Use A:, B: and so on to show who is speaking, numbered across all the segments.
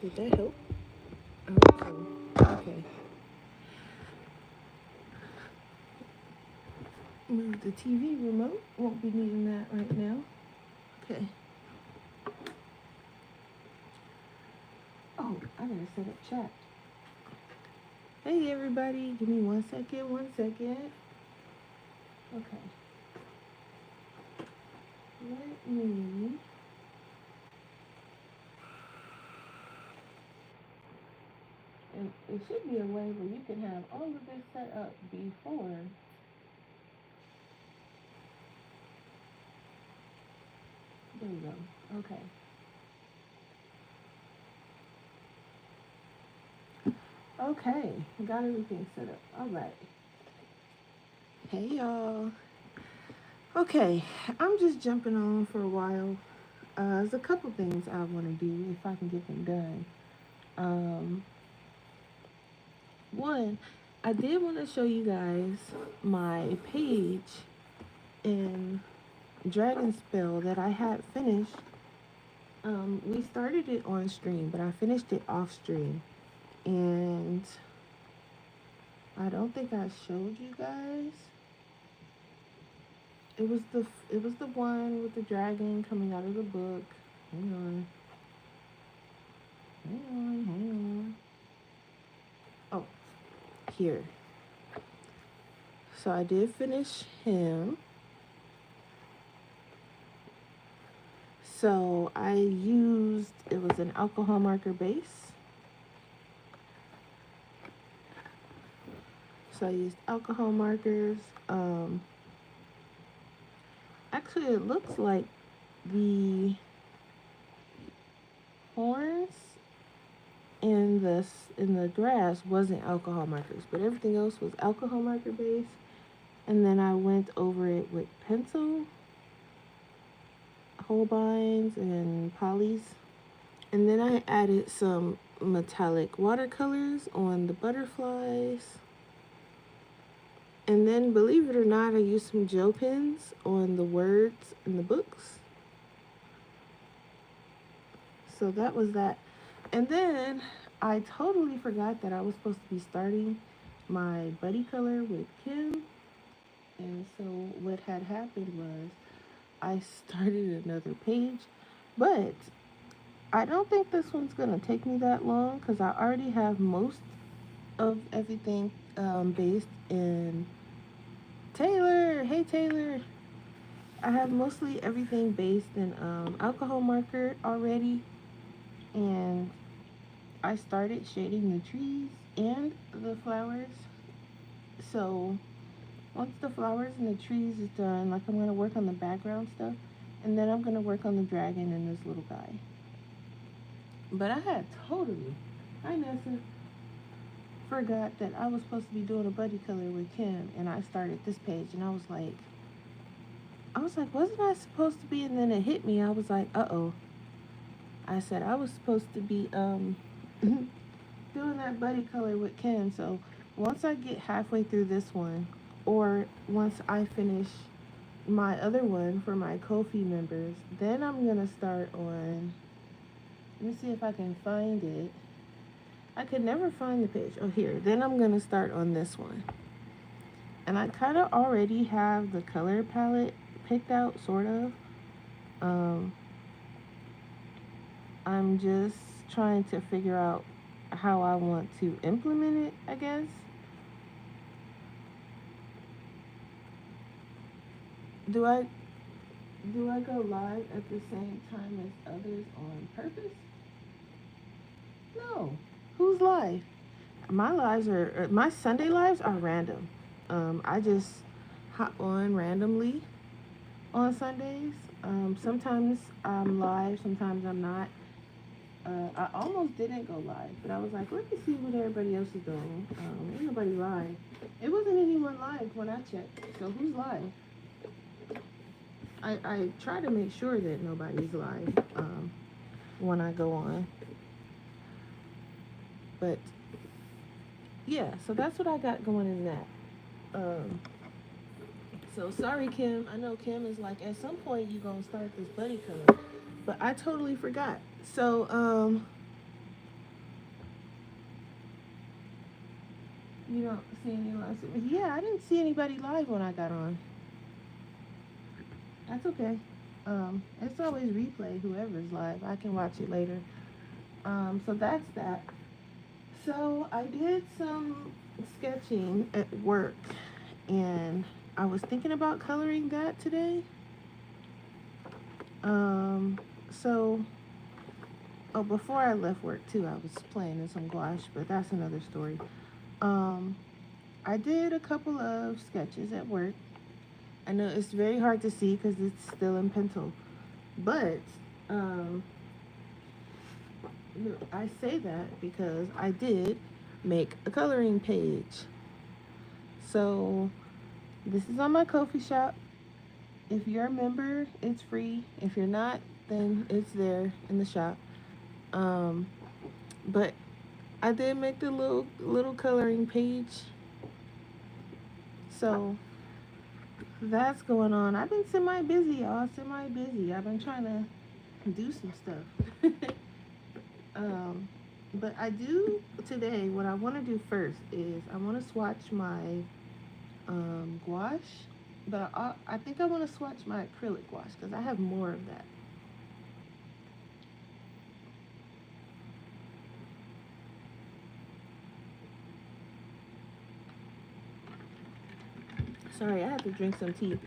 A: Did that help? I hope so. Okay. Move the TV remote. Won't be needing that right now. Okay. Oh, I gotta set up chat. Hey everybody, give me 1 second, 1 second. Okay. Let me. And it should be a way where you can have all of this set up before. There we go. Okay. Okay, got everything set up. All right. Hey y'all. Okay, I'm just jumping on for a while. There's a couple things I want to do if I can get them done. One, I did want to show you guys my page in Dragonspell that I had finished. We started it on stream, but I finished it off stream, and I don't think I showed you guys. It was the one with the dragon coming out of the book. Hang on. Hang on. Oh, here. So I did finish him. So I used, it was an alcohol marker base. So I used alcohol markers. Actually, it looks like the horns in the grass wasn't alcohol markers, but everything else was alcohol marker base. And then I went over it with pencil, Holbeins, and polys. And then I added some metallic watercolors on the butterflies. And then, believe it or not, I used some gel pens on the words in the books. So that was that. And then I totally forgot that I was supposed to be starting my buddy color with Kim. And so what had happened was I started another page, but I don't think this one's gonna take me that long because I already have most of everything based in Taylor. Hey Taylor. I have mostly everything based in alcohol marker already, and I started shading the trees and the flowers. So once the flowers and the trees is done, like I'm gonna work on the background stuff, and then I'm gonna work on the dragon and this little guy. But I had totally, hi Nessa, forgot that I was supposed to be doing a buddy color with Kim, and I started this page, and I was like, wasn't I supposed to be? And then it hit me. I was like, uh-oh. I said I was supposed to be doing that buddy color with Kim. So once I get halfway through this one, or once I finish my other one for my Ko-fi members, then I'm gonna start on. Let me see if I can find it. I could never find the page. Oh, here. Then I'm gonna start on this one. And I kind of already have the color palette picked out, sort of. I'm just trying to figure out how I want to implement it, I guess. Do I go live at the same time as others on purpose? No. Who's live? My Sunday lives are random. I just hop on randomly on Sundays. Sometimes I'm live, sometimes I'm not. I almost didn't go live, but I was like, let me see what everybody else is doing. Ain't nobody live. It wasn't anyone live when I checked. So who's live? I try to make sure that nobody's live when I go on. But yeah, so that's what I got going in that. So sorry, Kim. I know Kim is like, at some point you gonna start this buddy color, but I totally forgot. So You don't see any live. Yeah, I didn't see anybody live when I got on. That's okay. It's always replay. Whoever's live, I can watch it later. So that's that. So I did some sketching at work, and I was thinking about coloring that today. So oh, before I left work too, I was playing in some gouache, but that's another story. Um, I did a couple of sketches at work. I know it's very hard to see because it's still in pencil, but um, I say that because I did make a coloring page. So this is on my Ko-fi shop. If you're a member, it's free. If you're not, then it's there in the shop. Um, but I did make the little coloring page. So that's going on. I've been semi busy, y'all. Semi busy. I've been trying to do some stuff. um, but I do today. What I want to do first is I want to swatch my gouache, but I think I want to swatch my acrylic gouache because I have more of that. Sorry, I had to drink some tea.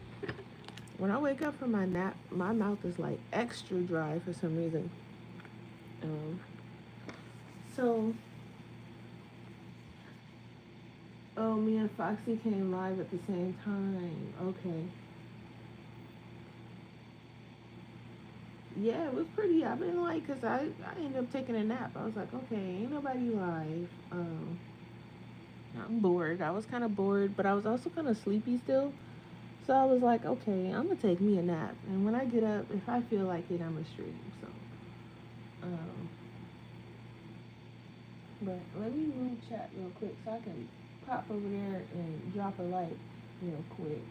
A: When I wake up from my nap, my mouth is like extra dry for some reason. Um, so, oh, me and Foxy came live at the same time. Okay. Yeah, it was pretty. I've been like, cause I ended up taking a nap. I was like, okay, ain't nobody live. I'm bored. I was kind of bored, but I was also kind of sleepy still. So I was like, okay, I'm gonna take me a nap, and when I get up, if I feel like it, I'm gonna stream. So, um, but let me move chat real quick so I can pop over there and drop a like real quick.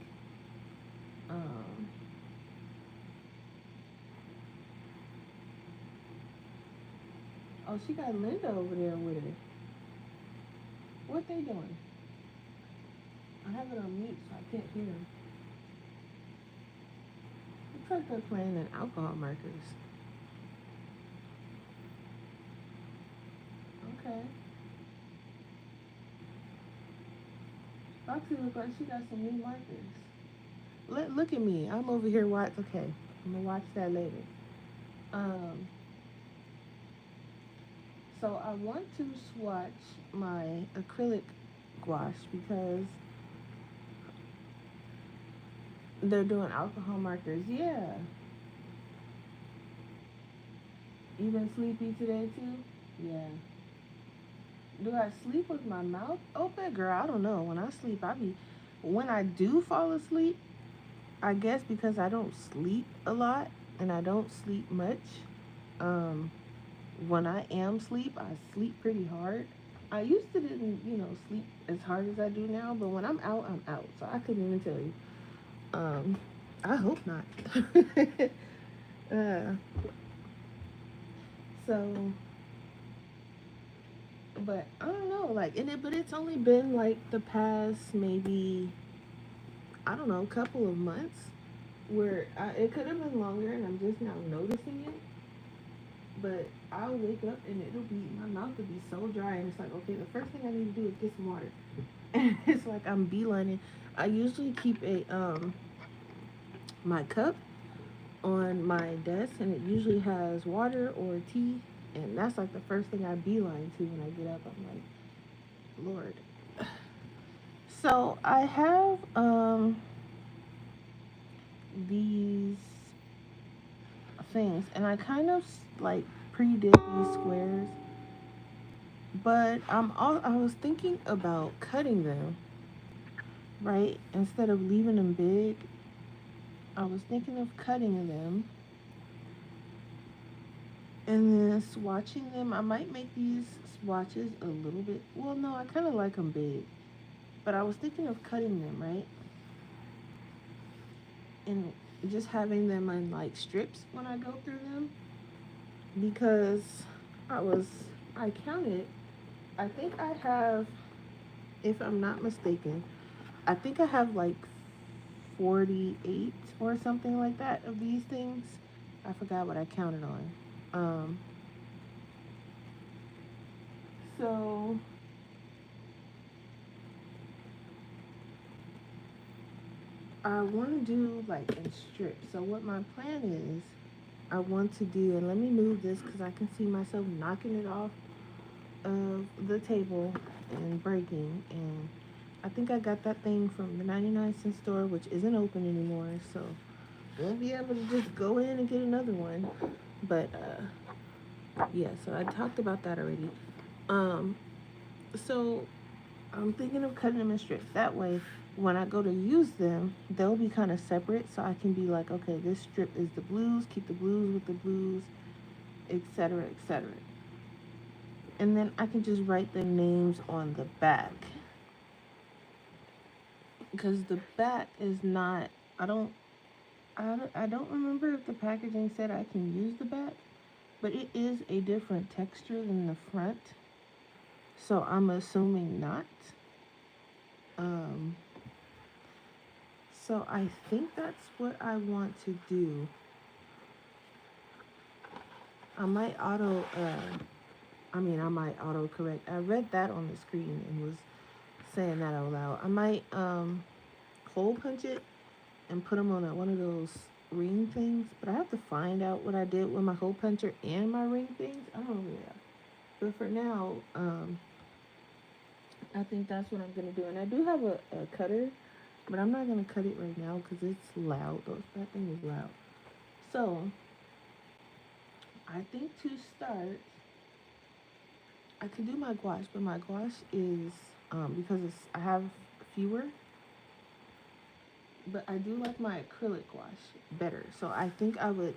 A: Um, oh, she got Linda over there with her. What they doing? I have it on mute so I can't hear them. Looks like they're playing in alcohol markers. Okay. Foxy look like she got some new markers. Look at me. I'm over here watch. Okay, I'm gonna watch that later. Um, so I want to swatch my acrylic gouache because they're doing alcohol markers. Yeah. You been sleepy today too? Yeah. Do I sleep with my mouth open? Girl, I don't know. When I sleep, when I do fall asleep, I guess because I don't sleep a lot and I don't sleep much. Um, when I am sleep, I sleep pretty hard. I used to didn't, sleep as hard as I do now, but when I'm out, I'm out. So I couldn't even tell you. Um, I hope not. uh, so, but I don't know, like but it's only been like the past maybe I don't know, couple of months where it could have been longer, and I'm just now noticing it. But I'll wake up and my mouth will be so dry, and it's like, okay, the first thing I need to do is get some water. And it's like I'm beelining. I usually keep my cup on my desk, and it usually has water or tea, and that's like the first thing I beeline to when I get up. I'm like, Lord. So I have these things, and I kind of like pre-did these squares, but I was thinking about cutting them, right? Instead of leaving them big, I was thinking of cutting them and then swatching them. I might make these swatches a little bit. Well, no, I kind of like them big, but I was thinking of cutting them, right? And just having them in like strips when I go through them, because I counted. I think I have if I'm not mistaken. I think I have like 48 or something like that of these things. I forgot what I counted on. So I want to do like in strips. So what my plan is, I want to do, and let me move this because I can see myself knocking it off of the table and breaking. And I think I got that thing from the 99-cent store, which isn't open anymore. So we'll be able to just go in and get another one. But yeah, so I talked about that already. Um, so I'm thinking of cutting them in strips. That way, when I go to use them, they'll be kind of separate. So I can be like, okay, this strip is the blues, keep the blues with the blues, etc., etc. And then I can just write the names on the back. Because the back is not, I don't, I don't remember if the packaging said I can use the back, but it is a different texture than the front. So I'm assuming not. Um, so I think that's what I want to do. I might I might auto correct. I read that on the screen and was saying that out loud. I might hole punch it and put them on one of those ring things, but I have to find out what I did with my hole puncher and my ring things. I don't know yet. But for now, I think that's what I'm gonna do. And I do have a cutter, but I'm not gonna cut it right now because it's loud. That thing is loud. So I think to start, I can do my gouache, but my gouache is because I have fewer, but I do like my acrylic gouache better. So I think I would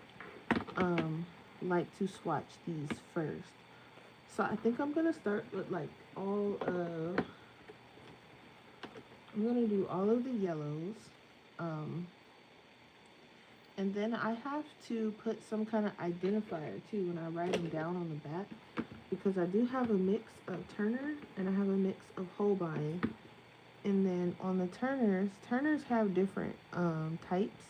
A: um, like to swatch these first. So I think I'm gonna start with like all of. I'm gonna do all of the yellows, um, and then I have to put some kind of identifier too when I write them down on the back, because I do have a mix of Turner and I have a mix of Holbein. And then on the Turners have different types.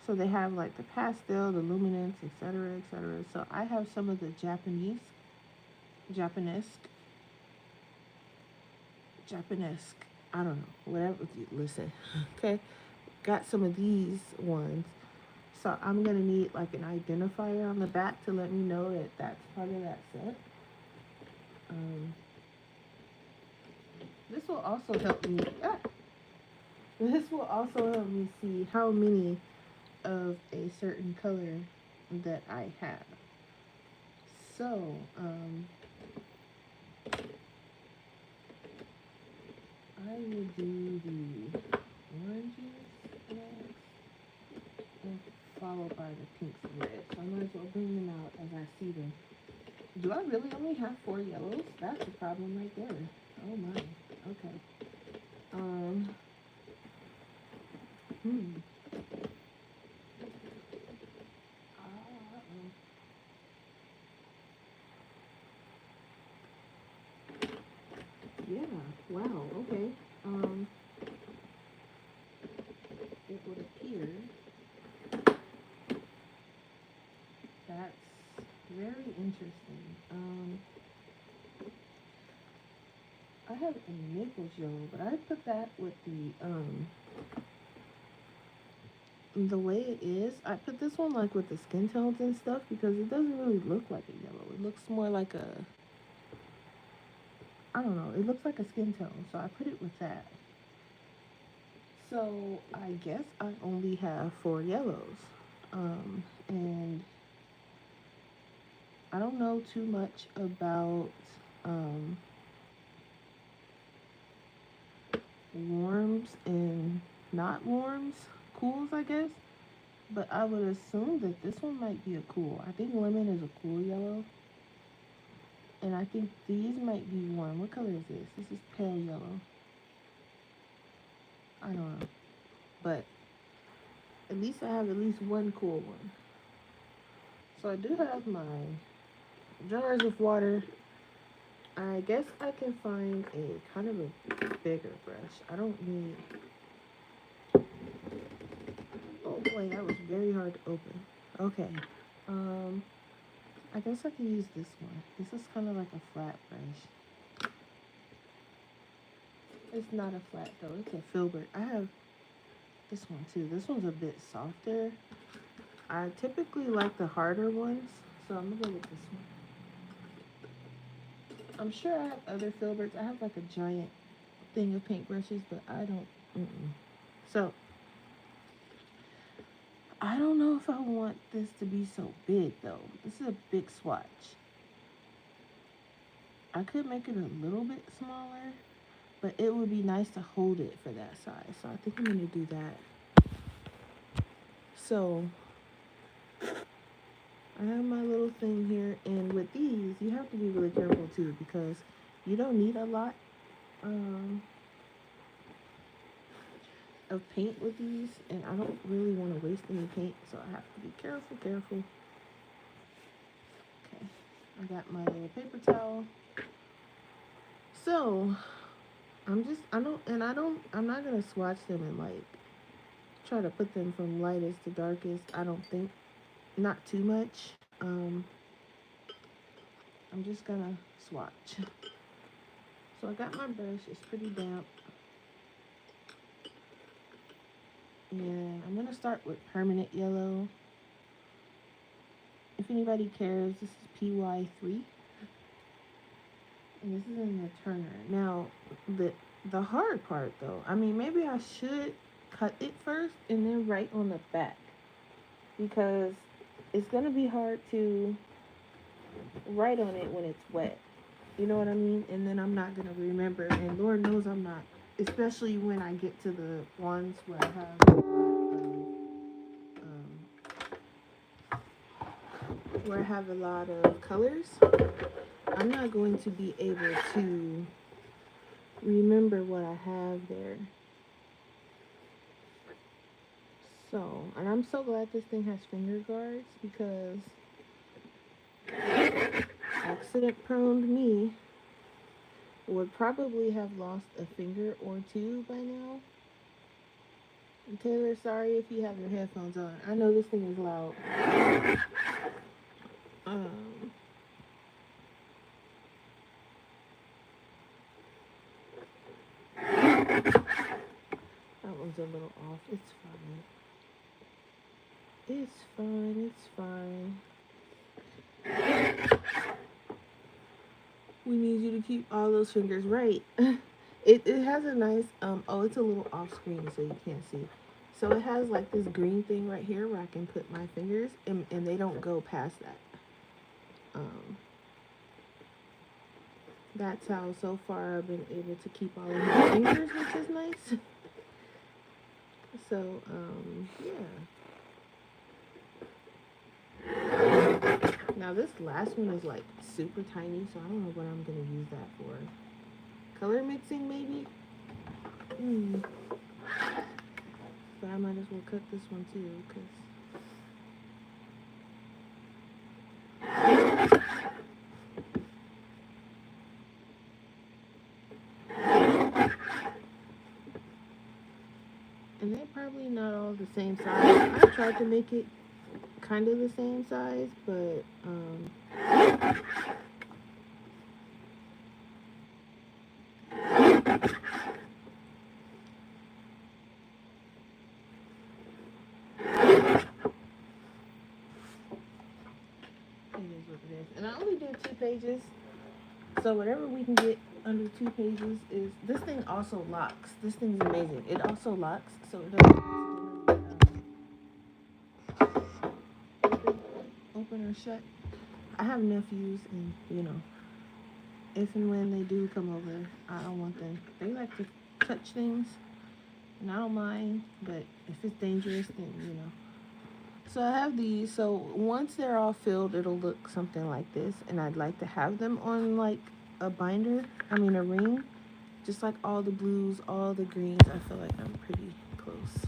A: So they have like the pastel, the luminance, etc., etc. So I have some of the Japanesque, Japanesque. I don't know, whatever. Listen, okay. Got some of these ones. So I'm gonna need like an identifier on the back to let me know that that's part of that set. Um, this will also help me. This will also help me see how many of a certain color that I have. So, I will do the oranges next, and followed by the pinks and reds. So I might as well bring them out as I see them. Do I really only have 4 yellows? That's a problem right there. Oh my. Okay. Um. Hmm. Uh-oh. Yeah. Wow. Okay. It would appear that's very interesting. I have a maple yellow, but I put that with the way it is. I put this one like with the skin tones and stuff because it doesn't really look like a yellow. It looks more like a, I don't know. It looks like a skin tone, so I put it with that. So I guess I only have 4 yellows, and I don't know too much about um, warms and not warms, cools, I guess. But I would assume that this one might be a cool. I think lemon is a cool yellow. And I think these might be warm. What color is this? This is pale yellow. I don't know. But at least I have at least one cool one. So I do have my jars of water. I guess I can find a kind of a bigger brush. I don't need. Oh boy, that was very hard to open. Okay. Um, I guess I can use this one. This is kind of like a flat brush. It's not a flat though. It's a filbert. I have this one too. This one's a bit softer. I typically like the harder ones, so I'm gonna go with this one. I'm sure I have other filberts. I have like a giant thing of paintbrushes, but I don't. So I don't know if I want this to be so big though. This is a big swatch. I could make it a little bit smaller, but it would be nice to hold it for that size. So I think I'm gonna do that. So I have my little thing here, and with these, you have to be really careful too because you don't need a lot um, of paint with these, and I don't really want to waste any paint, so I have to be careful, careful. Okay, I got my little paper towel. So I'm not gonna swatch them and like try to put them from lightest to darkest. I don't think, not too much. I'm just gonna swatch. So I got my brush, it's pretty damp. And I'm gonna start with permanent yellow. If anybody cares, this is PY3. And this is in the Turner. Now, the hard part though, I mean, maybe I should cut it first and then write on the back. Because it's gonna be hard to write on it when it's wet. You know what I mean? And then I'm not gonna remember. And Lord knows I'm not. Especially when I get to the ones where I have where I have a lot of colors. I'm not going to be able to remember what I have there. So, and I'm so glad this thing has finger guards because accident prone me would probably have lost a finger or two by now. And Taylor, sorry if you have your headphones on. I know this thing is loud. Um, that one's a little off. It's fine. It's fine. It's fine. We need you to keep all those fingers right. It has a nice oh, it's a little off screen so you can't see. So it has like this green thing right here where I can put my fingers and they don't go past that. Um that's how so far I've been able to keep all of my fingers, which is nice. So yeah. Now this last one is like super tiny, so I don't know what I'm gonna use that for. Color mixing maybe? But I might as well cut this one too, because and they're probably not all the same size. I tried to make it kind of the same size, but it is what it is. And I only did 2 pages, so whatever we can get under 2 pages is. This thing also locks. This thing's amazing. It also locks, so it doesn't open or shut. I have nephews, and if and when they do come over, I don't want them. They like to touch things, and I don't mind, but if it's dangerous, then. So I have these. So once they're all filled, it'll look something like this, and I'd like to have them on like a binder. I mean a ring, just like all the blues, all the greens. I feel like I'm pretty close,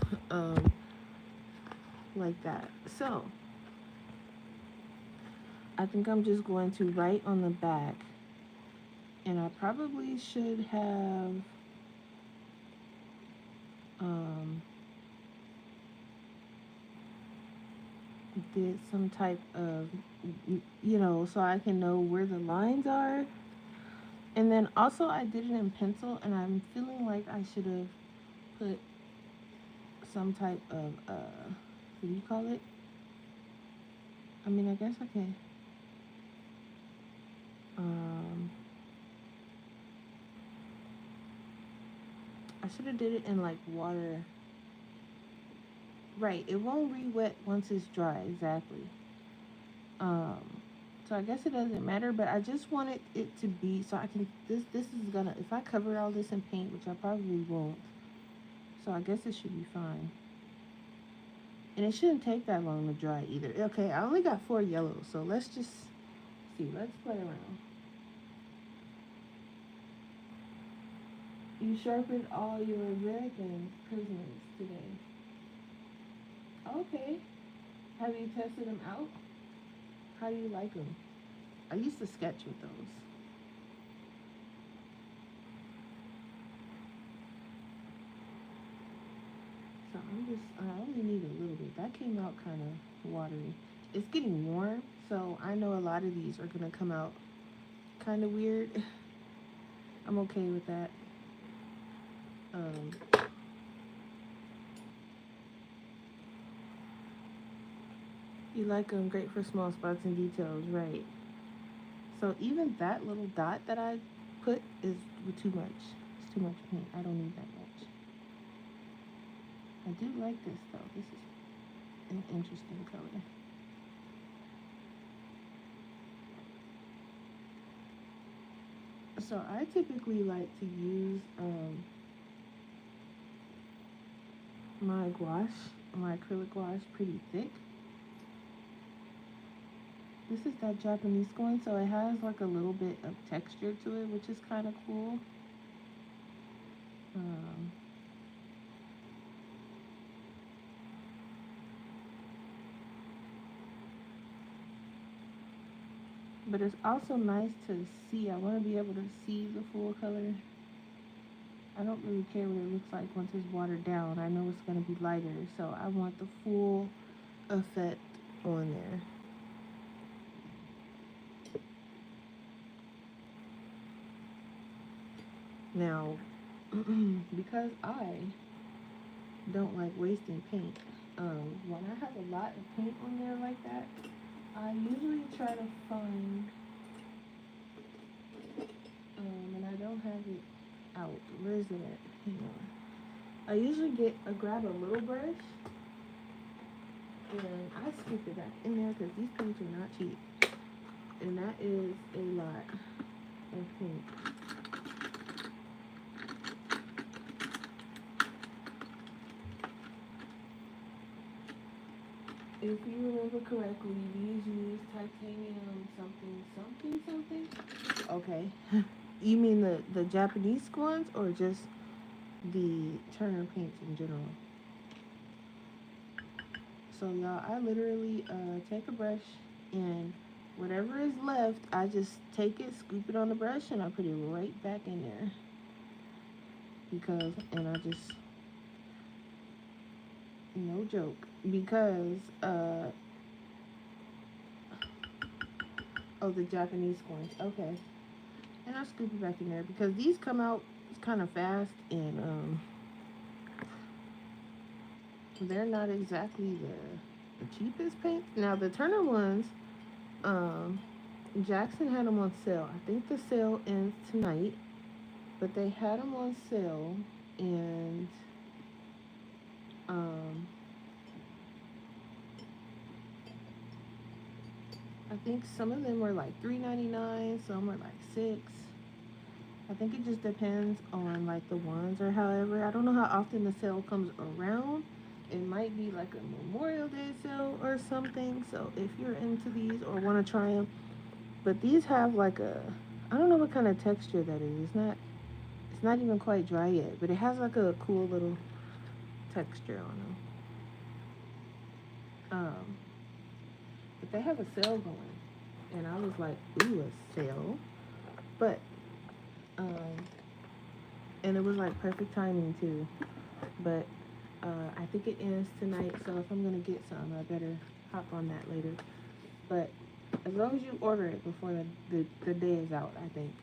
A: like that. So I think I'm just going to write on the back And I probably should have did some type of, so I can know where the lines are. And then also I did it in pencil, and I'm feeling like I should have put some type of, what do you call it? I mean, I guess I can, I should have did it in like water. Right, it won't re-wet once it's dry, exactly. Um, so I guess it doesn't matter, but I just wanted it to be so I can, this is gonna, if I cover all this in paint, which I probably won't, so I guess it should be fine. And it shouldn't take that long to dry either. Okay, I only got 4 yellows, so let's just see. Let's play around. You sharpened all your American prisoners today. Okay. Have you tested them out? How do you like them? I used to sketch with those. So I only need a little bit. That came out kind of watery. It's getting warm, so I know a lot of these are going to come out kind of weird. I'm okay with that. You like them, great for small spots and details, right? So even that little dot that I put is too much. It's too much paint. I don't need that much. I do like this though. This is an interesting color. So I typically like to use my gouache, my acrylic gouache, pretty thick. This is that Japanese one, so it has like a little bit of texture to it, which is kind of cool. But it's also nice to see. I want to be able to see the full color. I don't really care what it looks like once it's watered down. I know it's going to be lighter, so I want the full effect on there. Now, because I don't like wasting paint, when I have a lot of paint on there like that, I usually try to find, and I don't have it out. Where is it at? Hang on. I usually grab a little brush, and I scoop it back in there because these paints are not cheap. And that is a lot of paint. If you remember correctly, these use titanium something. Okay. You mean the Japanese ones or just the Turner paints in general? So y'all, I literally take a brush, and whatever is left, I just take it, scoop it on the brush, and I put it right back in there. And I just, no joke, because oh, the Japanese ones. Okay. And I scoop it back in there because these come out kind of fast, and they're not exactly the cheapest paint. Now the Turner ones, Jackson had them on sale. I think the sale ends tonight, but they had them on sale, and I think some of them were like $3.99, some were like $6. I think it just depends on like the ones or however. I don't know how often the sale comes around. It might be like a Memorial Day sale or something. So if you're into these or want to try them, but these have like I don't know what kind of texture that is. It's not even quite dry yet, but it has like a cool little texture on them. But they have a sale going, and I was like, ooh, a sale. But And it was like perfect timing too. But I think it ends tonight, so if I'm gonna get some, I better hop on that later. But as long as you order it before the day is out, I think.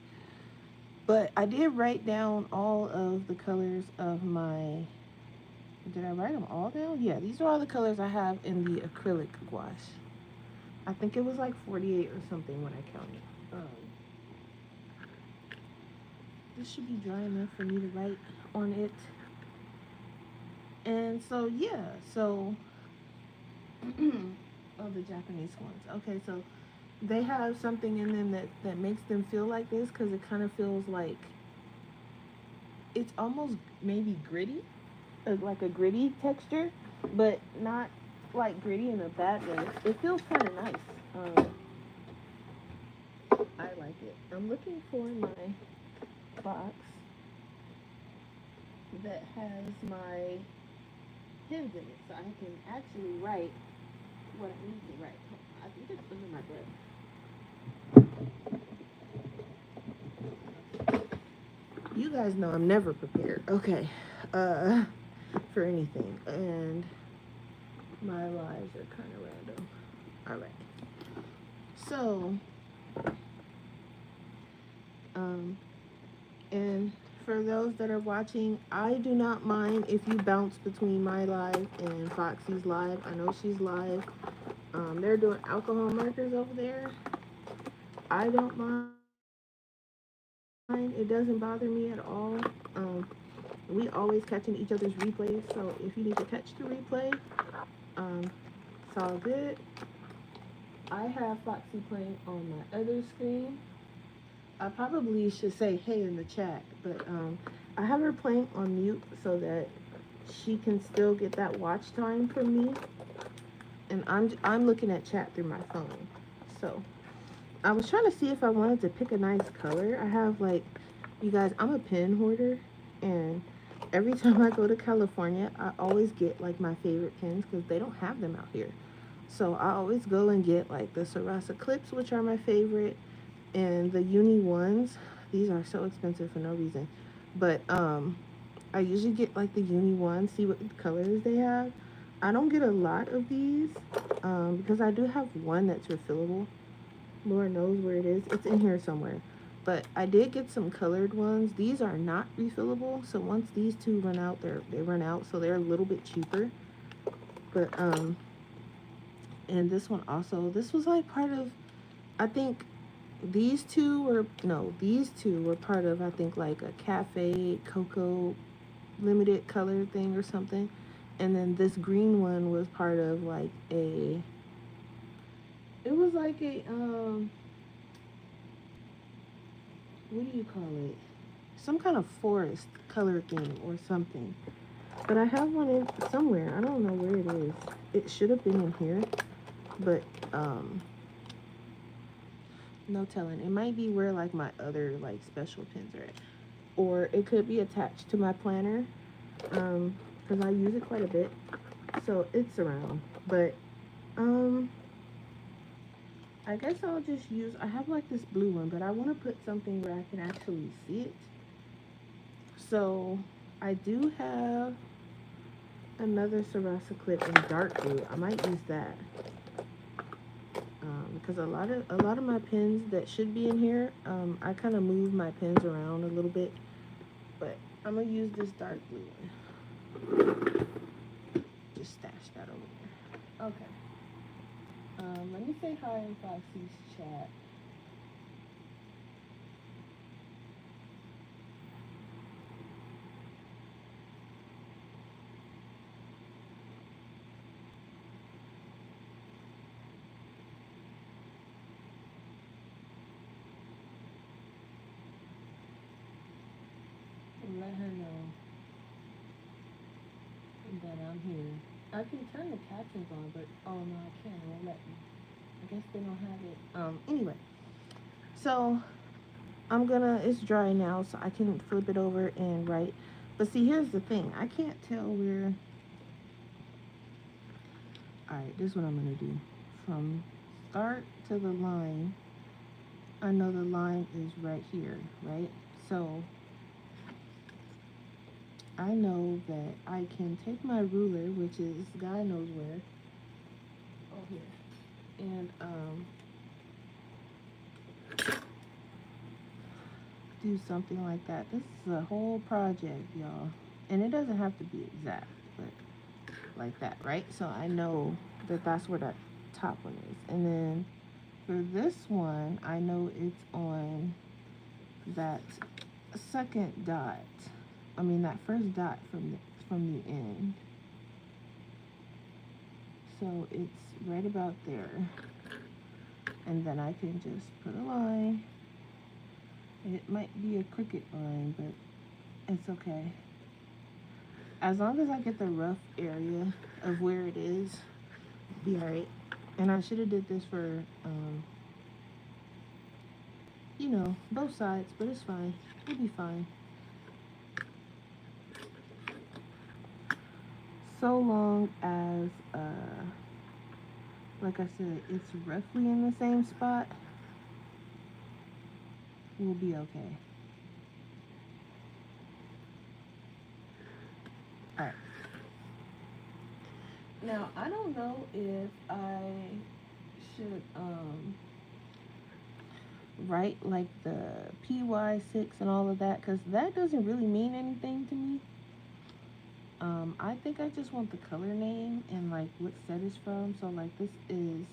A: But I did write down all of the colors of my. Did I write them all down? Yeah, these are all the colors I have in the acrylic gouache. I think it was like 48 or something when I counted. This should be dry enough for me to write on it. And so, yeah, so, oh, the Japanese ones. Okay, so they have something in them that makes them feel like this because it kind of feels like it's almost maybe gritty, like a gritty texture, but not like gritty in a bad way. It feels kind of nice. I like it. I'm looking for my box that has my pins in it, so I can actually write what I need to write. I think it's under my breath. You guys know I'm never prepared. Okay, for anything, and my lives are kind of random. All right, so, and for those that are watching, I do not mind if you bounce between my live and Foxy's live. I know she's live. They're doing alcohol markers over there. I don't mind. It doesn't bother me at all. We always catching each other's replays, so if you need to catch the replay, it's all good. I have Foxy playing on my other screen. I probably should say hey in the chat, but I have her playing on mute so that she can still get that watch time from me. And I'm looking at chat through my phone. So I was trying to see if I wanted to pick a nice color. I have like, you guys, I'm a pen hoarder, and every time I go to California, I always get like my favorite pens because they don't have them out here. So I always go and get like the Sarasa Clips, which are my favorite, and the Uni ones. These are so expensive for no reason, but I usually get like the Uni ones, see what colors they have. I don't get a lot of these because I do have one that's refillable. Lord knows where it is. It's in here somewhere. But I did get some colored ones. These are not refillable, so once these two run out, they run out, so they're a little bit cheaper. But and this one also, this was like part of, I think these two were part of, I think, like a Cafe Coco limited color thing or something. And then this green one was part of like it was like a what do you call it? Some kind of forest color thing or something. But I have one in somewhere. I don't know where it is. It should have been in here, but no telling. It might be where like my other like special pens are at, or it could be attached to my planner, because I use it quite a bit, so it's around. But I guess I'll just use, I have like this blue one, but I want to put something where I can actually see it. So I do have another Sarasa Clip in dark blue. I might use that. Because a lot of my pens that should be in here, I kind of move my pens around a little bit. But I'm going to use this dark blue one. Just stash that over there. Okay. Let me say hi in Foxy's chat. And let her know that I'm here. I can turn the captions on, but oh no, I can't. It won't let me. I guess they don't have it. Anyway, so it's dry now, so I can flip it over and write. But see, here's the thing. I can't tell where. Alright, this is what I'm gonna do. From start to the line, I know the line is right here, right? So I know that I can take my ruler, which is God knows where. Oh, here. And do something like that. This is a whole project, y'all. And it doesn't have to be exact, but like that, right? So I know that that's where that top one is. And then for this one, I know it's on that second dot. I mean that first dot from the end. So it's right about there. And then I can just put a line. It might be a crooked line, but it's okay. As long as I get the rough area of where it is, be alright. And I should have did this for, both sides, but it's fine. We'll be fine. So long as, like I said, it's roughly in the same spot, we'll be okay. Alright. Now, I don't know if I should, write like the PY6 and all of that, because that doesn't really mean anything to me. I think I just want the color name and like what set it's from. So like this is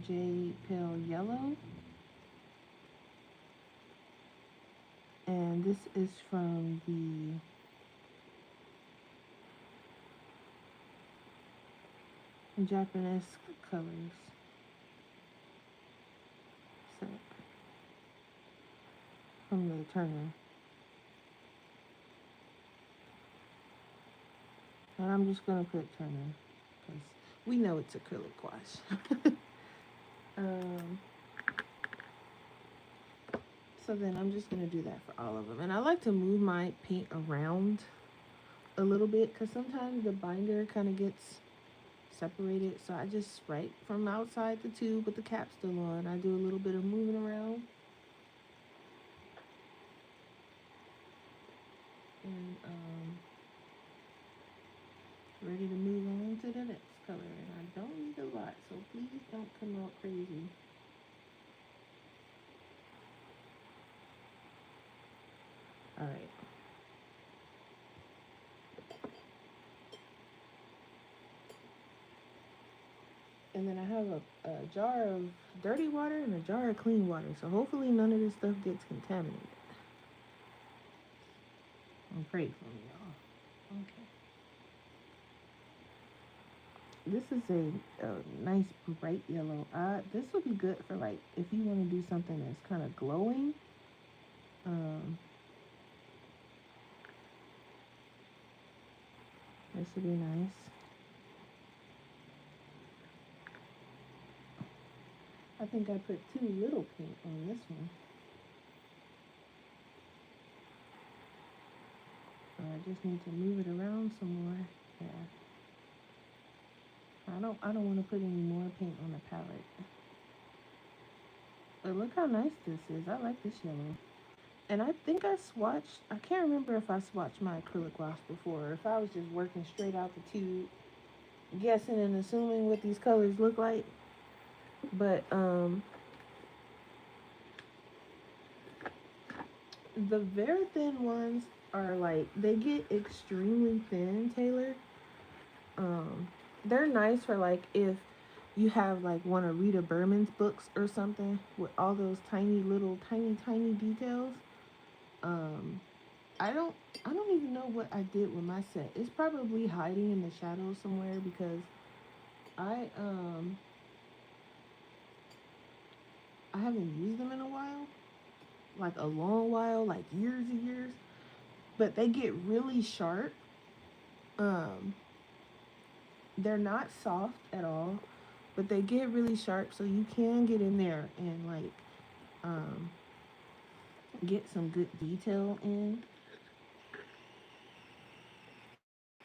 A: J Pale Yellow. And this is from the Japanese colors set from the Turner. And I'm just gonna put Turner because we know it's acrylic gouache. um, so then I'm just gonna do that for all of them. And I like to move my paint around a little bit because sometimes the binder kind of gets separated. So I just write from outside the tube with the cap still on. I do a little bit of moving around. And ready to move on to the next color. And I don't need a lot, so please don't come out crazy. Alright. And then I have a jar of dirty water and a jar of clean water. So hopefully none of this stuff gets contaminated. And pray for me, y'all. Okay. This is a nice bright yellow. This would be good for like if you want to do something that's kind of glowing. This would be nice. I think I put too little paint on this one. So I just need to move it around some more. Yeah. I don't want to put any more paint on the palette. But look how nice this is. I like this yellow. And I think I swatched, I can't remember if I swatched my acrylic gouache before, or if I was just working straight out the tube, guessing and assuming what these colors look like. But the very thin ones are like, they get extremely thin, Taylor. They're nice for like if you have like one of Rita Berman's books or something with all those tiny little tiny details. I don't I don't even know what I did with my set. It's probably hiding in the shadows somewhere because I I haven't used them in a while. Like a long while, like years and years. But they get really sharp. Um they're not soft at all, but they get really sharp so you can get in there and like um get some good detail in.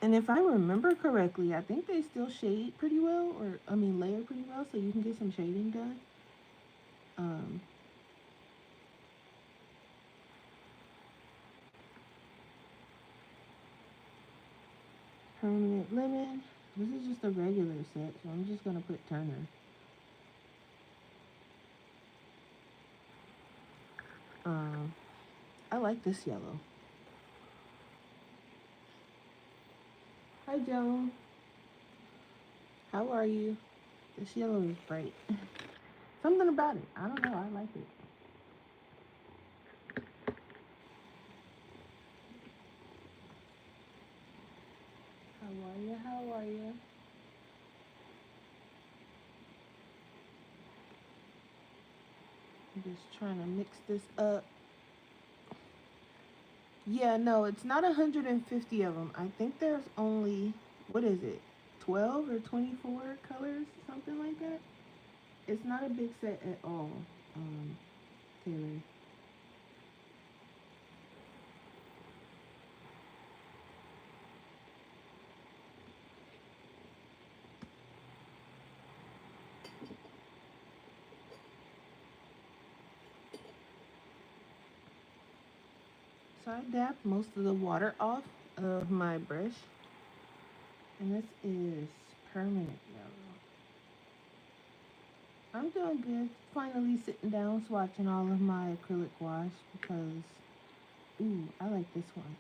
A: And if I remember correctly, I think they still shade pretty well, or I mean layer pretty well, so you can get some shading done. Um, Permanent Lemon. This is just a regular set, so I'm just gonna put Turner. Um, I like this yellow. Hi, Joan. How are you? This yellow is bright. Something about it. I don't know. I like it. How are you? How are you? I'm just trying to mix this up. Yeah, no, it's not 150 of them. I think there's only, what is it, 12 or 24 colors, something like that. It's not a big set at all, Taylor. So I dabbed most of the water off of my brush, and this is permanent yellow. I'm doing good. Finally sitting down, swatching all of my acrylic wash because, ooh, I like this one.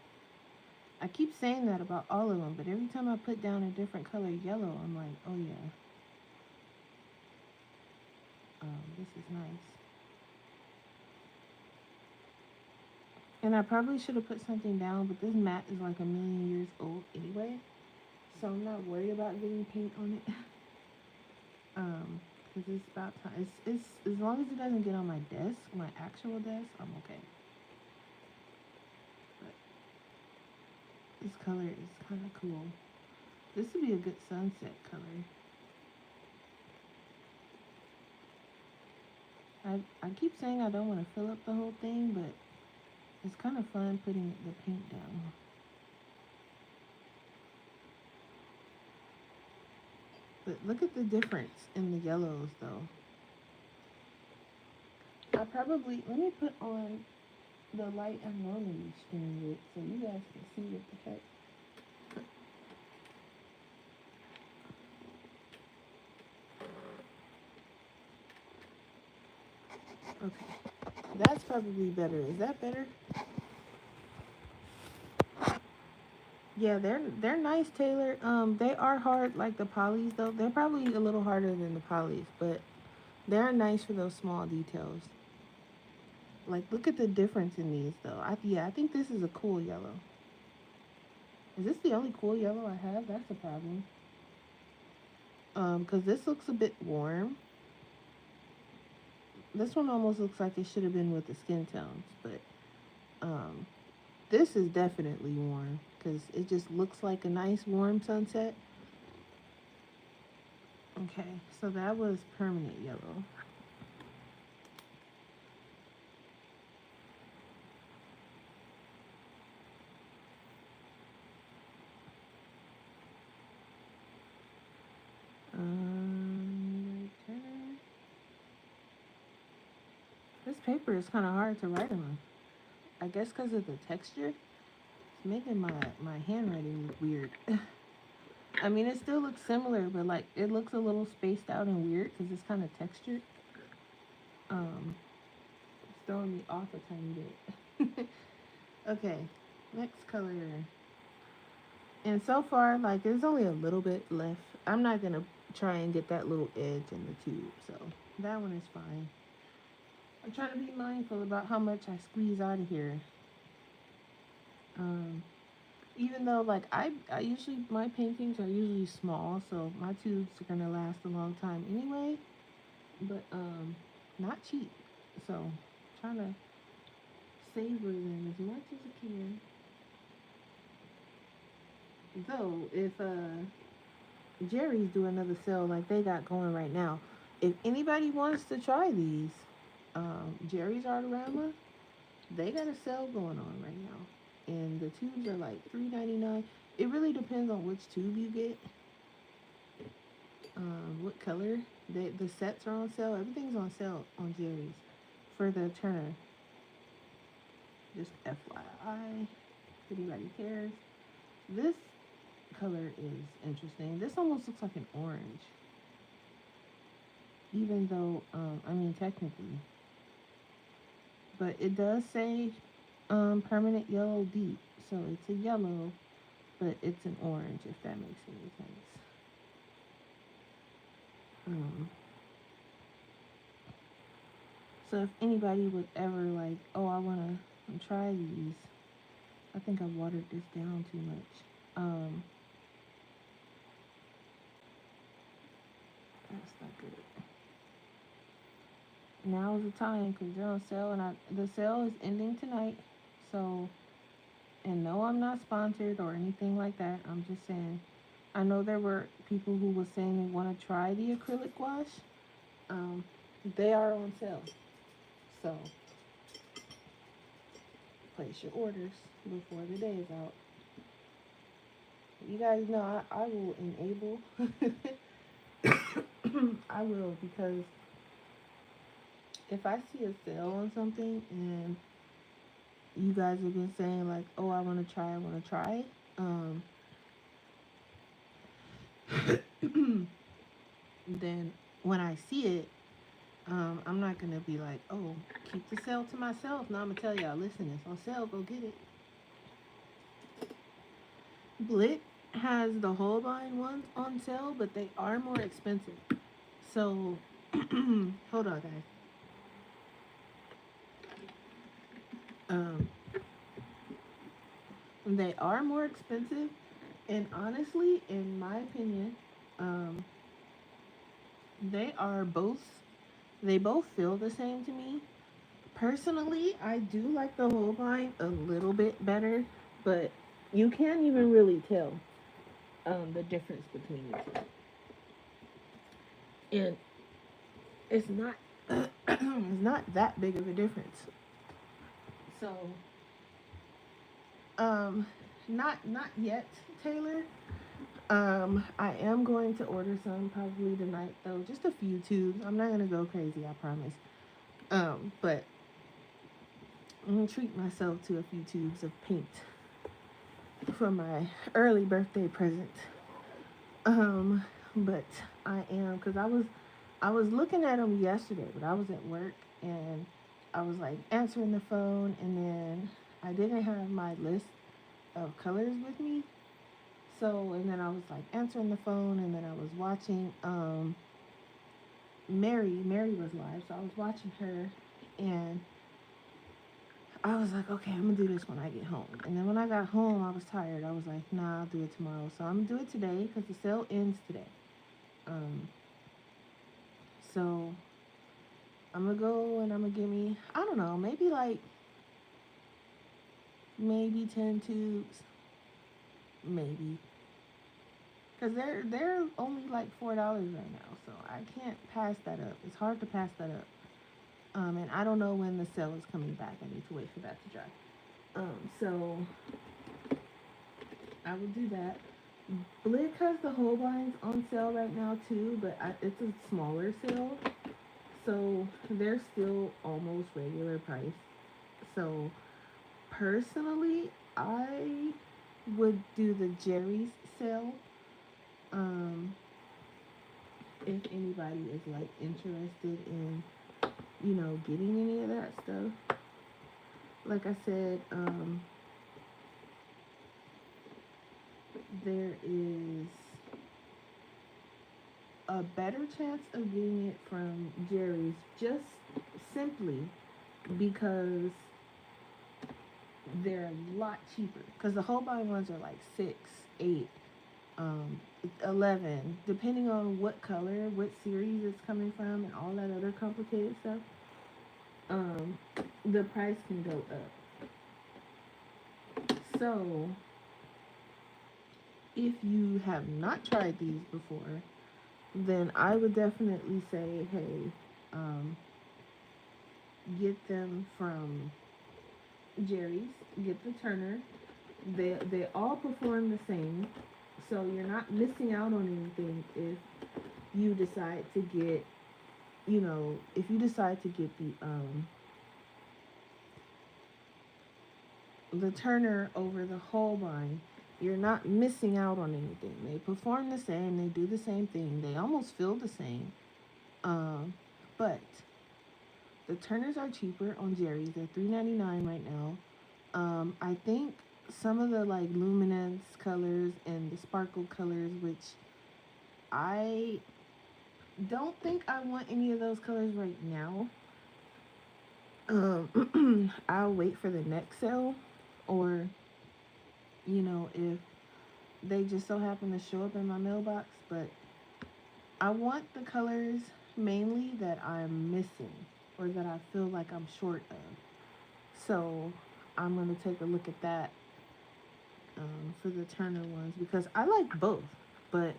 A: I keep saying that about all of them, but every time I put down a different color yellow, I'm like, oh yeah, this is nice. And I probably should have put something down, but this mat is like a million years old anyway, so I'm not worried about getting paint on it. Because it's about time. It's as long as it doesn't get on my desk, my actual desk, I'm okay. But this color is kind of cool. This would be a good sunset color. I keep saying I don't want to fill up the whole thing, but it's kind of fun putting the paint down. But look at the difference in the yellows, though. I probably, let me put on the light I'm normally streaming with so you guys can see what the heck. Okay, that's probably better. Is that better? Yeah, they're nice, Taylor. They are hard like the polys though. They're probably a little harder than the polys, but they're nice for those small details. Like, look at the difference in these though. I think this is a cool yellow. Is this the only cool yellow I have? That's a problem. Because this looks a bit warm. This one almost looks like it should have been with the skin tones, but um, this is definitely warm because it just looks like a nice warm sunset. Okay, so that was permanent yellow. Okay. This paper is kind of hard to write on. I guess because of the texture, it's making my handwriting look weird. I mean, it still looks similar, but like it looks a little spaced out and weird because it's kind of textured. It's throwing me off a tiny bit. Okay, next color. And so far, like, there's only a little bit left. I'm not gonna try and get that little edge in the tube, so that one is fine. I'm trying to be mindful about how much I squeeze out of here. Um, Even though, like, I usually, my paintings are usually small, so my tubes are gonna last a long time anyway. But not cheap, so trying to savor them as much as I can. Though, if Jerry's doing another sale like they got going right now, if anybody wants to try these, Jerry's Artorama, they got a sale going on right now, and the tubes are like $3.99. It really depends on which tube you get, what color. The sets are on sale. Everything's on sale on Jerry's for the Turner. Just FYI, if anybody cares. This color is interesting. This almost looks like an orange, even though, I mean, technically, but it does say permanent yellow deep, so it's a yellow, but it's an orange, if that makes any sense. Um, so if anybody would ever like, oh, I want to try these, I think I watered this down too much. That's not good. Now is the time because they're on sale, and the sale is ending tonight. So, and no, I'm not sponsored or anything like that. I'm just saying. I know there were people who were saying they want to try the acrylic wash. Um, they are on sale. So, place your orders before the day is out. You guys know I will enable. I will, because if I see a sale on something and you guys have been saying like, oh, I want to try, then when I see it, I'm not gonna be like, oh, keep the sale to myself. No, I'm gonna tell y'all, listen, it's on sale, go get it. Blick has the Holbein ones on sale, but they are more expensive. So, hold on, guys. Um, they are more expensive, and honestly, in my opinion, um, they are both. They both feel the same to me. Personally, I do like the Holbein a little bit better, but you can't even really tell the difference between the two. And it's not it's not that big of a difference. So, um, not yet, Taylor. I am going to order some probably tonight though, just a few tubes. I'm not gonna go crazy, I promise. But I'm gonna treat myself to a few tubes of paint for my early birthday present. But I am, because I was looking at them yesterday, but I was at work and I was like answering the phone, and then I didn't have my list of colors with me. So, and then I was like answering the phone, and then I was watching Mary was live, so I was watching her, and I was like, okay, I'm gonna do this when I get home. And then when I got home, I was tired. I was like, nah, I'll do it tomorrow. So I'm gonna do it today because the sale ends today. Um, so I'm gonna go and I'm gonna give me, I don't know, maybe 10 tubes, maybe, because they're only like $4 right now. So I can't pass that up. It's hard to pass that up. And I don't know when the sale is coming back. I need to wait for that to dry. So I will do that. Blick has the Holbeins on sale right now too, but it's a smaller sale, so they're still almost regular price. So personally, I would do the Jerry's sale. Um, if anybody is like interested in, getting any of that stuff. Like I said, there is a better chance of getting it from Jerry's, just simply because they're a lot cheaper. Because the Holbein ones are like 6, 8, 11, depending on what color, what series it's coming from, and all that other complicated stuff. The price can go up. So, if you have not tried these before, then I would definitely say, hey, get them from Jerry's, get the Turner. They all perform the same, so you're not missing out on anything if you decide to get, if you decide to get the Turner over the Holbein, you're not missing out on anything. They perform the same, they do the same thing, they almost feel the same. Um, but the Turners are cheaper on Jerry's. They're $3.99 right now. I think some of the like luminance colors and the sparkle colors, which I don't think I want any of those colors right now. I'll wait for the next sale, or if they just so happen to show up in my mailbox. But I want the colors mainly that I'm missing or that I feel like I'm short of. So I'm gonna take a look at that for the Turner ones because I like both, but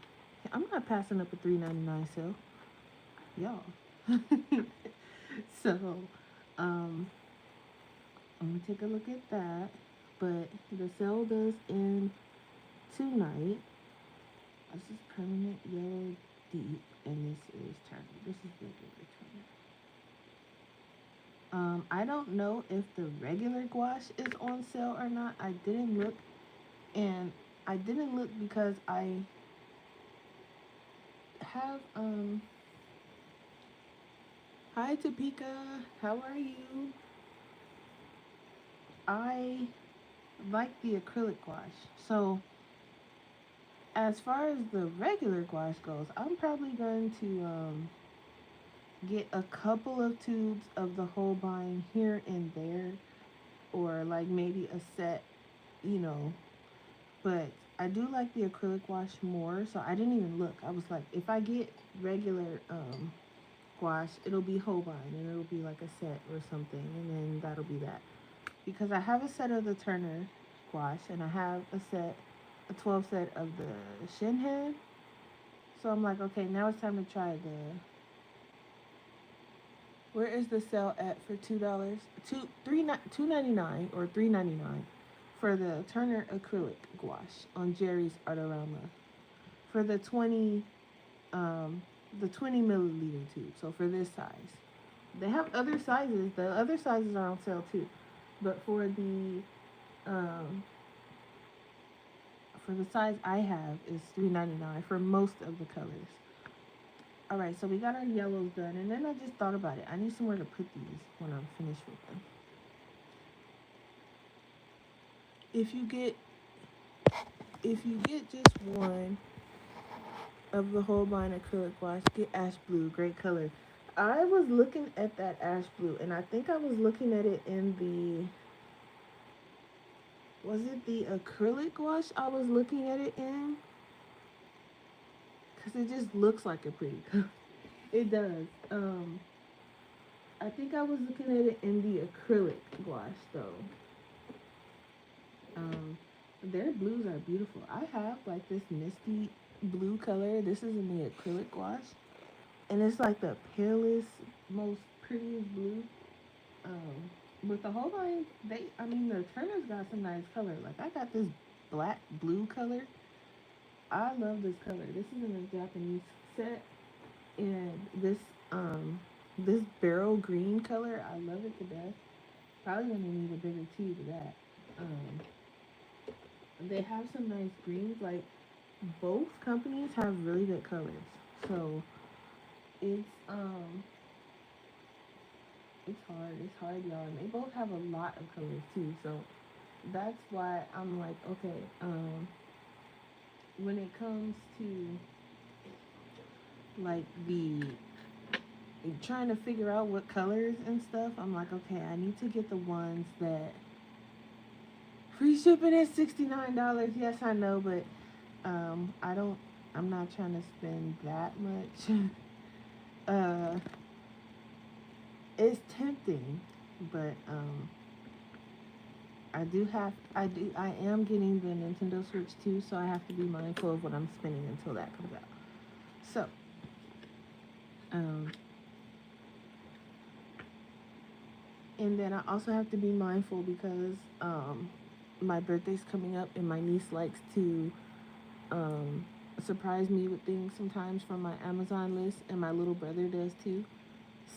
A: I'm not passing up a $3.99 sale, y'all. So um, I'm gonna take a look at that. But the sale does end tonight. This is permanent yellow deep, and this is Turner. This is regular Turner. I don't know if the regular gouache is on sale or not. I didn't look, and I didn't look because I have Hi Topeka, how are you? I like the acrylic gouache. So as far as the regular gouache goes, I'm probably going to get a couple of tubes of the Holbein here and there, or like maybe a set, you know. But I do like the acrylic gouache more, so I didn't even look. I was like, if I get regular gouache, it'll be Holbein and it'll be like a set or something, and then that'll be that. Because I have a set of the Turner gouache and I have a 12 set of the Shinhan. So I'm like, okay, now it's time to try the. Where is the sale at for $2? $2.99 or $3.99 for the Turner acrylic gouache on Jerry's Artorama for the 20 milliliter tube. So for this size, they have other sizes. The other sizes are on sale too, but um, for the size I have is $3.99 for most of the colors. All right, so we got our yellows done, and then I just thought about it. I need somewhere to put these when I'm finished with them. If you get just one of the Holbein acrylic gouache, get ash blue, great color. I was looking at that ash blue, and I think I was looking at it in was it the acrylic gouache I was looking at it in? Because it just looks like a pretty color. It does. I think I was looking at it in the acrylic gouache though. Um, their blues are beautiful. I have like this misty blue color. This is in the acrylic gouache, and it's like the palest, most prettiest blue. With the Holbein, the Turner's got some nice color. Like I got this black blue color. I love this color. This is in a Japanese set, and this beryl green color, I love it to death. Probably gonna need a bigger tube of that. They have some nice greens. Like both companies have really good colors. So it's it's hard. It's hard, y'all. And they both have a lot of colors too. So that's why I'm like, okay, when it comes to like the trying to figure out what colors and stuff, I'm like, okay, I need to get the ones that free shipping is $69. Yes, I know, but I'm not trying to spend that much. It's tempting, but I am getting the Nintendo Switch too, so I have to be mindful of what I'm spending until that comes out. So, and then I also have to be mindful because my birthday's coming up, and my niece likes to surprise me with things sometimes from my Amazon list, and my little brother does too.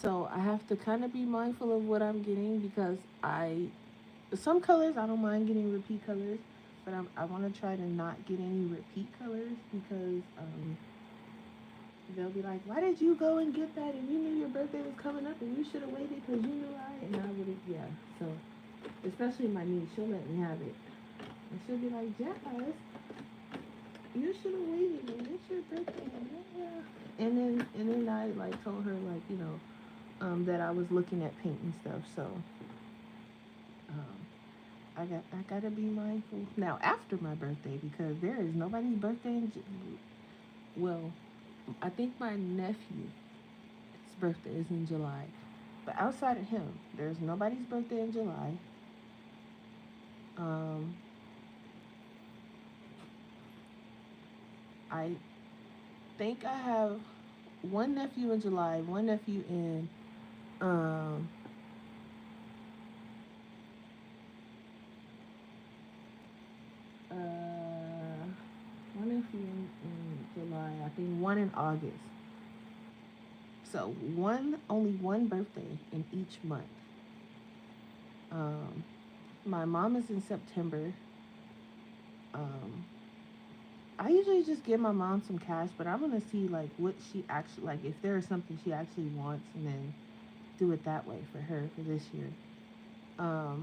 A: So I have to kind of be mindful of what I'm getting because some colors I don't mind getting repeat colors, but I want to try to not get any repeat colors because they'll be like, why did you go and get that and you knew your birthday was coming up and you should have waited because you knew and I would have, yeah. So, especially my niece, she'll let me have it. And she'll be like, Jazz, you should have waited, man. It's your birthday. Yeah. And then I like told her like, that I was looking at paint and stuff. So I gotta be mindful now after my birthday because there is nobody's birthday well, I think my nephew's birthday is in July. But outside of him, there's nobody's birthday in July. I think I have one nephew in July, one nephew in one nephew in July, I think one in August. So only one birthday in each month. My mom is in September. I usually just give my mom some cash, but I'm gonna see like what she actually like if there is something she actually wants, and then do it that way for her for this year. I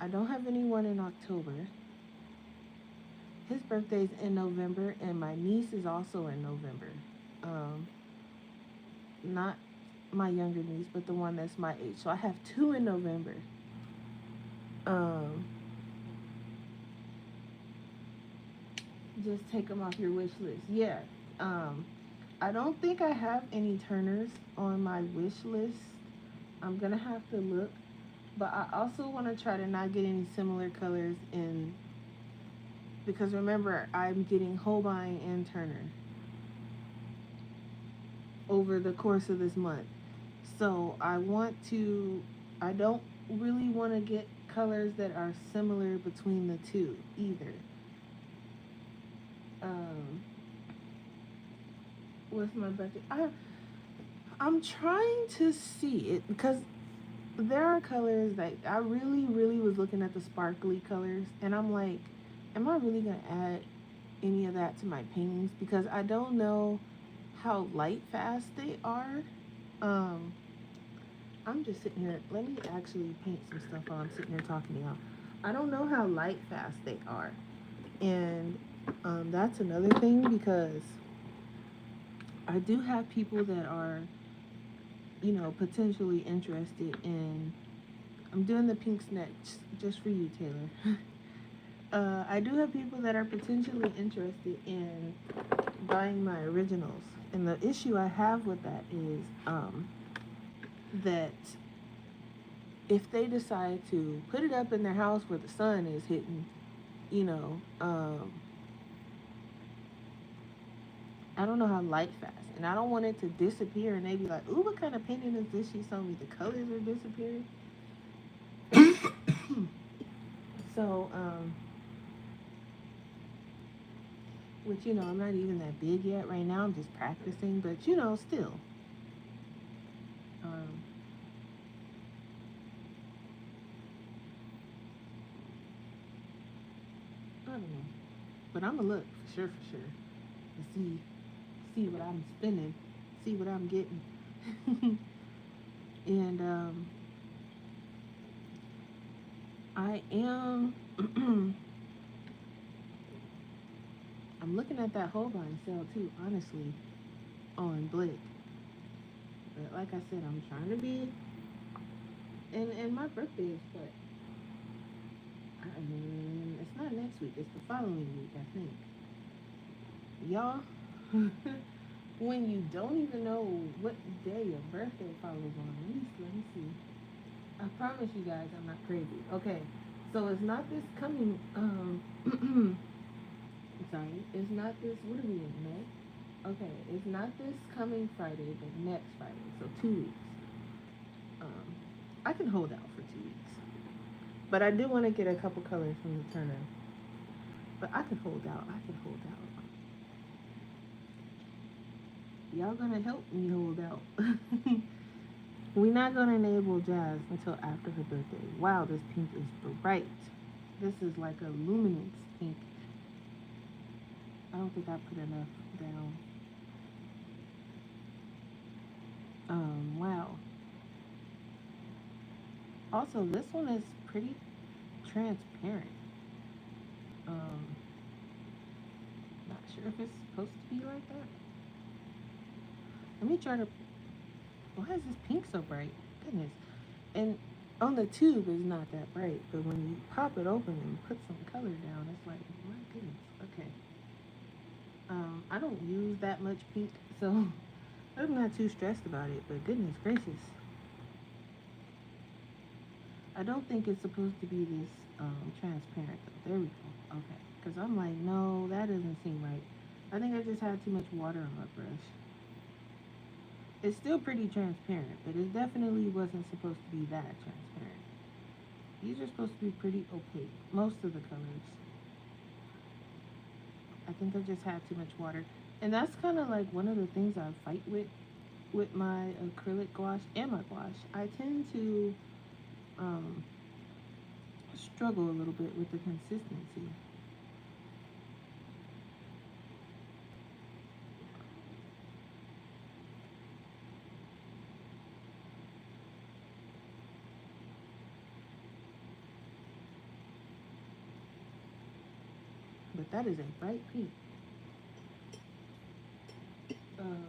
A: don't have anyone in October. His birthday's in November, and my niece is also in November. Not my younger niece, but the one that's my age. So I have two in November. Just take them off your wish list. Yeah. I don't think I have any Turners on my wish list. I'm gonna have to look, but I also want to try to not get any similar colors in, because remember I'm getting Holbein and Turner over the course of this month. So I don't really want to get colors that are similar between the two either. What's my budget? I'm trying to see it because there are colors that I really, really was looking at the sparkly colors, and I'm like, am I really gonna add any of that to my paintings? Because I don't know how light fast they are. I'm just sitting here. Let me actually paint some stuff while I'm sitting here talking to y'all. I don't know how light fast they are, and that's another thing because I do have people that are, potentially interested in. I'm doing the pinks next, just for you, Taylor. I do have people that are potentially interested in buying my originals, and the issue I have with that is that if they decide to put it up in their house where the sun is hitting, I don't know how light fast, and I don't want it to disappear, and they be like, "Ooh, what kind of painting is this?" She told me the colors are disappearing. So, which I'm not even that big yet. Right now, I'm just practicing, but still. I don't know, but I'm gonna look for sure, and see what I'm spending, see what I'm getting, and I am. I'm looking at that Holbein sale too, honestly, on Blick. But like I said, I'm trying to be. And my birthday is what? It's not next week. It's the following week, I think. Y'all, when you don't even know what day your birthday follows on, let me see. I promise you guys, I'm not crazy. Okay, so it's not this coming. Sorry, it's not this. What are we in May? Okay, it's not this coming Friday, but next Friday. So 2 weeks. I can hold out for 2 weeks, but I do want to get a couple colors from the Turner. But I can hold out. Y'all gonna help me hold out. We're not gonna enable Jazz until after her birthday. Wow, this pink is bright. This is like a luminance pink. I don't think I put enough down. Wow. Also, this one is pretty transparent. Um, Not sure if it's supposed to be like that. Let me try to. Why is this pink so bright? Goodness. And on the tube is not that bright, but when you pop it open and put some color down, it's like, my goodness. Okay. I don't use that much pink, so I'm not too stressed about it. But goodness gracious, I don't think it's supposed to be this transparent though. There we go. Okay. Because I'm like, no, that doesn't seem right. I think I just had too much water on my brush. It's still pretty transparent, but it definitely wasn't supposed to be that transparent. These are supposed to be pretty opaque, most of the colors. I think I just had too much water. And that's kind of like one of the things I fight with my acrylic gouache and my gouache. I tend to um, struggle a little bit with the consistency. But that is a bright pink. Um,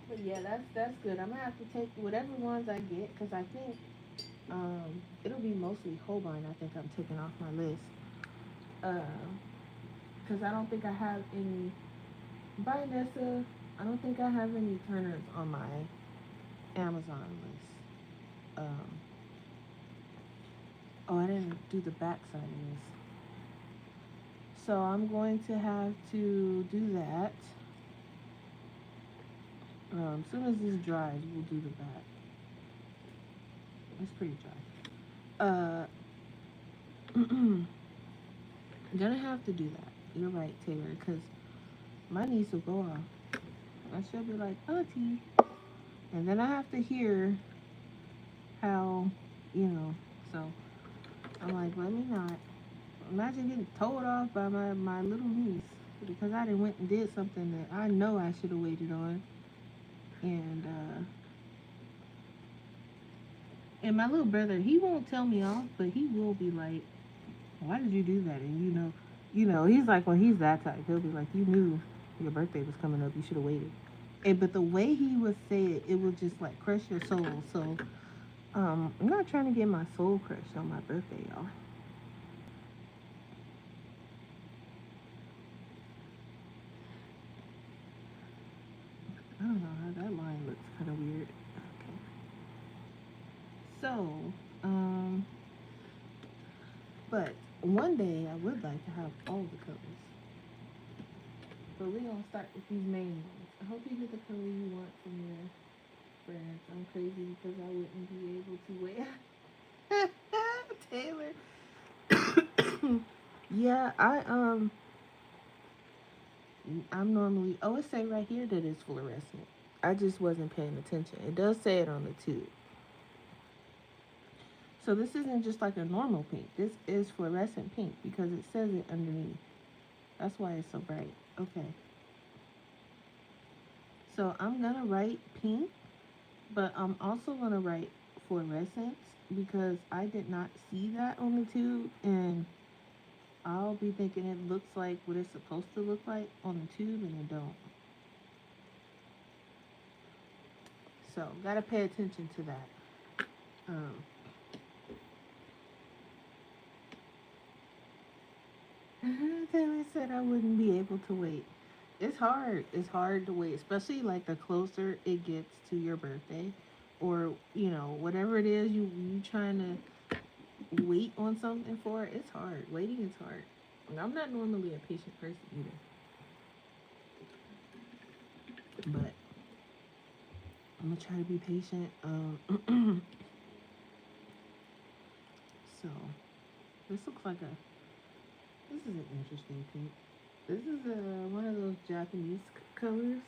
A: but yeah, that's good. I'm gonna have to take whatever ones I get because I think it'll be mostly Holbein. I think I'm taking off my list because I don't think I have any by Nessa. I don't think I have any Turners on my Amazon list. Um, oh, I didn't do the back side of this. So I'm going to have to do that. As soon as this dries, we'll do the back. It's pretty dry. I'm gonna have to do that. You're right, Taylor, because my niece will go off. And she'll be like, Auntie. And then I have to hear how, you know, so I'm like, let me not. Imagine getting told off by my little niece because I didn't went and did something that I know I should have waited on. And my little brother, he won't tell me off, but he will be like, why did you do that? And he's like, well, he's that type. He'll be like, you knew your birthday was coming up. You should have waited. But the way he would say it, it would just like crush your soul. So I'm not trying to get my soul crushed on my birthday, y'all. I don't know how that line looks kind of weird. Okay. So, um, but one day I would like to have all the colors. But we're gonna start with these main ones. I hope you get the color you want from your friends. I'm crazy because I wouldn't be able to wear Taylor. Yeah, I'm normally oh it say right here that it's fluorescent. I just wasn't paying attention. It does say it on the tube. So this isn't just like a normal pink. This is fluorescent pink because it says it underneath. That's why it's so bright. Okay. So I'm gonna write pink, but I'm also gonna write fluorescence because I did not see that on the tube and I'll be thinking it looks like what it's supposed to look like on the tube and it don't. So gotta pay attention to that. Um, Taylor said I wouldn't be able to wait. It's hard. It's hard to wait, especially like the closer it gets to your birthday, or whatever it is you trying to wait on something for. It's hard. Waiting is hard. And I'm not normally a patient person either, but I'm gonna try to be patient. So this looks like a. This is an interesting pink. This is one of those Japanese colors.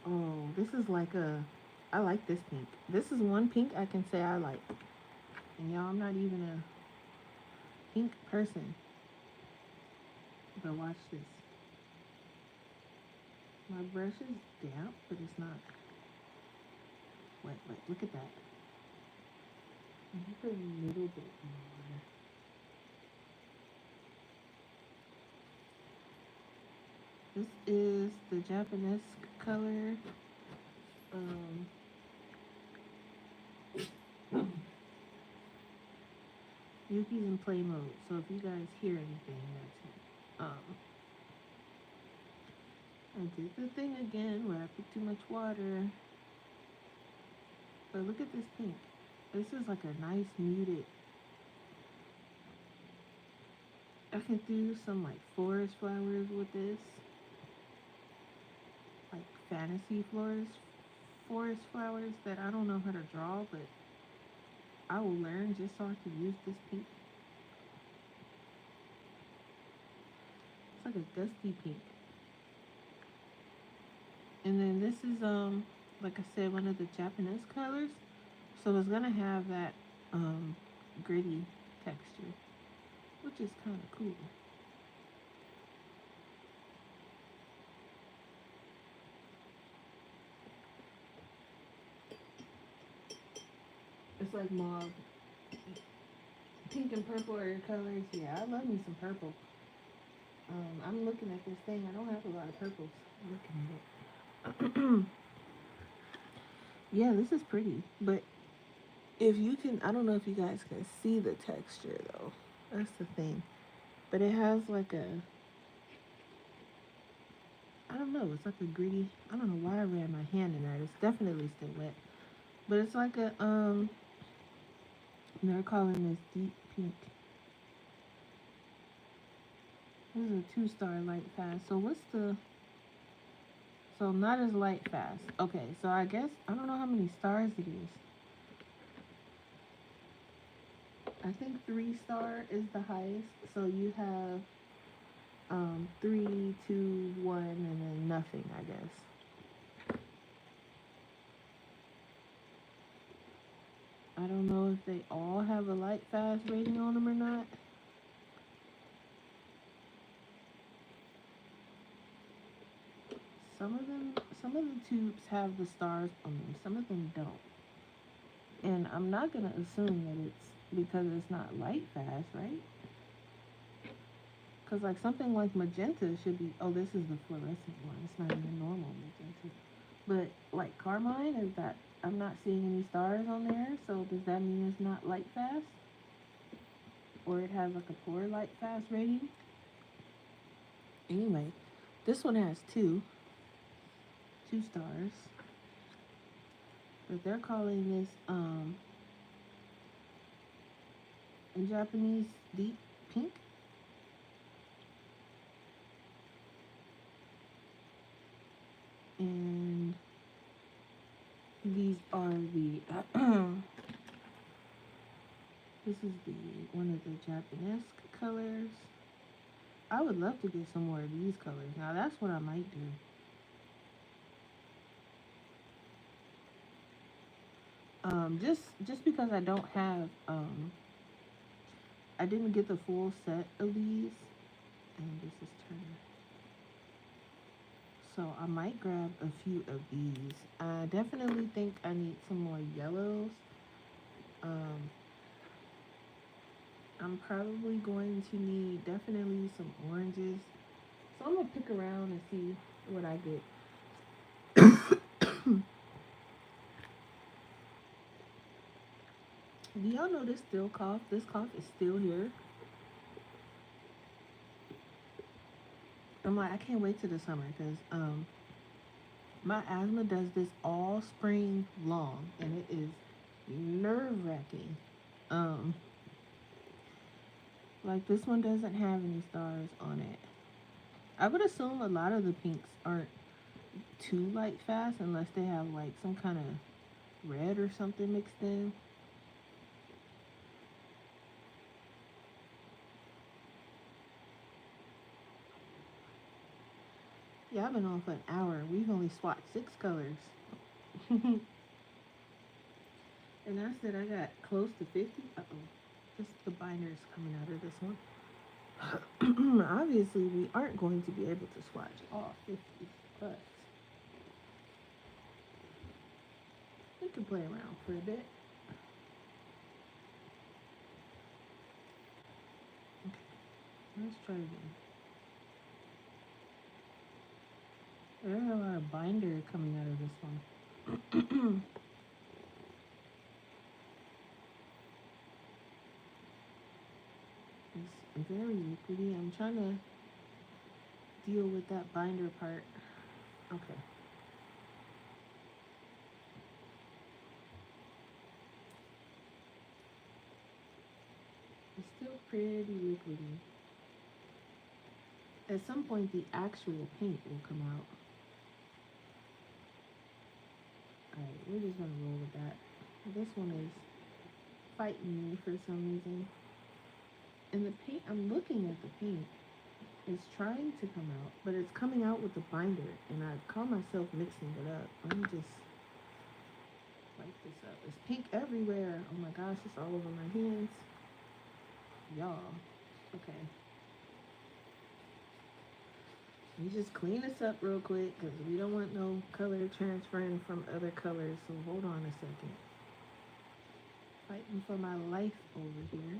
A: Oh, this is like a. I like this pink. This is one pink I can say I like. And y'all, I'm not even pink person. But watch this. My brush is damp, but it's not. Wait, look at that. Just a little bit more. This is the Japanese color. Yuki's in play mode, so if you guys hear anything, that's it. I did the thing again where I put too much water. But look at this pink. This is like a nice muted. I can do some like forest flowers with this. Like fantasy forest flowers that I don't know how to draw, but I will learn just so I can use this pink. It's like a dusty pink. And then this is like I said, one of the Japanese colors. So it's gonna have that gritty texture, which is kind of cool. It's like mauve. Pink and purple are your colors. Yeah, I love me some purple. I'm looking at this thing. I don't have a lot of purples. I'm looking at it. Yeah, this is pretty. But if you can, I don't know if you guys can see the texture though. That's the thing. But it has like a, I don't know, it's like a gritty, I don't know why I ran my hand in there. It's definitely still wet. But it's like a, they're calling this deep pink. This is a 2-star light fast. So what's the, so not as light fast. Okay, so I guess, I don't know how many stars it is. I think 3-star is the highest. So you have 3, 2, 1, and then nothing, I guess. I don't know if they all have a light fast rating on them or not. Some of the tubes have the stars on them. Some of them don't. And I'm not gonna assume that it's because it's not light fast, right? Because like something like magenta should be, oh, this is the fluorescent one. It's not even normal magenta. But like carmine is that, I'm not seeing any stars on there. So does that mean it's not light fast? Or it has like a poor light fast rating? Anyway, this one has 2 stars. But they're calling this in Japanese deep pink. And these are the this is the one of the Japanese colors. I would love to get some more of these colors. Now that's what I might do. Just because I don't have I didn't get the full set of these, and this is turning. So I might grab a few of these. I definitely think I need some more yellows. I'm probably going to need definitely some oranges. So I'm gonna pick around and see what I get. Do y'all know this still cough? This cough is still here. I'm like, I can't wait till the summer because my asthma does this all spring long, and it is nerve-wracking. Like this one doesn't have any stars on it. I would assume a lot of the pinks aren't too light fast unless they have like some kind of red or something mixed in. Yeah, I've been on for an hour. We've only swatched 6 colors. And I said I got close to 50. Uh-oh. Just the binder is coming out of this one. Obviously, we aren't going to be able to swatch all 50, but we can play around for a bit. Okay, let's try again. There's a lot of binder coming out of this one. It's very liquidy. I'm trying to deal with that binder part. Okay. It's still pretty liquidy. At some point, the actual paint will come out. Alright, we're just gonna roll with that. This one is fighting me for some reason. And the paint, I'm looking at the paint, it's trying to come out, but it's coming out with the binder, and I call myself mixing it up. Let me just wipe this up. It's pink everywhere. Oh my gosh, it's all over my hands. Y'all. Okay. Let me just clean this up real quick, because we don't want no color transferring from other colors, so hold on a second. Fighting for my life over here.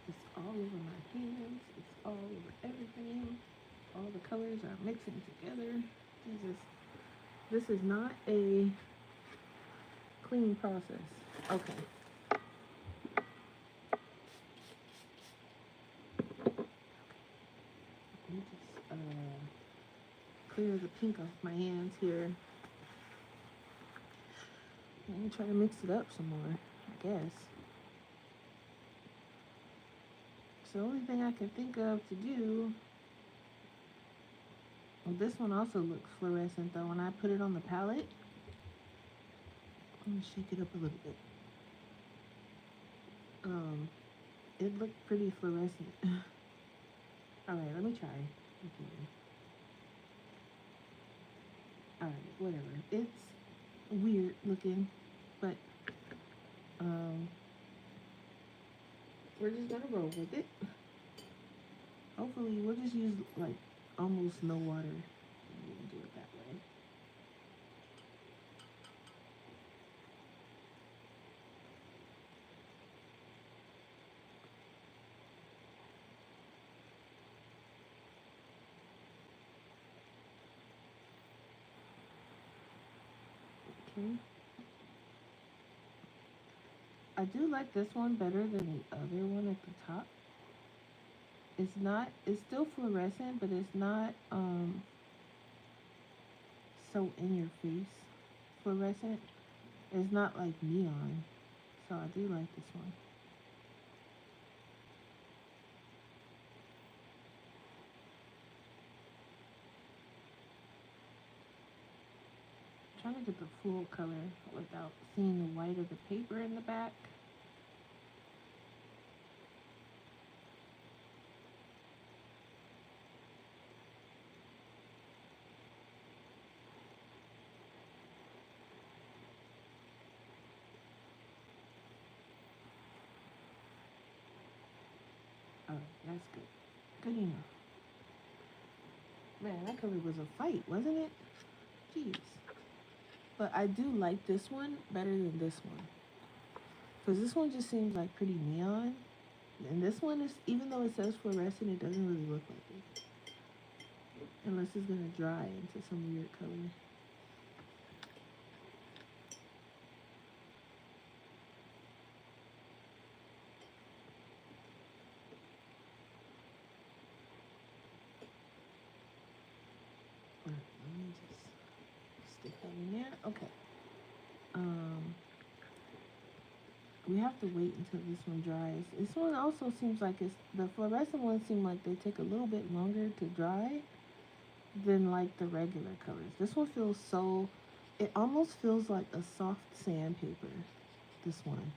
A: It's all over my hands. It's all over everything. All the colors are mixing together. Jesus. This is not a clean process. Okay. Let me just clear the pink off my hands here. Let me try to mix it up some more, I guess. It's the only thing I can think of to do. Well, this one also looks fluorescent though. When I put it on the palette, let me shake it up a little bit. It looked pretty fluorescent. Alright, let me try. Okay. Alright, whatever. It's weird looking, but we're just gonna roll with it. Hopefully we'll just use like almost no water and do it that way. Okay. I do like this one better than the other one at the top. It's still fluorescent, but it's not so in your face fluorescent. It's not like neon. So I do like this one. I'm trying to get the full color without seeing the white of the paper in the back. Oh, that's good. Good enough. Man, that color was a fight, wasn't it? Jeez. But I do like this one better than this one. Because this one just seems like pretty neon. And this one is, even though it says fluorescent, it doesn't really look like it. Unless it's going to dry into some weird color. Let me just stick that in there. Okay. We have to wait until this one dries. This one also seems like the fluorescent ones seem like they take a little bit longer to dry than like the regular colors. This one feels it almost feels like a soft sandpaper, this one.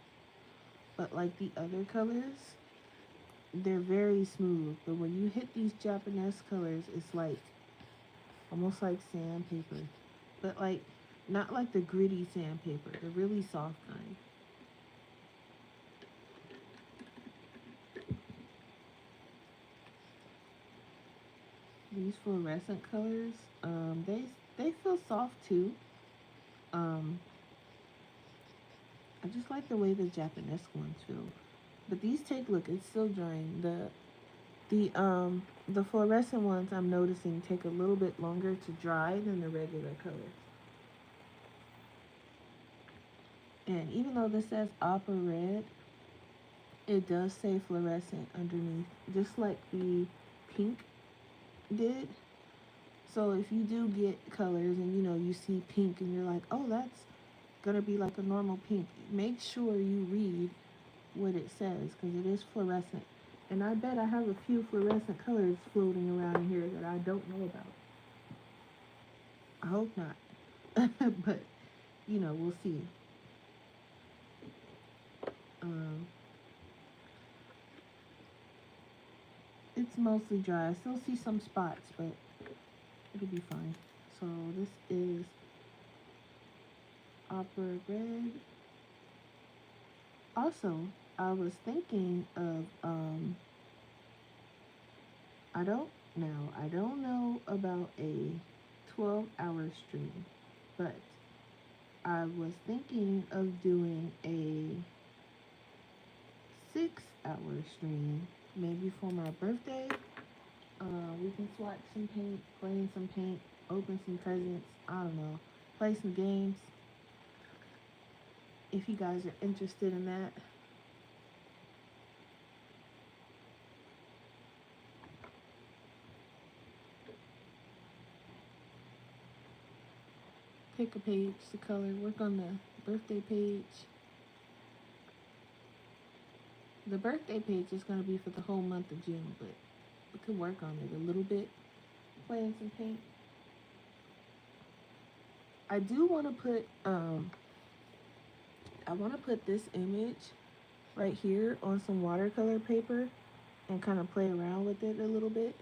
A: But like the other colors, they're very smooth. But when you hit these Japanese colors, it's like almost like sandpaper, but like not like the gritty sandpaper, the really soft kind. These fluorescent colors, they feel soft too. Um, I just like the way the Japanese ones feel. But these take, look, it's still drying. The fluorescent ones I'm noticing take a little bit longer to dry than the regular colors. And even though this says opera red, it does say fluorescent underneath, just like the pink did. So if you do get colors and you see pink and you're like, oh, that's gonna be like a normal pink, make sure you read what it says because it is fluorescent. And I bet I have a few fluorescent colors floating around in here that I don't know about. I hope not. But, we'll see. Um, it's mostly dry. I still see some spots, but it'll be fine. So this is opera red. Also, I was thinking of I don't know about a 12-hour stream, but I was thinking of doing a 6-hour stream, maybe for my birthday. We can swatch some paint, play in some paint, open some presents, I don't know, play some games. If you guys are interested in that. Pick a page to color, work on the birthday page. The birthday page is going to be for the whole month of June, but we could work on it a little bit, play in some paint. I do want to put this image right here on some watercolor paper and kind of play around with it a little bit,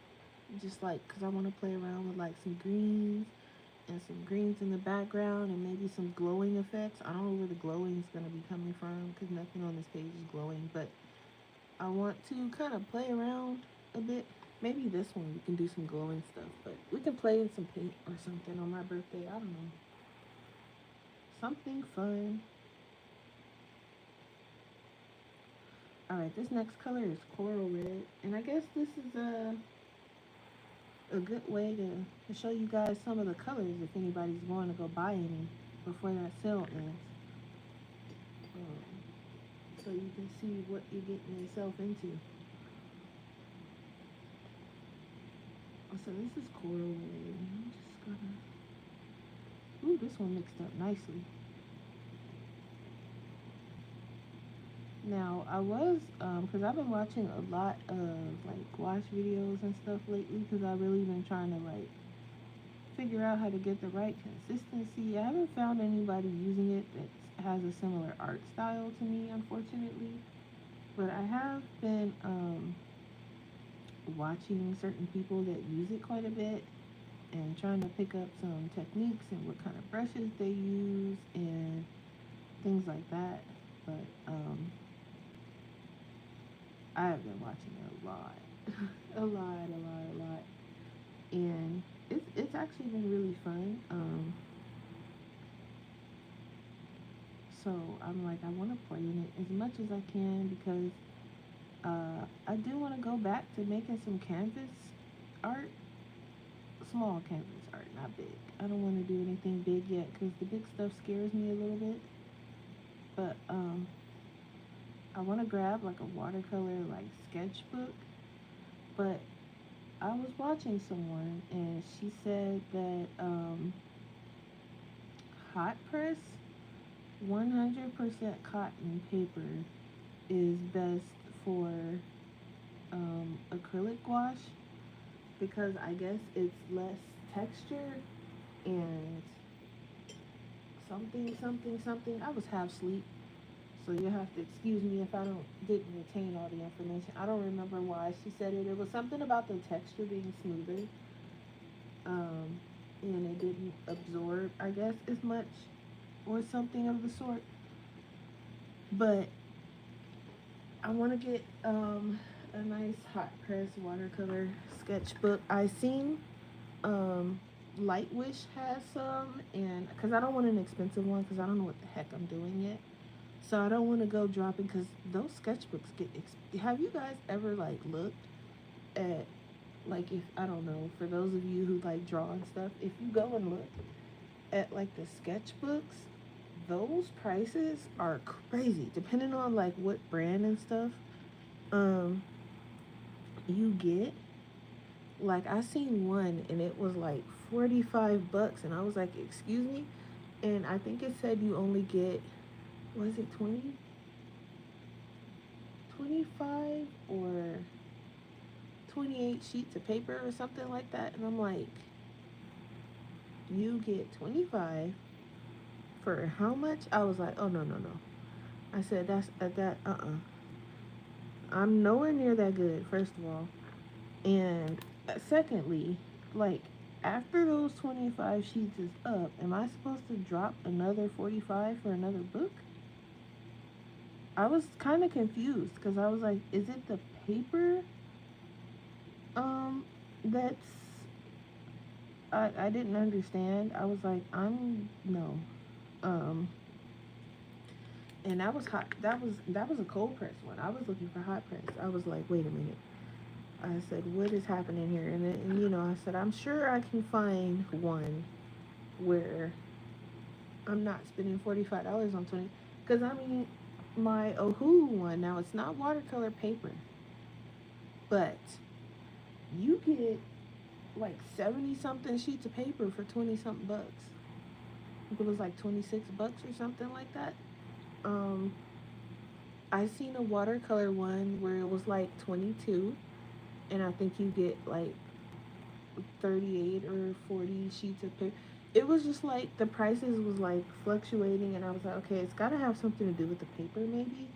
A: just like because I want to play around with like some greens and some greens in the background and maybe some glowing effects. I don't know where the glowing is going to be coming from because nothing on this page is glowing, but I want to kind of play around a bit. Maybe this one we can do some glowing stuff, but we can play in some paint or something on my birthday. I don't know. Something fun. Alright, this next color is coral red, and I guess this is a good way to show you guys some of the colors if anybody's going to go buy any before that sale ends. So you can see what you're getting yourself into. So this is coral red. I'm just gonna... Ooh, this one mixed up nicely. Now, I was, because I've been watching a lot of, like, gouache videos and stuff lately because I've really been trying to, like, figure out how to get the right consistency. I haven't found anybody using it that has a similar art style to me, unfortunately. But I have been watching certain people that use it quite a bit and trying to pick up some techniques and what kind of brushes they use and things like that. But I have been watching a lot, a lot, and it's actually been really fun. So I'm like, I want to play in it as much as I can because I do want to go back to making some canvas art, small canvas art, not big. I don't want to do anything big yet because the big stuff scares me a little bit. But I want to grab like a watercolor like sketchbook, but I was watching someone and she said that hot press 100% cotton paper is best for acrylic gouache because I guess it's less texture and something. I was half asleep, so you'll have to excuse me if I didn't retain all the information. I don't remember why she said it. It was something about the texture being smoother. Um, and it didn't absorb, I guess, as much or something of the sort. But I want to get a nice hot press watercolor sketchbook. I seen um, Light Wish has some, and because I don't want an expensive one because I don't know what the heck I'm doing yet. So I don't want to go dropping because those sketchbooks get. Have you guys ever like looked at, like, if I don't know, for those of you who like draw and stuff, if you go and look at like the sketchbooks, those prices are crazy depending on like what brand and stuff um you get. Like I seen one and it was like $45 and I was like, excuse me? And I think it said you only get, was it 20, 25 or 28 sheets of paper or something like that. And I'm like, you get 25 for how much? I was like, oh, no, no, no. I said, that's that, I'm nowhere near that good, first of all. And secondly, like, after those 25 sheets is up, am I supposed to drop another 45 for another book? I was kind of confused because I was like, is it the paper that's I didn't understand. I was like, I'm no. Um and that was hot. That was a cold press one. I was looking for hot press. I was like, wait a minute. I said, what is happening here? And I said, I'm sure I can find one where I'm not spending $45 on 20. Because I mean, my Ohu one now, it's not watercolor paper, but you get like 70 something sheets of paper for 20 something bucks. I think it was like $26 or something like that. Um, I seen a watercolor one where it was like 22, and I think you get like 38 or 40 sheets of paper. It was just like the prices was like fluctuating, and I was like, okay, it's got to have something to do with the paper, maybe.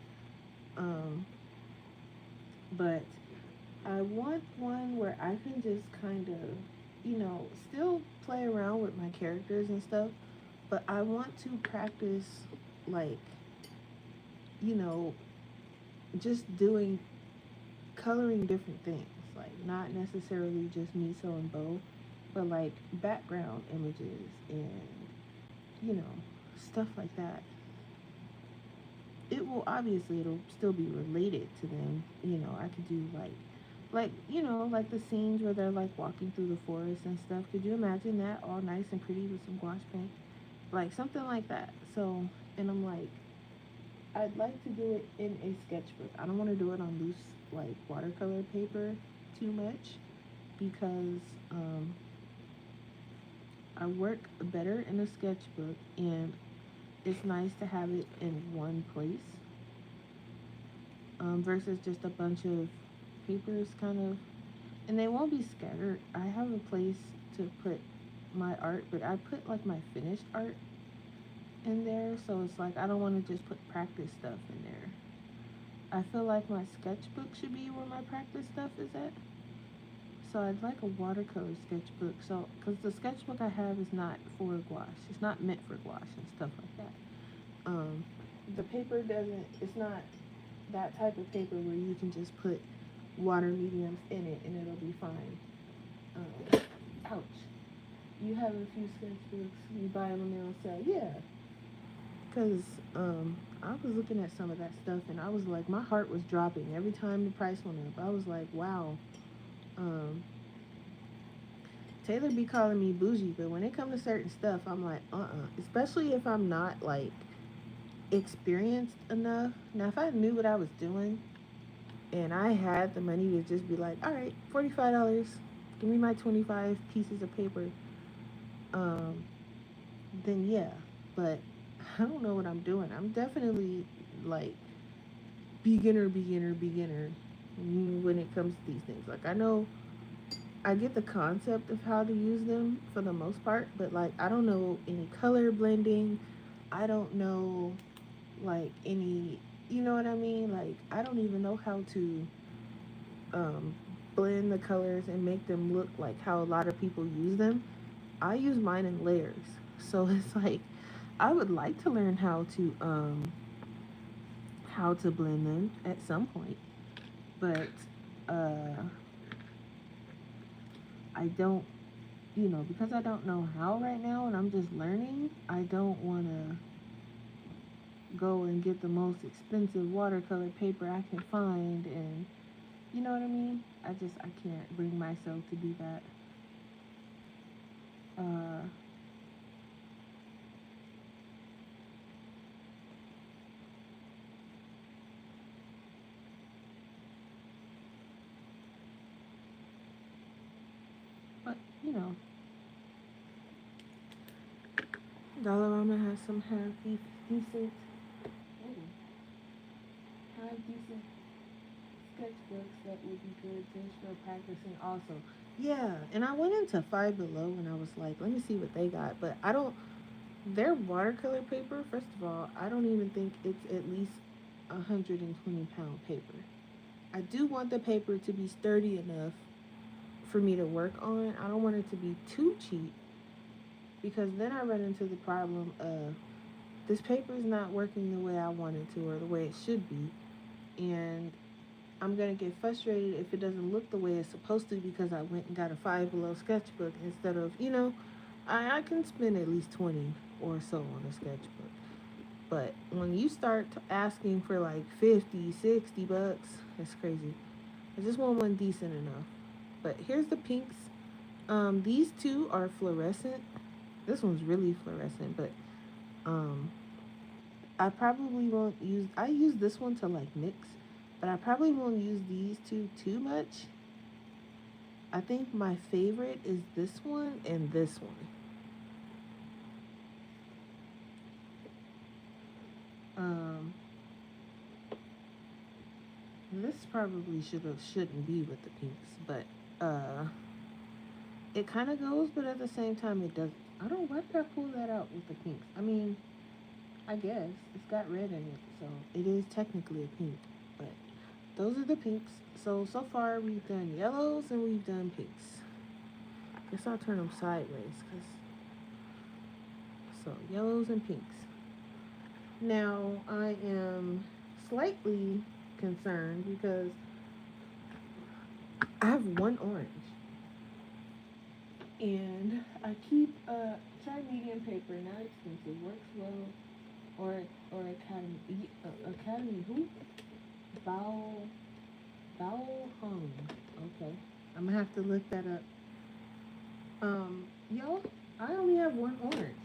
A: Um, but I want one where I can just kind of, still play around with my characters and stuff, but I want to practice, like, you know, just doing coloring different things, like not necessarily just miso and bow, but like background images and you know stuff like that. It will obviously it'll still be related to them. I could do like like the scenes where they're like walking through the forest and stuff. Could you imagine that all nice and pretty with some gouache paint, like something like that? So, and I'm like, I'd like to do it in a sketchbook. I don't want to do it on loose like watercolor paper too much because I work better in a sketchbook and it's nice to have it in one place versus just a bunch of papers kind of, and they won't be scattered. I have a place to put my art, but I put like my finished art in there, so it's like I don't want to just put practice stuff in there. I feel like my sketchbook should be where my practice stuff is at. So I'd like a watercolor sketchbook. So, because the sketchbook I have is not for gouache. It's not meant for gouache and stuff like that. Um, the paper doesn't. It's not that type of paper where you can just put water mediums in it and it'll be fine. Ouch. You have a few sketchbooks. You buy them and they'll say, yeah. Because I was looking at some of that stuff and I was like, my heart was dropping every time the price went up. I was like, wow. Um, Taylor be calling me bougie, but when it comes to certain stuff, I'm like, Especially if I'm not like experienced enough. Now, if I knew what I was doing and I had the money to just be like, all right, $45, give me my 25 pieces of paper, um, then yeah. But I don't know what I'm doing. I'm definitely like beginner, beginner, beginner when it comes to these things. Like, I know I get the concept of how to use them for the most part, but like I don't know any color blending. I don't know like any, you know what I mean? Like I don't even know how to um, blend the colors and make them look like how a lot of people use them. I use mine in layers. So it's like I would like to learn how to blend them at some point, but uh I don't, because I don't know how right now and I'm just learning, I don't want to go and get the most expensive watercolor paper I can find, and you know what I mean? I can't bring myself to do that. Uh but Dollarama has some decent, half decent sketchbooks that would be good just for practicing also. Yeah, and I went into Five Below and I was like, let me see what they got. But I don't, their watercolor paper, first of all, I don't even think it's at least 120-pound paper. I do want the paper to be sturdy enough for me to work on. I don't want it to be too cheap because then I run into the problem of this paper is not working the way I want it to or the way it should be. And I'm gonna get frustrated if it doesn't look the way it's supposed to because I went and got a Five Below sketchbook instead of, I can spend at least 20 or so on a sketchbook. But when you start asking for like 50, $60, it's crazy. I just want one decent enough. But here's the pinks. These two are fluorescent. This one's really fluorescent, but um, I probably won't use. I use this one to like mix, but I probably won't use these two too much. I think my favorite is this one and this one. Um, this probably shouldn't be with the pinks, but it kind of goes, but at the same time it doesn't. I don't. Why did I pull that out with the pinks? I mean, I guess it's got red in it, so it is technically a pink. But those are the pinks. So far we've done yellows and we've done pinks. Guess I'll turn them sideways, cause so yellows and pinks. Now I am slightly concerned because I have one orange, and I keep try medium paper, not expensive, works well, or Academy who Bao Bao Hung. Okay, I'm gonna have to look that up. Y'all, I only have one orange,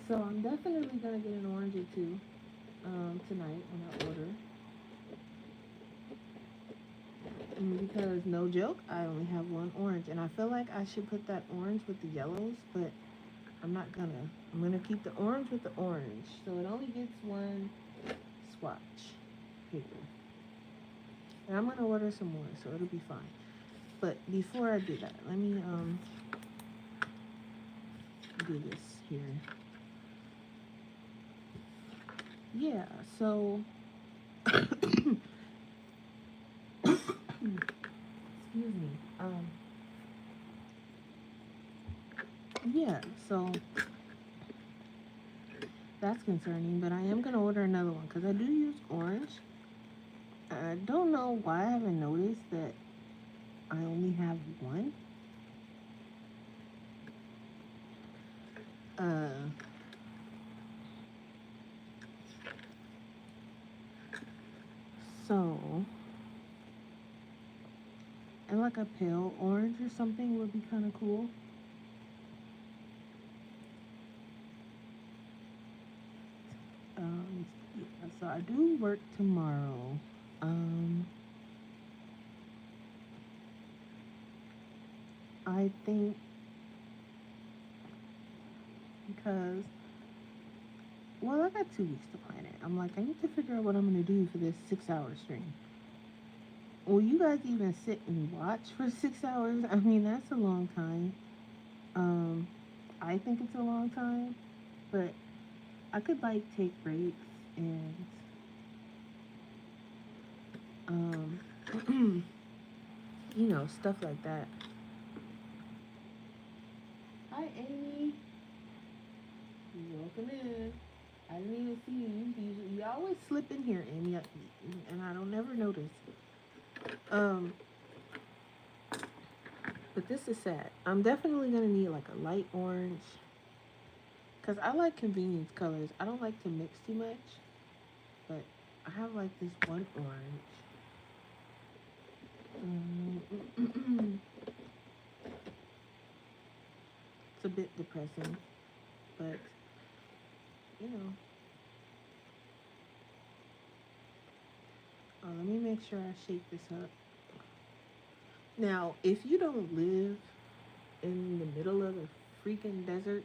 A: so I'm definitely gonna get an orange or two tonight when I order. Because no joke, I only have one orange, and I feel like I should put that orange with the yellows, but I'm not gonna. I'm gonna keep the orange with the orange, so it only gets one swatch paper. And I'm gonna order some more, so it'll be fine. But before I do that, let me do this here. Yeah, so excuse me. Yeah, so that's concerning, but I am gonna order another one because I do use orange. I don't know why I haven't noticed that I only have one. Uh, so, and like a pale orange or something would be kind of cool. Yeah, so I do work tomorrow. Um, I think because, well, I got 2 weeks to plan it. I'm like, I need to figure out what I'm gonna do for this 6 hour stream. Will you guys even sit and watch for 6 hours? I mean, that's a long time. Um, I think it's a long time, but I could like take breaks and um, stuff like that. Hi, Hi, Amy. Welcome in. I didn't even see you always slip in here, Amy, and I don't ever notice. Um, but this is sad. I'm definitely gonna need like a light orange, cause I like convenience colors. I don't like to mix too much, but I have like this one orange. It's a bit depressing, but you know. Let me make sure I shake this up. Now, if you don't live in the middle of a freaking desert,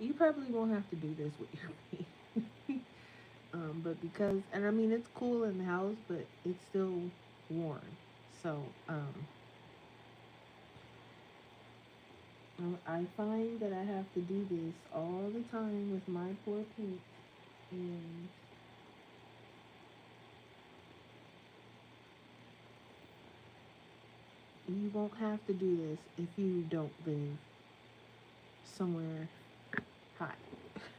A: you probably won't have to do this with your paint. But because, and I mean, it's cool in the house, but it's still warm. So, I find that I have to do this all the time with my poor paint, and you won't have to do this if you don't live somewhere hot.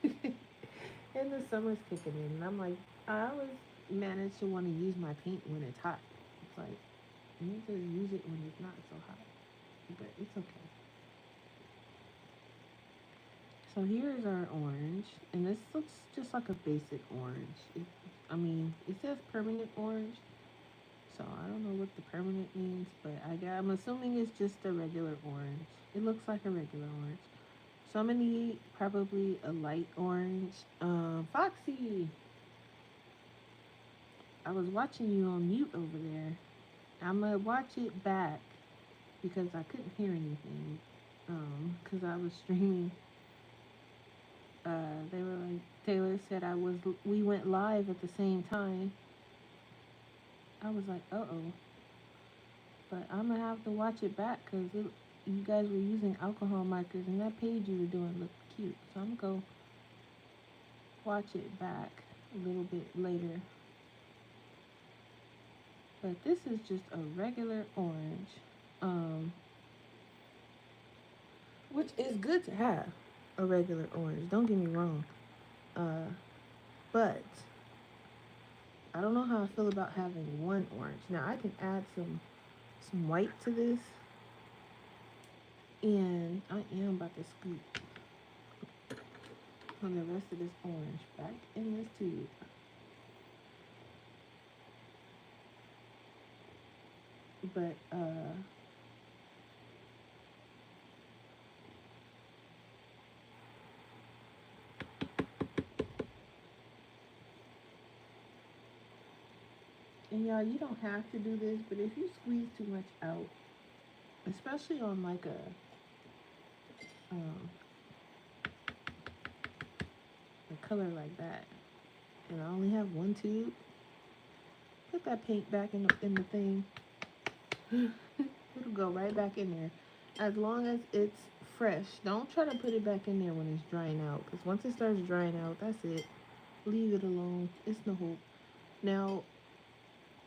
A: And the summer's kicking in, and I'm like, I always manage to want to use my paint when it's hot. It's like, I need to use it when it's not so hot, but it's okay. So here's our orange, and this looks just like a basic orange. I mean, it says permanent orange, so I don't know what the permanent means, but I'm assuming it's just a regular orange. It looks like a regular orange. So I'm gonna need probably a light orange. Foxy, I was watching you on mute over there. I'm gonna watch it back because I couldn't hear anything. Because I was streaming. They were like, Taylor said we went live at the same time. I was like, uh-oh. But I'm gonna have to watch it back because you guys were using alcohol markers and that page you were doing looked cute. So I'm gonna go watch it back a little bit later. But this is just a regular orange, which is good to have a regular orange. Don't get me wrong, but I don't know how I feel about having one orange. Now I can add some white to this, and I am about to scoop on the rest of this orange back in this tube. But and y'all, you don't have to do this, but if you squeeze too much out, especially on like a color like that, and I only have one tube, put that paint back in the thing. It'll go right back in there, as long as it's fresh. Don't try to put it back in there when it's drying out, because once it starts drying out, that's it. Leave it alone. It's no hope. Now,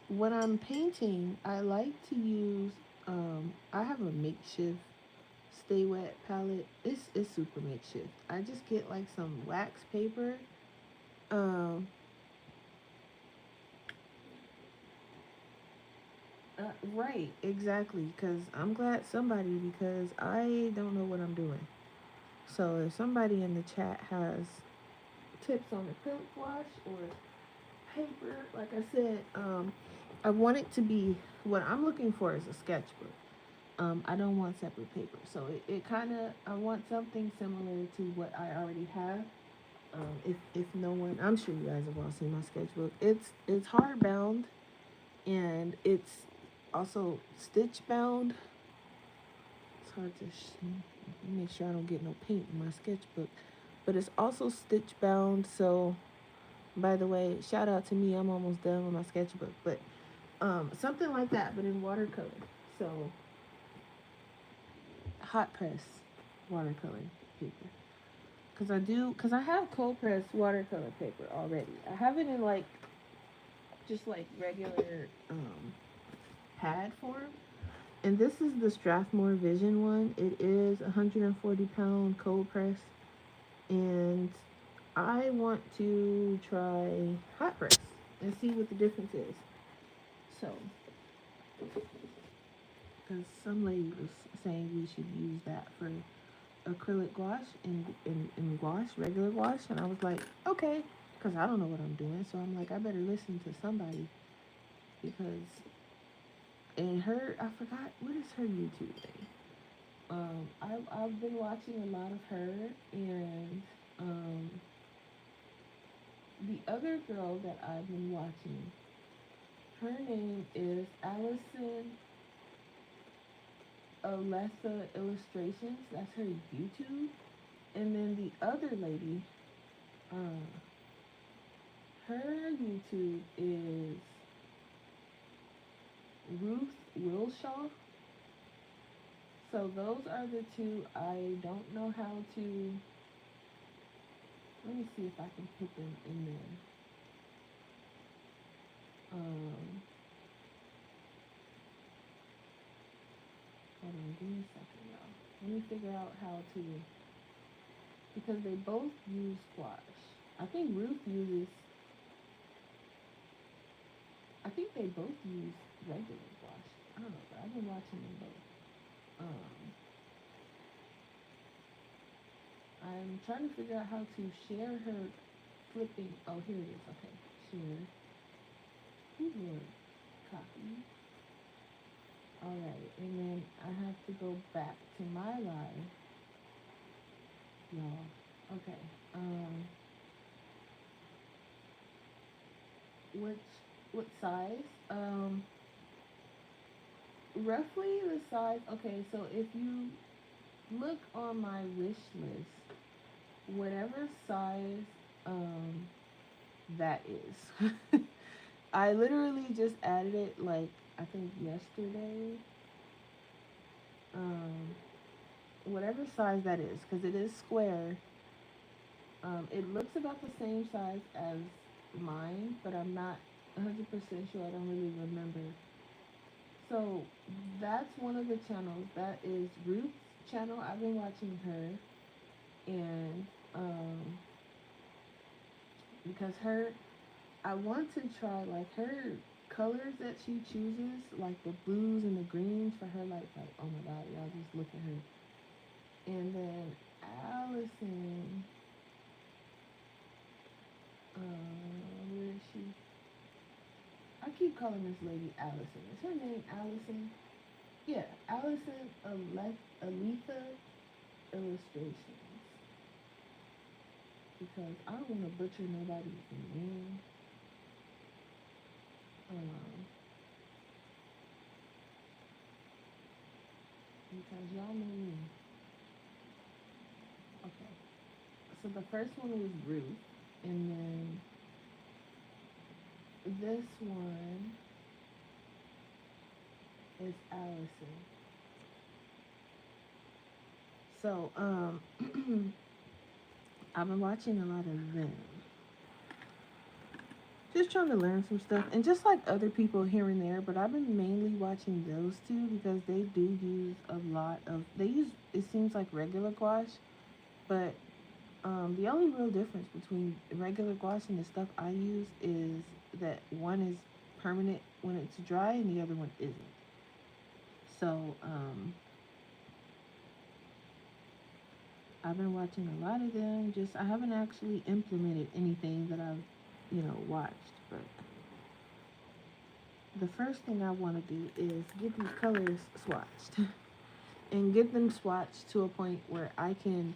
A: when I'm painting, I like to use, I have a makeshift Stay Wet palette. It's super makeshift. I just get like some wax paper. Right, exactly. Because I'm glad somebody, because I don't know what I'm doing. So if somebody in the chat has tips on acrylic wash or paper, like I said, I want it to be, what I'm looking for is a sketchbook. I don't want separate paper. So it kind of, I want something similar to what I already have. If no one, I'm sure you guys have all seen my sketchbook. It's hardbound, and it's also stitch bound. It's hard to make sure I don't get no paint in my sketchbook, but it's also stitch bound. So, by the way, shout out to me. I'm almost done with my sketchbook, but something like that, but in watercolor. So, hot press watercolor paper. Cause I have cold press watercolor paper already. I have it in just like regular pad form, And this is the Strathmore Vision one. It is 140-pound cold press. And I want to try hot press and see what the difference is. So, because some lady was saying we should use that for acrylic gouache and gouache, regular gouache. And I was like, okay, because I don't know what I'm doing. So I'm like, I better listen to somebody because, and her, I forgot, what is her YouTube thing? I've been watching a lot of her, and um, the other girl that I've been watching, her name is Allison Alessa Illustrations. That's her YouTube. And then the other lady, uh, her YouTube is Ruth Wilshaw. So those are the two. I don't know how to. Let me see if I can put them in there. Um, Hold on, give me a second, y'all. Let me figure out how to, because they both use squash. I think Ruth uses, I think they both use regular squash. I don't know, but I've been watching them both. I'm trying to figure out how to share her flipping. Oh, here it is. Okay, share. Good Lord, copy. All right, and then I have to go back to my live, y'all. Okay. Which what size? Roughly the size. Okay, so if you look on my wish list, whatever size that is. I literally just added it like I think yesterday. Um, Whatever size that is, because it is square. It looks about the same size as mine, but I'm not 100% sure. I don't really remember. So that's one of the channels. That is Ruth's channel. I've been watching her, and because her, I want to try like her colors that she chooses, like the blues and the greens for her. Like oh my god, y'all just look at her. And then Allison, where is she? I keep calling this lady Allison. Is her name Allison? Yeah, Allison Aletha Illustrations. Because I don't want to butcher nobody's name. Um, because y'all know me. Okay. So the first one was Ruth, and then this one is Allison. So I've been watching a lot of them. Just trying to learn some stuff, and just like other people here and there, but I've been mainly watching those two because they do use a lot of, they use, it seems like regular gouache, but the only real difference between regular gouache and the stuff I use is that one is permanent when it's dry and the other one isn't. So I've been watching a lot of them. Just I haven't actually implemented anything that I've watched, but the first thing I want to do is get these colors swatched and get them swatched to a point where I can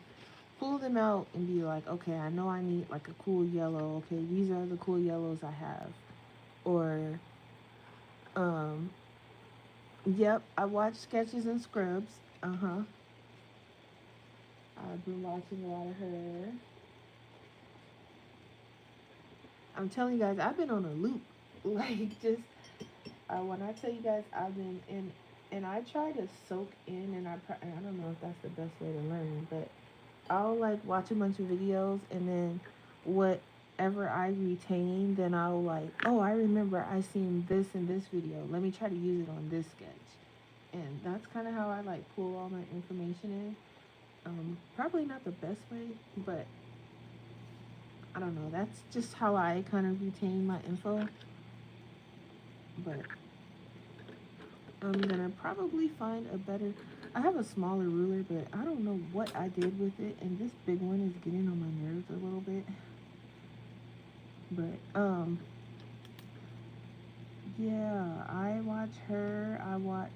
A: pull them out and be like, okay, I know I need like a cool yellow. Okay, these are the cool yellows I have. Or, um, yep, I watch Sketches and Scrubs. I've been watching a lot of her. I'm telling you guys, I've been on a loop. Like, just, when I tell you guys, I've been in, and I try to soak in, and I don't know if that's the best way to learn, but I'll like watch a bunch of videos, and then whatever I retain, then I'll like, oh, I remember I seen this in this video. Let me try to use it on this sketch. And that's kind of how I like pull all my information in. Probably not the best way, but I don't know. That's just how I kind of retain my info. But I'm gonna probably find a better. I have a smaller ruler, but I don't know what I did with it, and this big one is getting on my nerves a little bit. But yeah, I watch her. I watch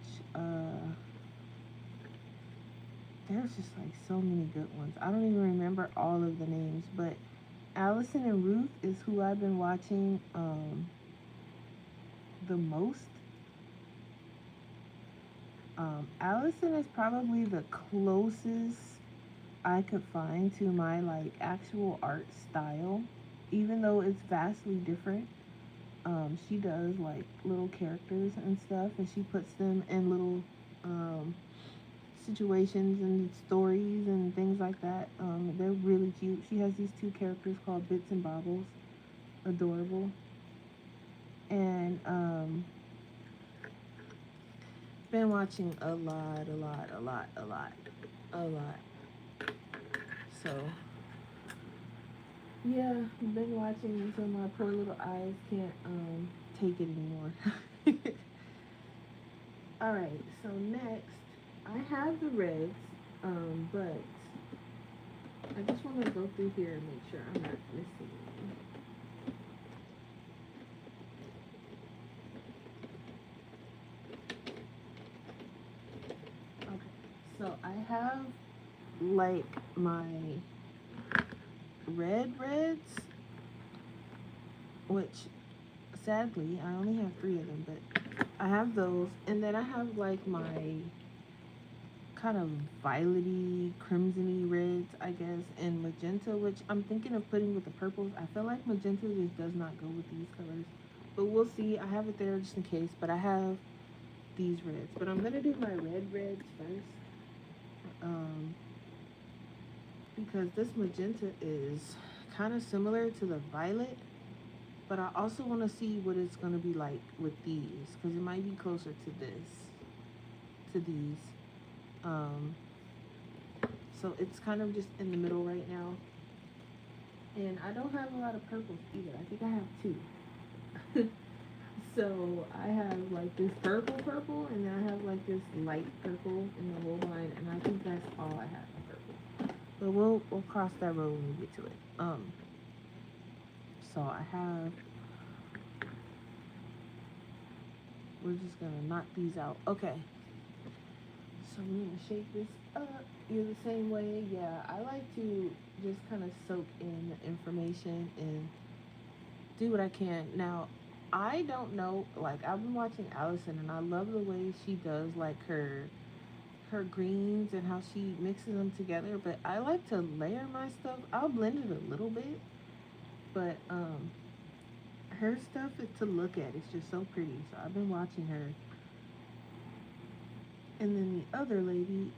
A: there's just like so many good ones. I don't even remember all of the names, but Allison and Ruth is who I've been watching the most. Allison is probably the closest I could find to my like actual art style, even though it's vastly different. She does like little characters and stuff, and she puts them in little um, situations and stories and things like that. They're really cute. She has these two characters called Bits and Bobbles, adorable, and been watching a lot. So yeah, been watching until my poor little eyes can't take it anymore. All right, so next I have the reds, but I just want to go through here and make sure I'm not missing any. Okay, so I have like my reds, which sadly I only have 3 of them, but I have those, and then I have like my kind of violety, crimsony reds, I guess, and magenta, which I'm thinking of putting with the purples. I feel like magenta just does not go with these colors, but we'll see. I have it there just in case, but I have these reds. But I'm gonna do my reds first, because this magenta is kind of similar to the violet, but I also want to see what it's gonna be like with these, because it might be closer to these. Um, so it's kind of just in the middle right now. And I don't have a lot of purples either. I think I have 2. So I have like this purple, and then I have like this light purple in the whole line, and I think that's all I have in purple. But we'll cross that road when we get to it. So I have. We're just gonna knock these out. Okay. So we're gonna shake this up. You're the same way. Yeah, I like to just kind of soak in the information and do what I can. Now, I don't know, like I've been watching Allison and I love the way she does like her greens and how she mixes them together, but I like to layer my stuff. I'll blend it a little bit, but her stuff is to look at. It's just so pretty. So I've been watching her. And then the other lady,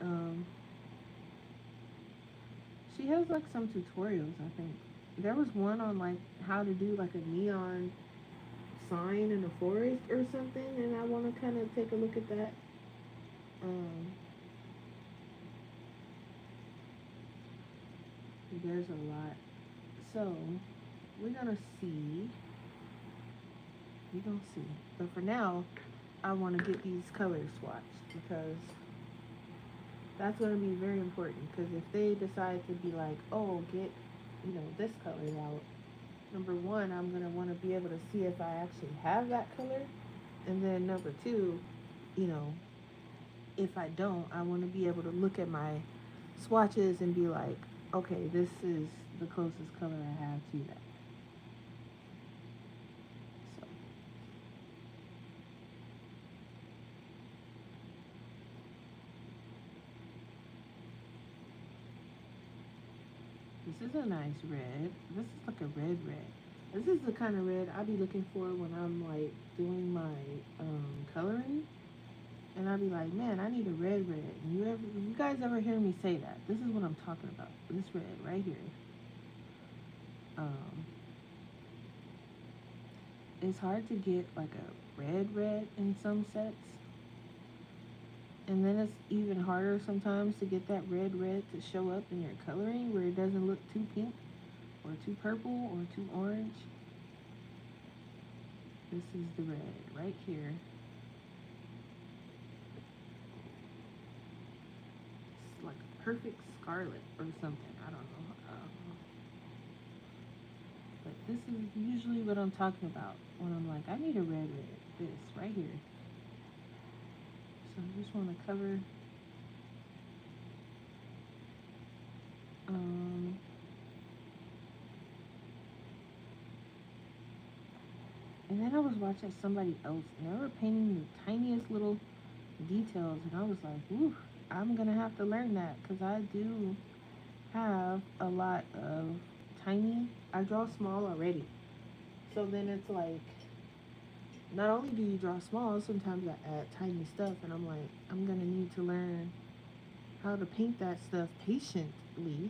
A: she has like some tutorials, I think. There was one on like how to do like a neon sign in a forest or something, and I want to kind of take a look at that. There's a lot. So we're gonna see. We're gonna see. But for now, I want to get these colors swatched because that's going to be very important. Because if they decide to be like, oh, get, this color out, number one, I'm going to want to be able to see if I actually have that color. And then number two, you know, if I don't, I want to be able to look at my swatches and be like, okay, this is the closest color I have to that. So. This is a nice red. This is like a red. This is the kind of red I be looking for when I'm like doing my coloring. And I'll be like, man, I need a red. And you guys ever hear me say that? This is what I'm talking about. This red right here. It's hard to get like a red in some sets. And then it's even harder sometimes to get that red to show up in your coloring where it doesn't look too pink or too purple or too orange. This is the red right here. It's like a perfect scarlet or something. I don't know. But this is usually what I'm talking about when I'm like, I need a red. This right here. So I just want to cover. And then I was watching somebody else, and they were painting the tiniest little details, and I was like, ooh, I'm gonna have to learn that because I do have a lot of tiny. I draw small already, so then it's like, not only do you draw small, sometimes I add tiny stuff, and I'm like, I'm gonna need to learn how to paint that stuff patiently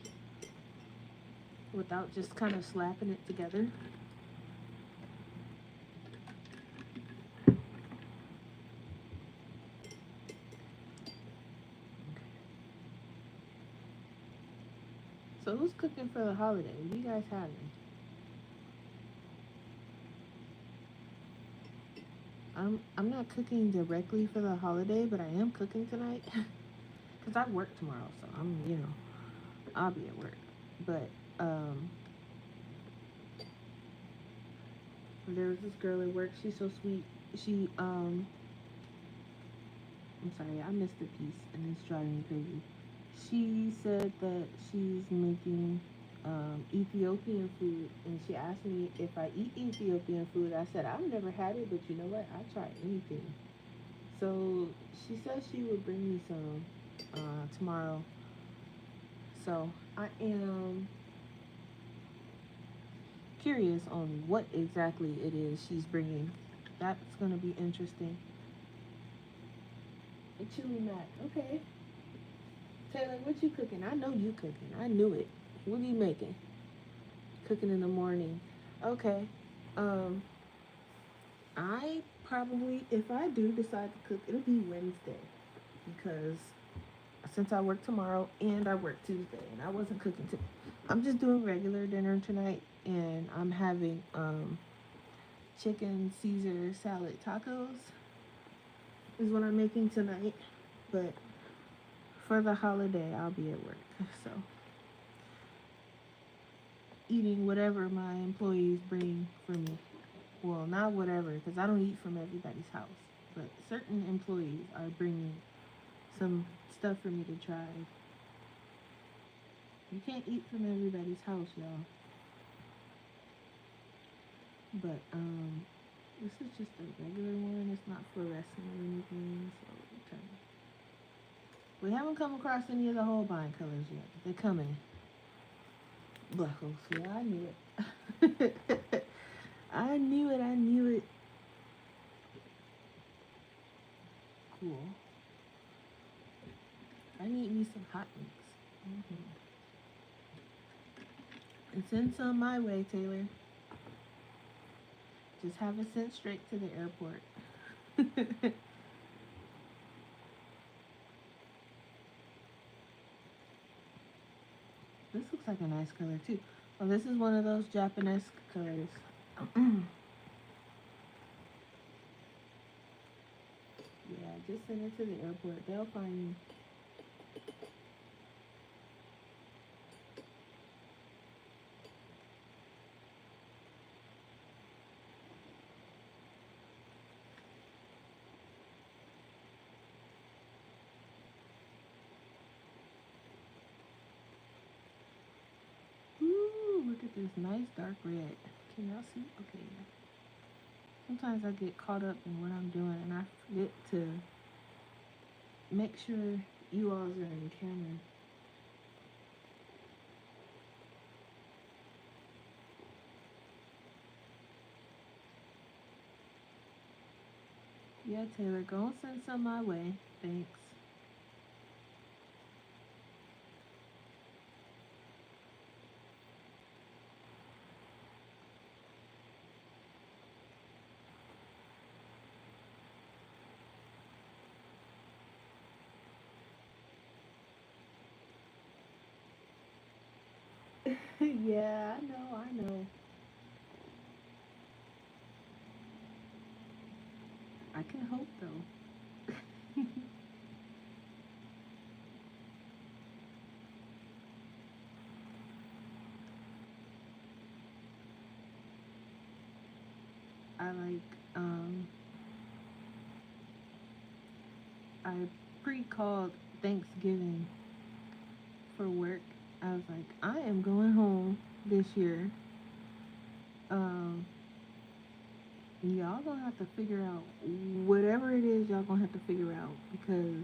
A: without just kind of slapping it together. So who's cooking for the holiday? What are you guys having? I'm not cooking directly for the holiday, but I am cooking tonight because I work tomorrow, so I'll be at work. But there was this girl at work. She's so sweet. I'm sorry, I missed a piece, and it's driving me crazy. She said that she's making Ethiopian food, and she asked me if I eat Ethiopian food. I said I've never had it, but you know what? I try anything. So she said she would bring me some tomorrow. So I am curious on what exactly it is she's bringing. That's gonna be interesting. A chili mac, okay. Taylor, what you cooking? I know you cooking. I knew it. What are you making? Cooking in the morning. Okay. Um, I probably, if I do decide to cook, it'll be Wednesday because since I work tomorrow and I work Tuesday and I wasn't cooking today, I'm just doing regular dinner tonight, and I'm having chicken Caesar salad tacos is what I'm making tonight. But for the holiday, I'll be at work, so eating whatever my employees bring for me. Well, not whatever, because I don't eat from everybody's house. But certain employees are bringing some stuff for me to try. You can't eat from everybody's house, y'all. But this is just a regular one. It's not fluorescent or anything. So we haven't come across any of the Holbein colors yet. They're coming. Black Oaks. Yeah, I knew it. I knew it. I knew it. Cool. I need me some hot mix. And send some my way, Taylor. Just have it sent straight to the airport. This looks like a nice color too. Oh, this is one of those Japanese colors. Yeah, just send it to the airport. They'll find me. Ooh, look at this nice dark red. Can y'all see? Okay, yeah. Sometimes I get caught up in what I'm doing and I forget to make sure you all are in camera. Yeah, Taylor, go and send some my way. Thanks. Yeah, I know, I know. I can hope though. I like, I pre-called Thanksgiving for work. I was like, I am going home this year. Um, y'all gonna have to figure out whatever it is y'all gonna have to figure out because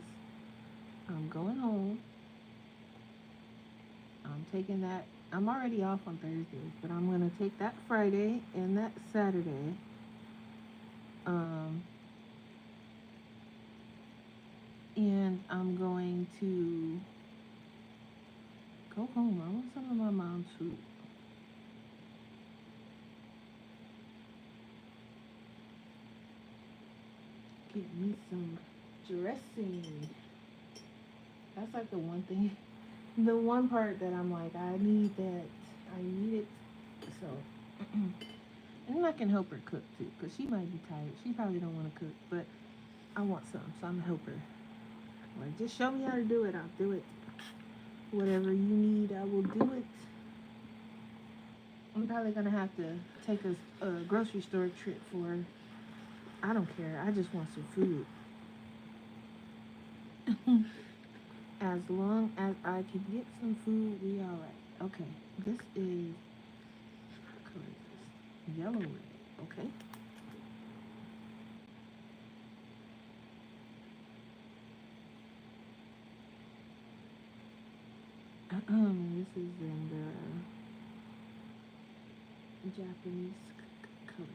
A: I'm going home. I'm taking that. I'm already off on Thursdays, but I'm gonna take that Friday and that Saturday. Um, and I'm going to go home. I want some of my mom's food. Get me some dressing. That's like the one thing, the one part that I'm like, I need that. I need it. So, and I can help her cook too, cause she might be tired. She probably don't want to cook, but I want some, so I'm gonna help her. Like, just show me how to do it. I'll do it. Whatever you need, I will do it. I'm probably gonna have to take a grocery store trip for. I don't care. I just want some food. As long as I can get some food, we all right. Okay, this is what color is this? Yellow red. Okay. This is in the Japanese colors.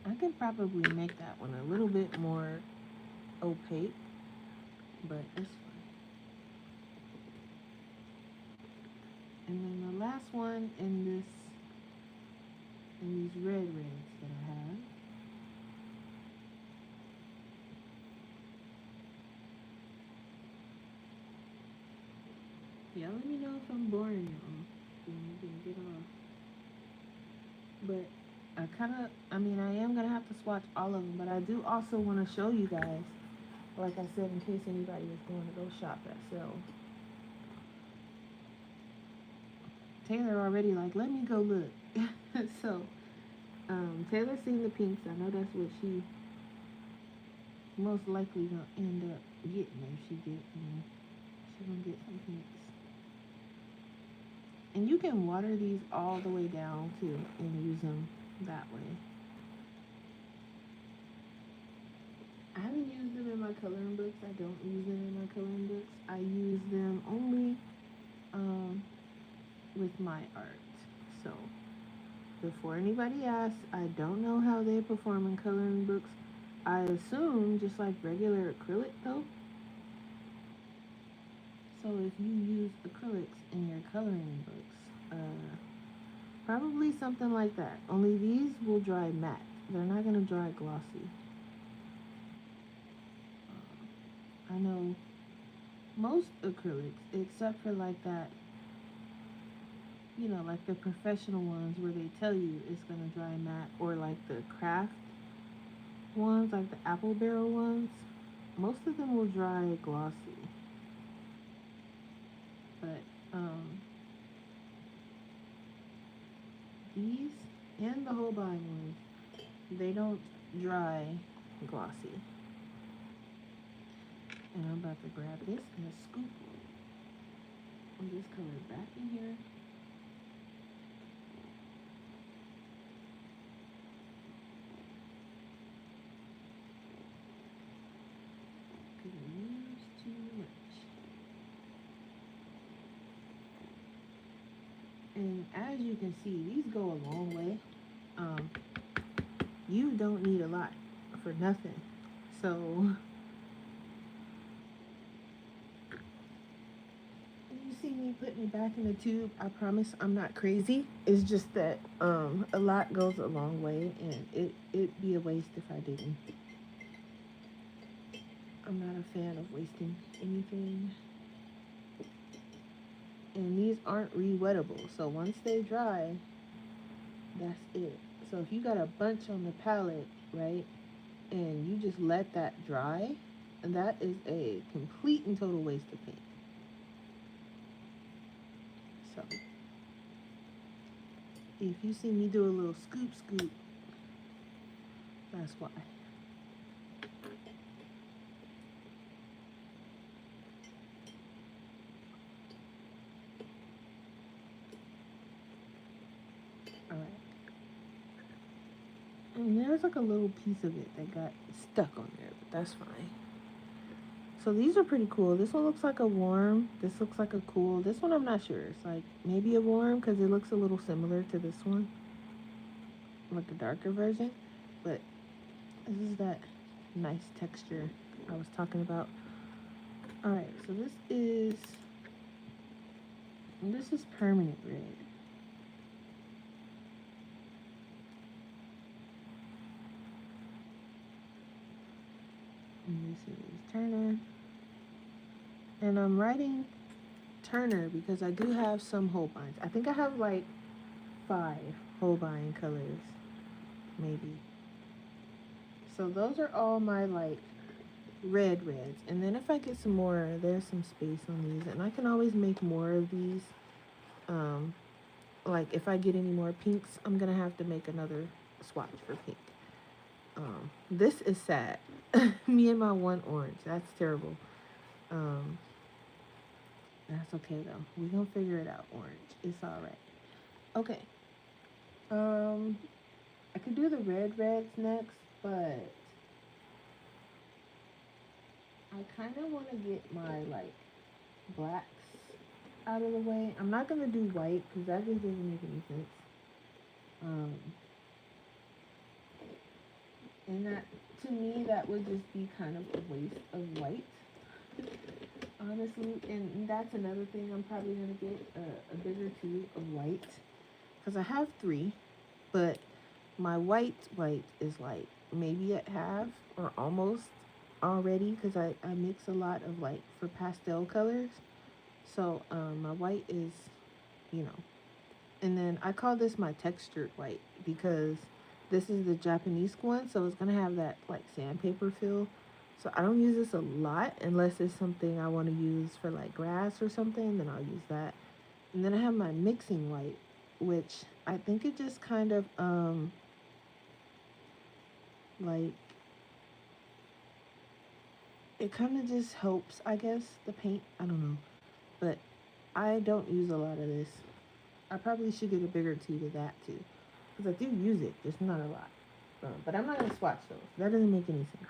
A: I can probably make that one a little bit more opaque, but it's fine. And then the last one in these red reds that I have. Yeah, let me know if I'm boring y'all. Then we can get off. But I mean, I am gonna have to swatch all of them, but I do also want to show you guys, like I said, in case anybody is going to go shop at sale. Taylor already like, let me go look. So, Taylor seen the pinks. I know that's what she most likely gonna end up getting if she get them. She gonna get some pinks. And you can water these all the way down too and use them that way. I haven't used them in my coloring books. I don't use them in my coloring books. I use them only um, with my art. So before anybody asks, I don't know how they perform in coloring books. I assume just like regular acrylic though. So if you use acrylics in your coloring books, probably something like that. Only these will dry matte. They're not gonna dry glossy. I know most acrylics, except for like that, like the professional ones where they tell you it's gonna dry matte, or like the craft ones, like the apple barrel ones, most of them will dry glossy. But these and the whole body ones, they don't dry glossy. And I'm about to grab this and a scoop of this color back in here. Because I use too much. And as you can see, these go a long way. Um, you don't need a lot for nothing. So you see back in the tube. I promise I'm not crazy. It's just that a lot goes a long way, and it'd be a waste if I didn't. I'm not a fan of wasting anything. And these aren't re-wettable, so once they dry, that's it. So if you got a bunch on the palette, right, and you just let that dry, that is a complete and total waste of paint. So if you see me do a little scoop, that's why. Alright. And there's like a little piece of it that got stuck on there, but that's fine. So these are pretty cool. This one looks like a warm. This looks like a cool. This one I'm not sure. It's like maybe a warm because it looks a little similar to this one, like the darker version. But this is that nice texture I was talking about. Alright, so this is permanent red. And this is Turner. And I'm writing Turner because I do have some Holbeins. I think I have like 5 Holbein colors, maybe. So those are all my like reds. And then if I get some more, there's some space on these, and I can always make more of these. Like if I get any more pinks, I'm gonna have to make another swatch for pink. This is sad. Me and my one orange. That's terrible. That's okay though. We're gonna figure it out, orange. It's alright. Okay. I could do the reds next, but I kind of want to get my like blacks out of the way. I'm not gonna do white because that just doesn't make any sense. And that, to me, that would just be kind of a waste of white, honestly. And that's another thing. I'm probably gonna get a bigger tube of white because I have 3, but my white is like maybe at half or almost already because I mix a lot of like for pastel colors. So my white is, you know, and then I call this my textured white because this is the Japanese one, so it's gonna have that like sandpaper feel. So I don't use this a lot unless it's something I want to use for like grass or something, then I'll use that. And then I have my mixing white, which I think it just kind of like it kind of just helps, I guess, the paint. I don't know, but I don't use a lot of this. I probably should get a bigger tube of that too, because I do use it, just not a lot. But I'm not gonna swatch those. That doesn't make any sense.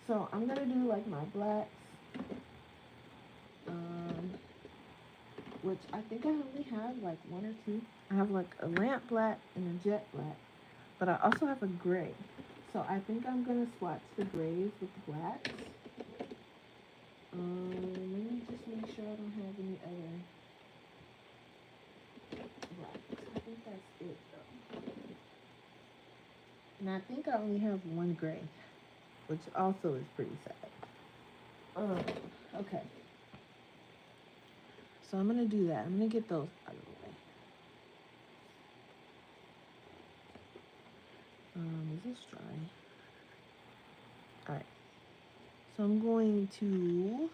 A: So I'm gonna do like my blacks, which I think I only have like 1 or 2. I have like a lamp black and a jet black, but I also have a gray. So I think I'm gonna swatch the grays with the blacks. Let me just make sure I don't have any other blacks. I think that's it though. And I think I only have 1 gray, which also is pretty sad. Okay. So I'm gonna do that. I'm gonna get those out of the way. Is this dry? Alright. So I'm going to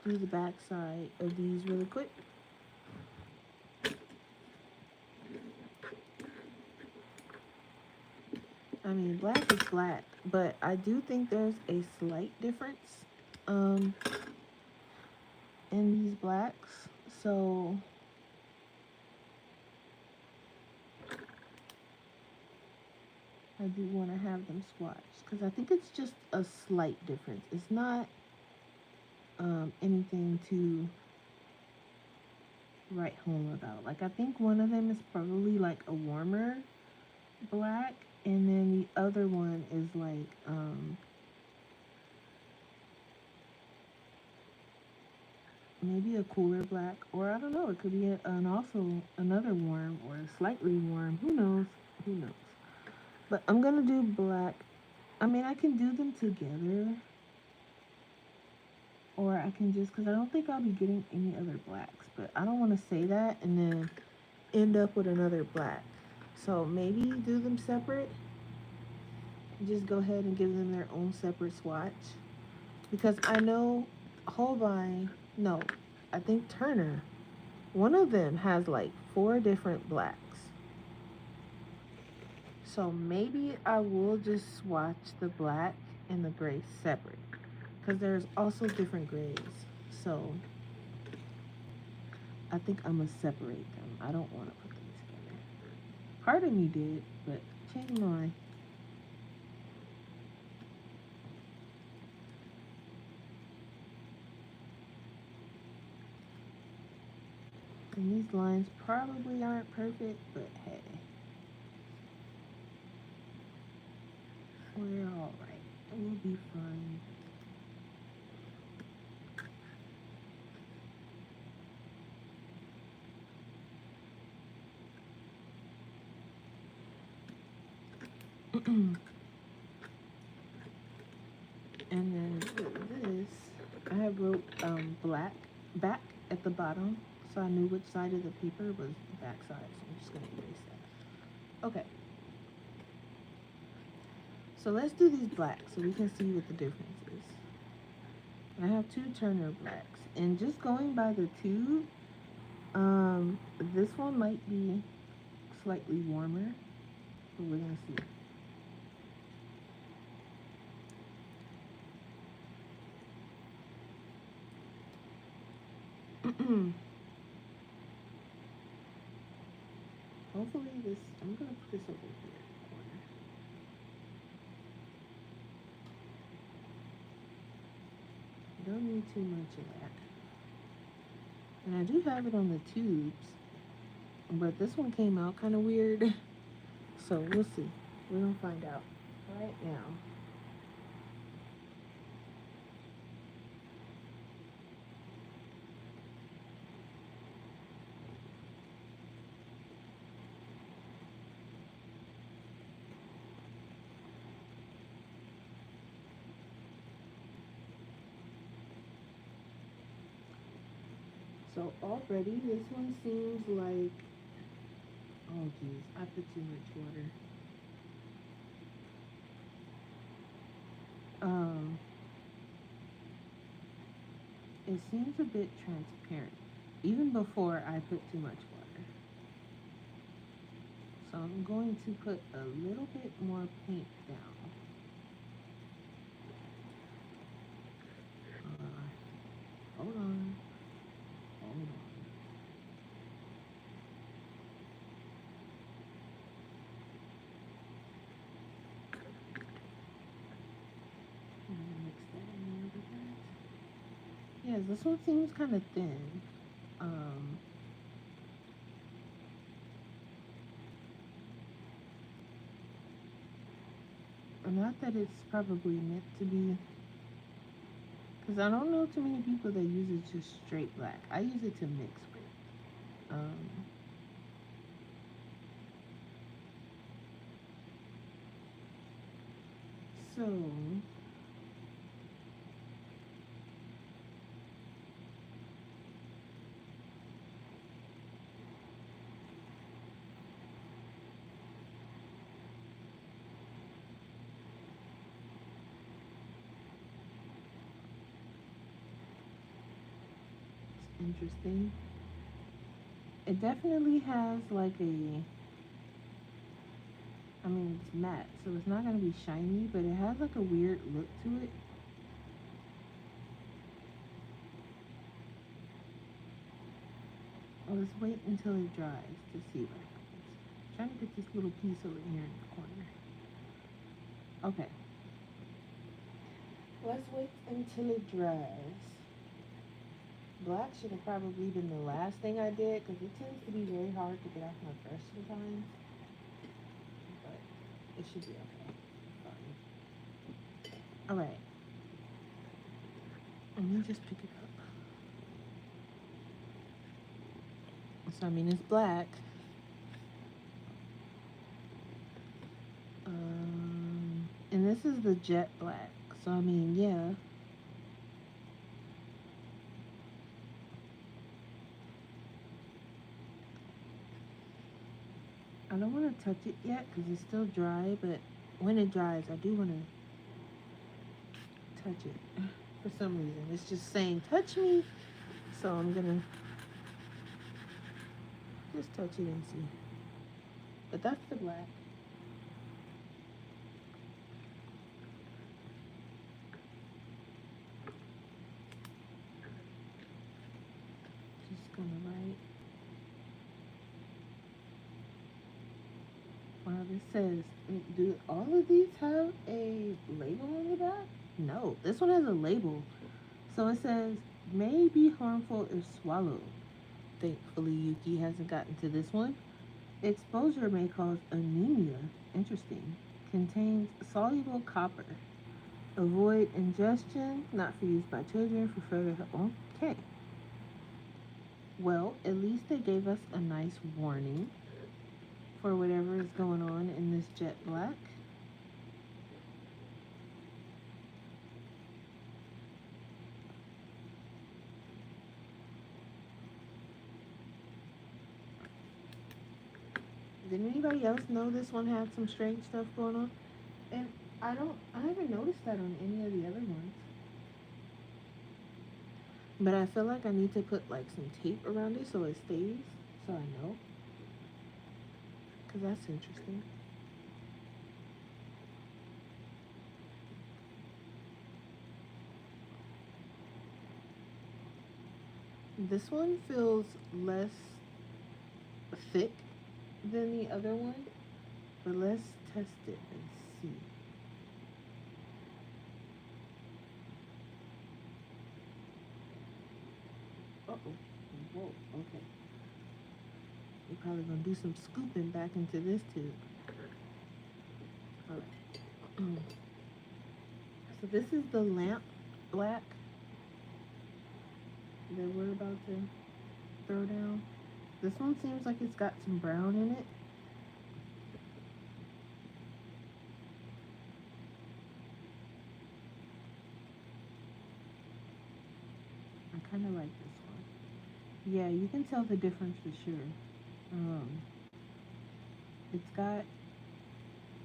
A: do the back side of these really quick. I mean, black is black, but I do think there's a slight difference in these blacks. So I do want to have them swatched because I think it's just a slight difference. It's not anything to write home about. Like I think one of them is probably like a warmer black, and then the other one is like maybe a cooler black, or I don't know, it could be an also another warm or a slightly warm. Who knows? Who knows? But I'm gonna do black. I mean, I can do them together, or I can just because I don't think I'll be getting any other blacks. But I don't want to say that and then end up with another black. So maybe do them separate. Just go ahead and give them their own separate swatch because I know Holbein. No, I think Turner. One of them has like 4 different blacks. So maybe I will just swatch the black and the gray separate because there's also different grays. So I think I'm gonna separate them. I don't want to put them together. Part of me did, but changed my mind. And these lines probably aren't perfect, but hey, we're all right. We'll be fine. And then this, I have wrote black back at the bottom, so I knew which side of the paper was the back side. So I'm just gonna erase that. Okay. So let's do these blacks so we can see what the difference is. I have 2 Turner blacks, and just going by the tube, this one might be slightly warmer, but we're gonna see. Hopefully this, I'm gonna put this over here in the corner. Don't need too much of that. And I do have it on the tubes, but this one came out kind of weird. So we'll see. We're gonna find out right now. So already this one seems like, oh geez, I put too much water. Um, it seems a bit transparent, even before I put too much water. So I'm going to put a little bit more paint down. Hold on. Hold on. I'm gonna mix that in a little bit. Yes, this one seems kind of thin. Um, Not that it's probably meant to be, because I don't know too many people that use it just straight black. I use it to mix with. So it's interesting. It definitely has like a, I mean, it's matte, so it's not gonna be shiny, but it has like a weird look to it. Let's wait until it dries to see what happens. I'm trying to get this little piece over here in the corner. Okay. Let's wait until it dries. Black should have probably been the last thing I did because it tends to be very hard to get off my brush sometimes. But it should be okay. Fine. Alright. Let me just pick it up. So I mean, it's black. And this is the jet black. So I mean, yeah. I don't want to touch it yet because it's still dry, but when it dries, I do want to touch it for some reason. It's just saying, touch me. So I'm going to just touch it and see. But that's the black. Just going to write. Wow, this says, do all of these have a label on the back? No, this one has a label. So it says, may be harmful if swallowed. Thankfully, Yuki hasn't gotten to this one. Exposure may cause anemia. Interesting. Contains soluble copper. Avoid ingestion. Not for use by children. For further help. Okay. Well, at least they gave us a nice warning for whatever is going on in this jet black. Did anybody else know this one had some strange stuff going on? And I haven't noticed that on any of the other ones. But I feel like I need to put like some tape around it so it stays, so I know. Because that's interesting. This one feels less thick than the other one, but let's test it and see. Uh-oh. Whoa, okay. We're probably gonna do some scooping back into this tube. Alright. So this is the lamp black that we're about to throw down. This one seems like it's got some brown in it. I kind of like this one. Yeah, you can tell the difference for sure.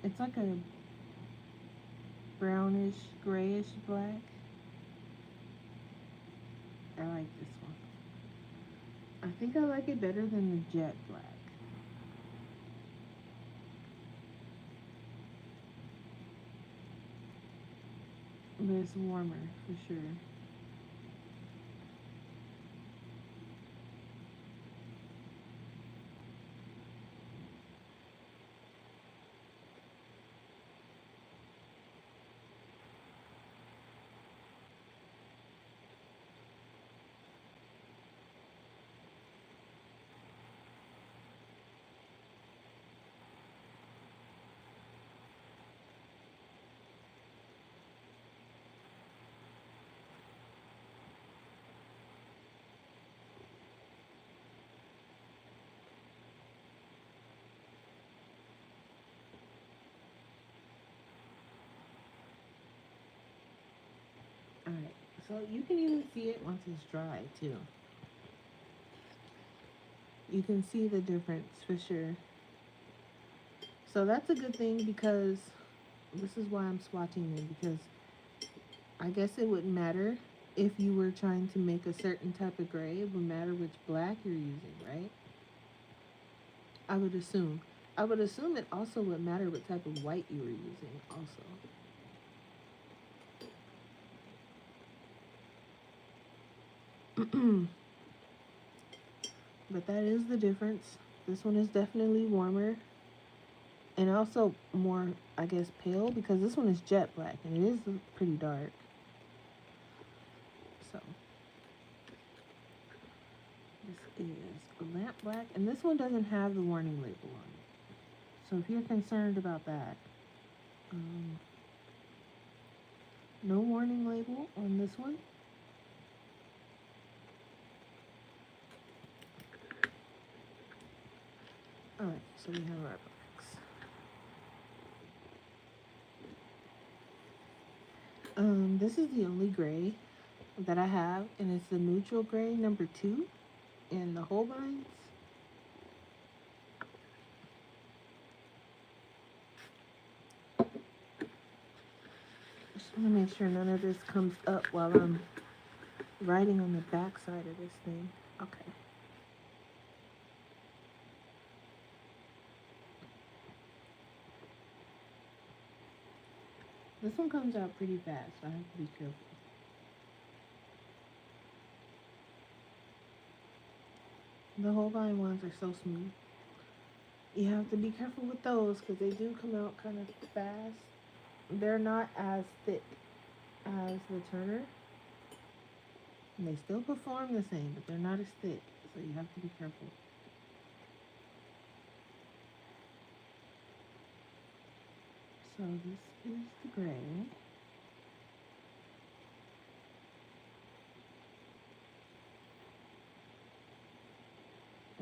A: It's like a brownish, grayish black. I like this one. I think I like it better than the jet black. But it's warmer for sure. Alright, so you can even see it once it's dry too. You can see the difference for sure. So that's a good thing because this is why I'm swatching them, because I guess it wouldn't matter if you were trying to make a certain type of gray. It would matter which black you're using, right? I would assume. I would assume it also would matter what type of white you were using also. But that is the difference. This one is definitely warmer and also more, I guess, pale, because this one is jet black and it is pretty dark. So this is lamp black, and this one doesn't have the warning label on it. So if you're concerned about that, no warning label on this one. Alright, so we have our blacks. This is the only gray that I have, and it's the neutral gray number 2 in the Holbeins. Just want to make sure none of this comes up while I'm writing on the back side of this thing. Okay. This one comes out pretty fast, so I have to be careful. The Holbein ones are so smooth. You have to be careful with those because they do come out kind of fast. They're not as thick as the Turner. And they still perform the same, but they're not as thick, so you have to be careful. So this is the gray.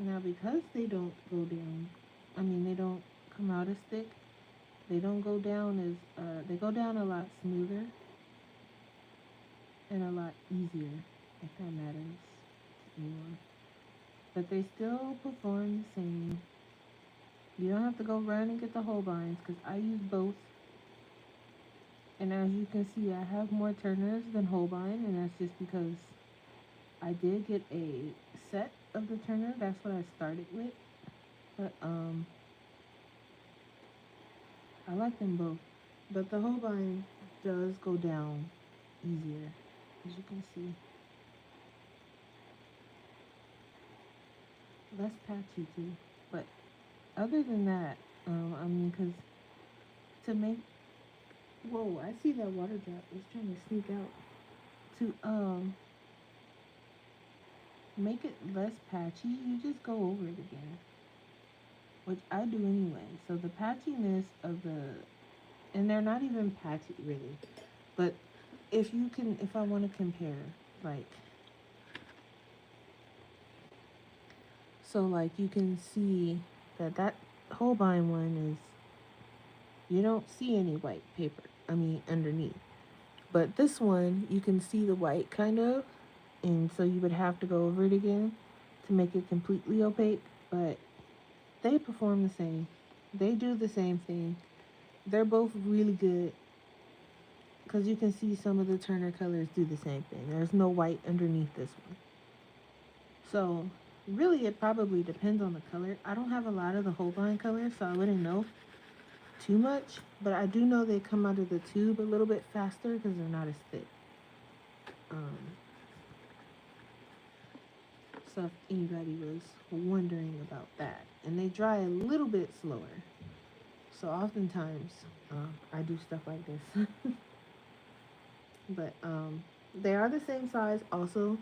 A: Now because they don't go down, they don't come out as thick, they don't go down as, they go down a lot smoother and a lot easier, if that matters to anyone. But they still perform the same. You don't have to go run and get the Holbeins because I use both. And as you can see, I have more Turners than Holbein, and that's just because I did get a set of the Turner. That's what I started with. But I like them both. But the Holbein does go down easier, as you can see. Less patchy too. But other than that, because to make, whoa, I see that water drop. It's trying to sneak out. To make it less patchy, you just go over it again, which I do anyway. So the patchiness of and they're not even patchy really, but if I want to compare, like, so like you can see that Holbein one is, you don't see any white paper, underneath. But this one, you can see the white kind of, and so you would have to go over it again to make it completely opaque, but they perform the same. They do the same thing. They're both really good because you can see some of the Turner colors do the same thing. There's no white underneath this one. So really it probably depends on the color. I don't have a lot of the Holbein colors, so I wouldn't know too much, but I do know they come out of the tube a little bit faster because they're not as thick. So if anybody was wondering about that, and they dry a little bit slower. So oftentimes I do stuff like this. But they are the same size. Also,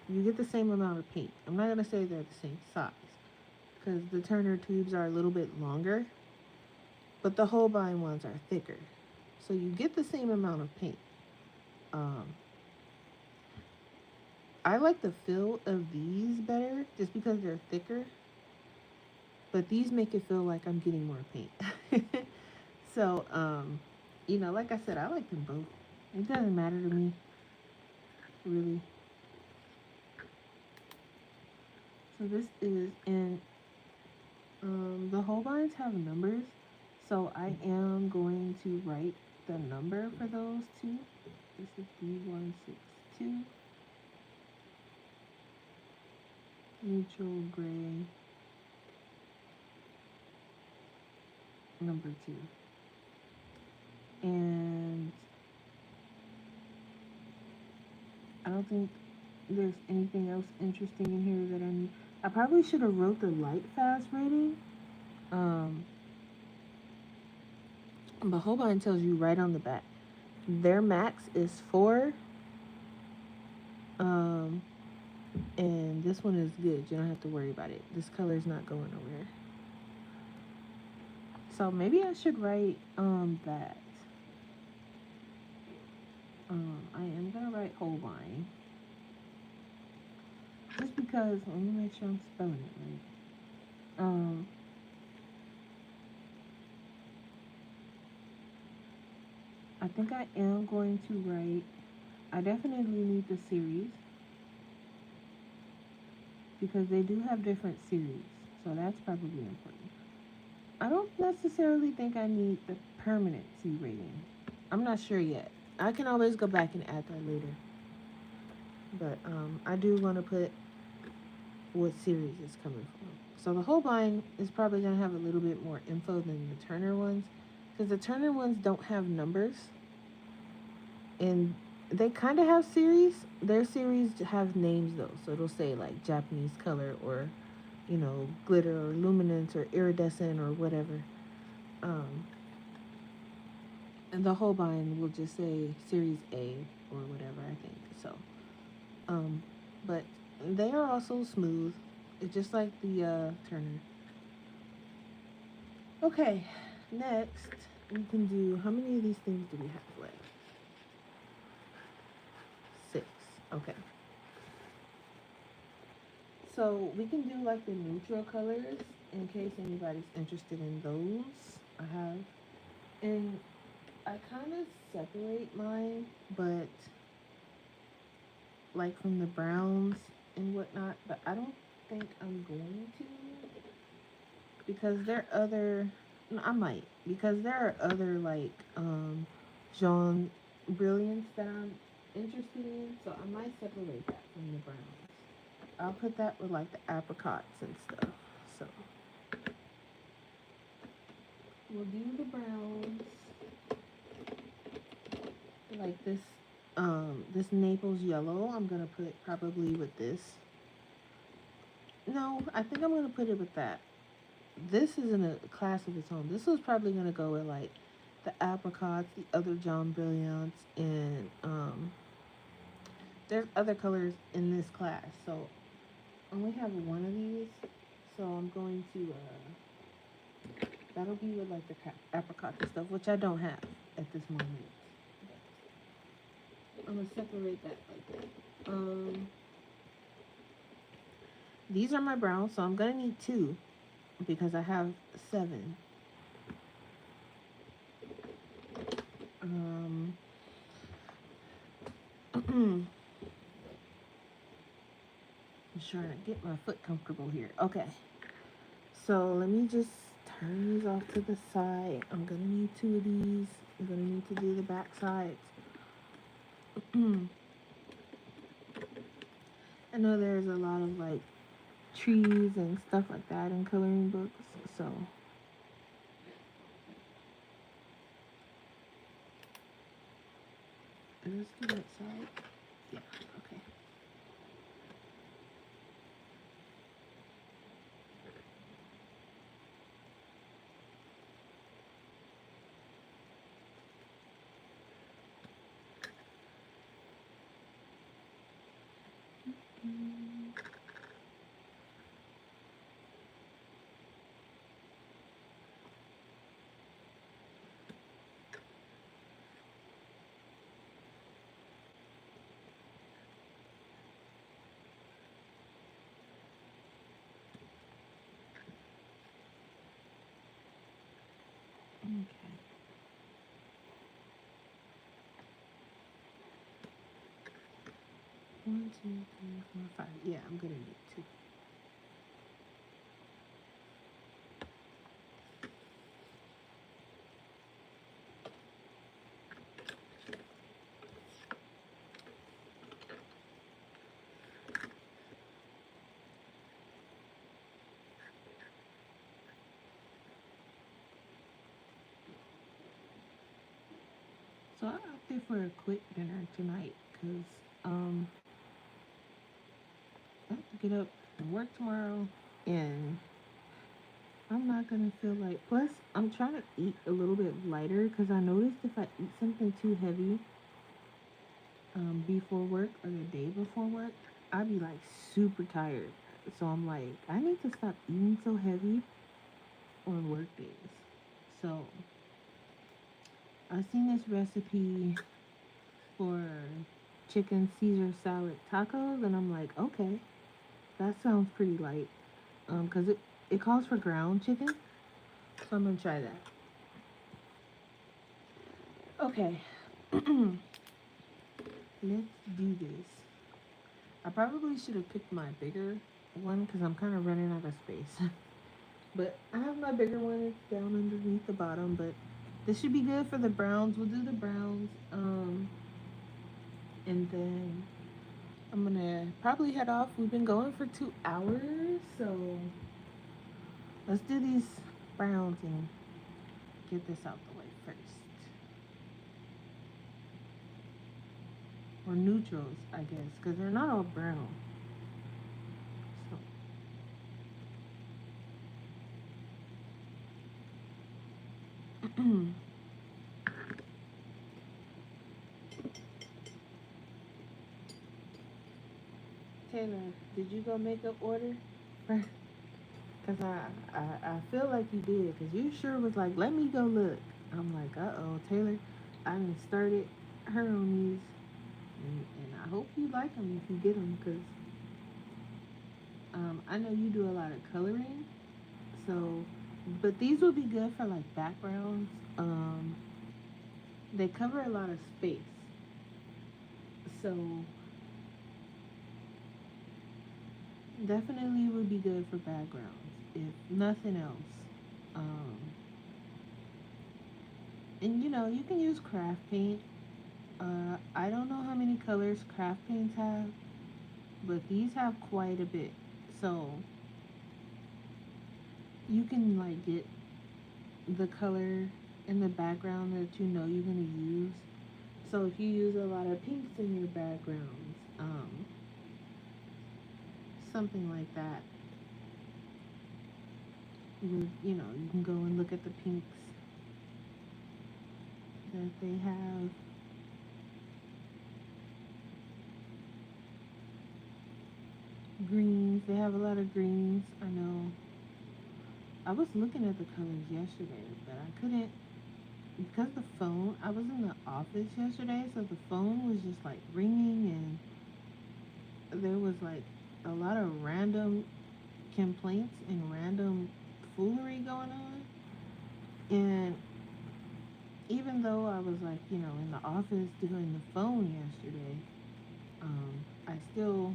A: you get the same amount of paint. I'm not gonna say they're the same size because the Turner tubes are a little bit longer, but the Holbein ones are thicker. So you get the same amount of paint. I like the feel of these better just because they're thicker. But these make it feel like I'm getting more paint. So, like I said, I like them both. It doesn't matter to me, really. So this is in, the Holbeins have numbers. So I am going to write the number for those two. This is B162. Neutral gray number 2. And I don't think there's anything else interesting in here that I need. I probably should have wrote the light fast rating. But Holbein tells you right on the back. Their max is 4. And this one is good. You don't have to worry about it. This color is not going nowhere. So maybe I should write that. I am gonna write Holbein. Just because, let me make sure I'm spelling it right. I think I am going to write, I definitely need the series because they do have different series. So that's probably important. I don't necessarily think I need the permanent C rating. I'm not sure yet. I can always go back and add that later. But I do want to put what series it's coming from. So the Holbein is probably going to have a little bit more info than the Turner ones because the Turner ones don't have numbers and they kind of have series. Their series have names though, so it'll say like Japanese color or glitter or luminance or iridescent or whatever. Um, and the Holbein will just say series A or whatever, I think. So, but they are also smooth. It's just like the Turner. Okay, next we can do, how many of these things do we have left? 6. Okay. So we can do like the neutral colors in case anybody's interested in those. I have, and I kind of separate mine, but like from the browns and whatnot, but I don't think I'm going to because there are other, no, I might, because there are other like Jaune Brilliance that I'm interested in, so I might separate that from the browns. I'll put that with like the apricots and stuff. So we'll do the browns like this Naples yellow. I'm gonna put probably with this. No, I think I'm gonna put it with that. This is in a class of its own. This was probably gonna go with like the apricots, the other Jaune Brilliance, and there's other colors in this class. So I only have one of these, so I'm going to that'll be with like the apricot and stuff, which I don't have at this moment. I'm gonna separate that like that. These are my browns, so I'm gonna need 2 because I have 7. I'm trying to get my foot comfortable here. Okay, so let me just turn these off to the side. I'm gonna need 2 of these. I'm gonna need to do the back sides. I know there's a lot of like trees and stuff like that in coloring books, so is this the right side? Yeah, okay. Okay. 1, 2, 3, 4, 5. Yeah, I'm gonna need 2. So I opted for a quick dinner tonight because I have to get up and work tomorrow, and I'm not gonna feel like. Plus, I'm trying to eat a little bit lighter because I noticed if I eat something too heavy before work or the day before work, I'd be like super tired. So I'm like, I need to stop eating so heavy on work days. So I seen this recipe for chicken Caesar salad tacos, and I'm like, okay, that sounds pretty light. Cause it calls for ground chicken, so I'm gonna try that. Okay, Let's do this. I probably should have picked my bigger one because I'm kind of running out of space. But I have my bigger one. It's down underneath the bottom. But this should be good for the browns. We'll do the browns. And then I'm gonna probably head off. We've been going for 2 hours, so let's do these browns and get this out the way first. Or neutrals, I guess, because they're not all brown. So. Taylor, did you go make up order? Because I feel like you did. Because you sure was like, let me go look. I'm like, uh-oh, Taylor, I done started her on these. And I hope you like them if you get them. Because I know you do a lot of coloring. So, but these would be good for like backgrounds. They cover a lot of space. So, definitely would be good for backgrounds, if nothing else. Um, and you can use craft paint. I don't know how many colors craft paints have, but these have quite a bit. So you can like get the color in the background that you know you're gonna use. So if you use a lot of pinks in your backgrounds, something like that, you can go and look at the pinks that they have. Greens, they have a lot of greens. I know. I was looking at the colors yesterday, but I couldn't because the phone. I was in the office yesterday, so the phone was just like ringing, and there was like a lot of random complaints and random foolery going on. And even though I was like, in the office doing the phone yesterday, I still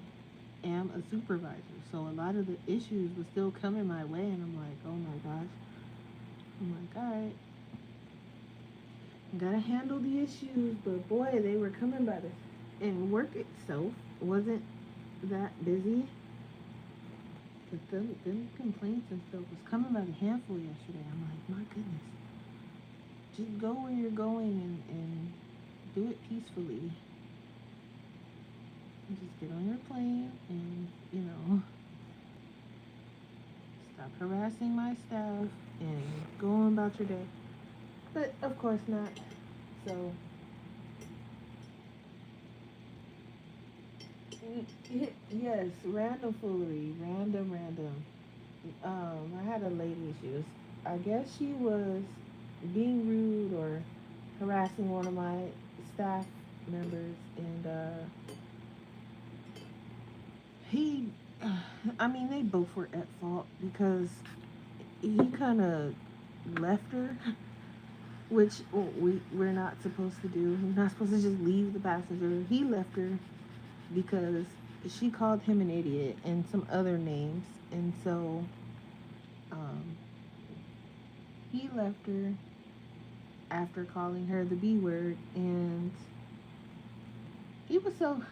A: am a supervisor. So a lot of the issues were still coming my way, and I'm like, oh my gosh. I'm like, all right, gotta handle the issues. But boy, they were coming by the, and work itself wasn't that busy. But them complaints and stuff was coming by the handful yesterday. I'm like, my goodness. Just go where you're going and do it peacefully. And just get on your plane and, stop harassing my staff and go on about your day. But of course not. So, yes, random foolery, random. I had a lady. I guess she was being rude or harassing one of my staff members, and he, I mean, they both were at fault because he kind of left her, which we're not supposed to do. We're not supposed to just leave the passenger. He left her because she called him an idiot and some other names, and so um, he left her after calling her the B word, and he was so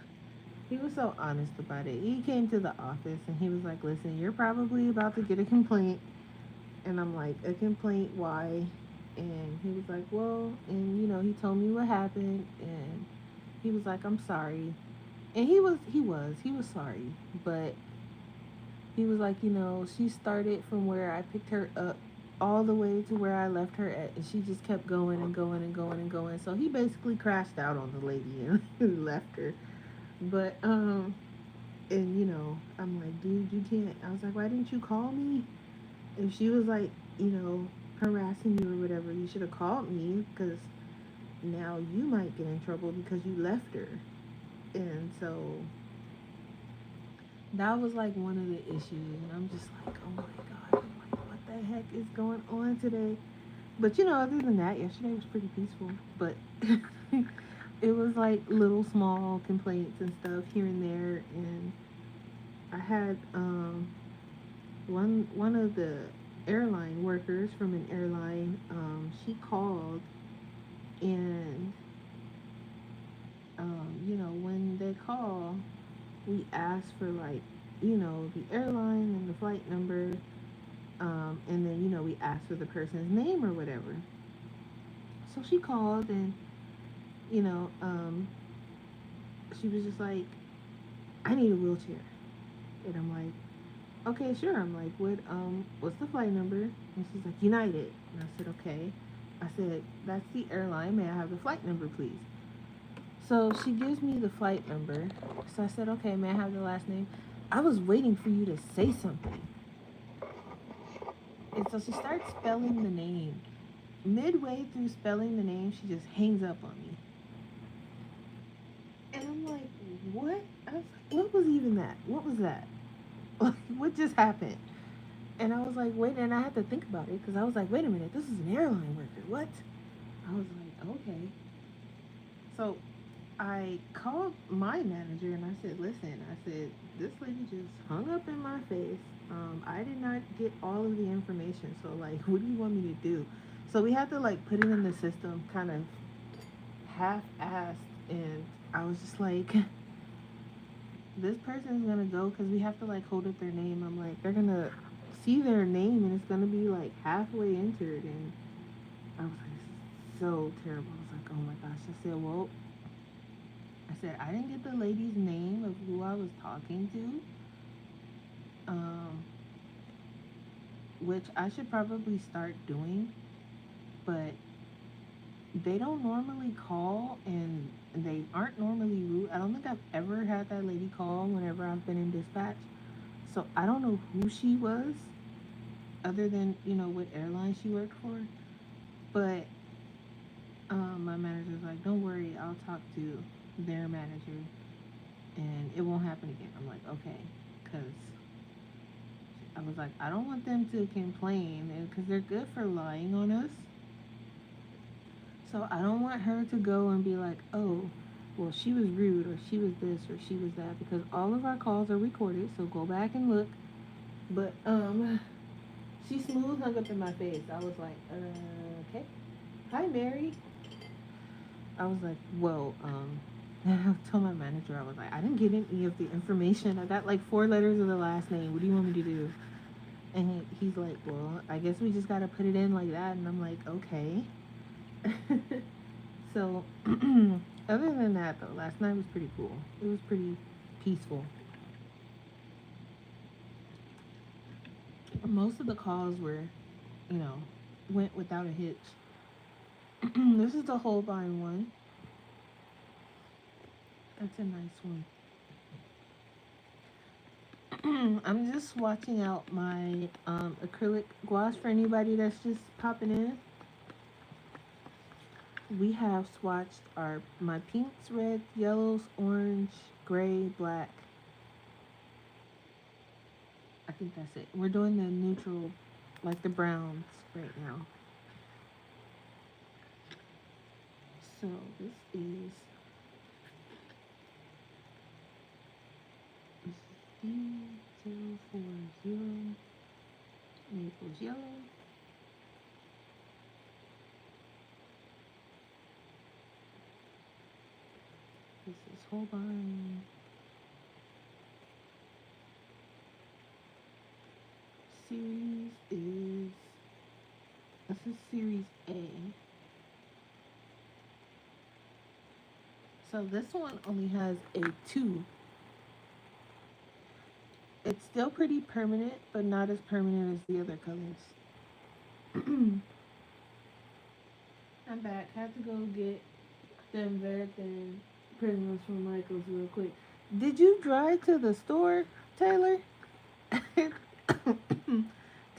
A: he was so honest about it. He came to the office and he was like, "Listen, you're probably about to get a complaint." And I'm like, "A complaint? Why?" And he was like, "Well," and he told me what happened, and he was like, "I'm sorry." And he was sorry, but he was like, she started from where I picked her up all the way to where I left her at, and she just kept going and going and going and going. So he basically crashed out on the lady and left her. But and I'm like, dude, you can't. I was like, why didn't you call me? If she was like, harassing you or whatever, you should have called me, because now you might get in trouble because you left her. And so that was like one of the issues, and I'm just like, oh my god, I'm like, what the heck is going on today? But other than that, yesterday was pretty peaceful. But it was like little small complaints and stuff here and there, and I had one of the airline workers from an airline, she called, and when they call, we ask for, like, the airline and the flight number, and then we ask for the person's name or whatever. So she called, and you know um, she was just like, I need a wheelchair. And I'm like, okay, sure. I'm like, what's the flight number? And she's like, United. And I said, okay. I said, that's the airline. May I have the flight number, please? So she gives me the flight number. So I said, okay, may I have the last name? I was waiting for you to say something. And so she starts spelling the name. Midway through spelling the name, she just hangs up on me. And I'm like, what? I was like, what was even that? What was that? Like, what just happened? And I was like, wait, and I had to think about it because I was like, wait a minute, this is an airline worker. What? I was like, okay. So I called my manager and I said, listen, I said, this lady just hung up in my face. I did not get all of the information. So, like, what do you want me to do? So we had to, like, put it in the system kind of half-assed. And I was just like, this person's going to go because we have to, like, hold up their name. I'm like, they're going to see their name and it's going to be, like, halfway entered. And I was like, so terrible. I was like, oh my gosh. I said, well, I didn't get the lady's name of who I was talking to, which I should probably start doing, but they don't normally call and they aren't normally rude. I don't think I've ever had that lady call whenever I've been in dispatch. So I don't know who she was, other than, what airline she worked for. But my manager's like, don't worry, I'll talk to their manager and it won't happen again. I'm like, okay, because I was like, I don't want them to complain, and because they're good for lying on us. So I don't want her to go and be like, oh, well, she was rude, or she was this, or she was that, because all of our calls are recorded. So go back and look. But she smooth hung up in my face. I was like, okay, hi, Mary. I was like, well, I told my manager, I was like, I didn't get any of the information. I got like 4 letters of the last name. What do you want me to do? And he's like, well, I guess we just got to put it in like that. And I'm like, okay. So, other than that, though, last night was pretty cool. It was pretty peaceful. Most of the calls were, you know, went without a hitch. This is the Holbein one. That's a nice one. I'm just swatching out my acrylic gouache for anybody that's just popping in. We have swatched my pinks, reds, yellows, orange, gray, black. I think that's it. We're doing the neutral, like the browns right now. So this is D040 Naples Yellow. This is Holbein. Series is, this is Series A. So this one only has a 2. It's still pretty permanent, but not as permanent as the other colors. I'm back. Had to go get them Veritan prisoners from Michael's real quick. Did you drive to the store, Taylor?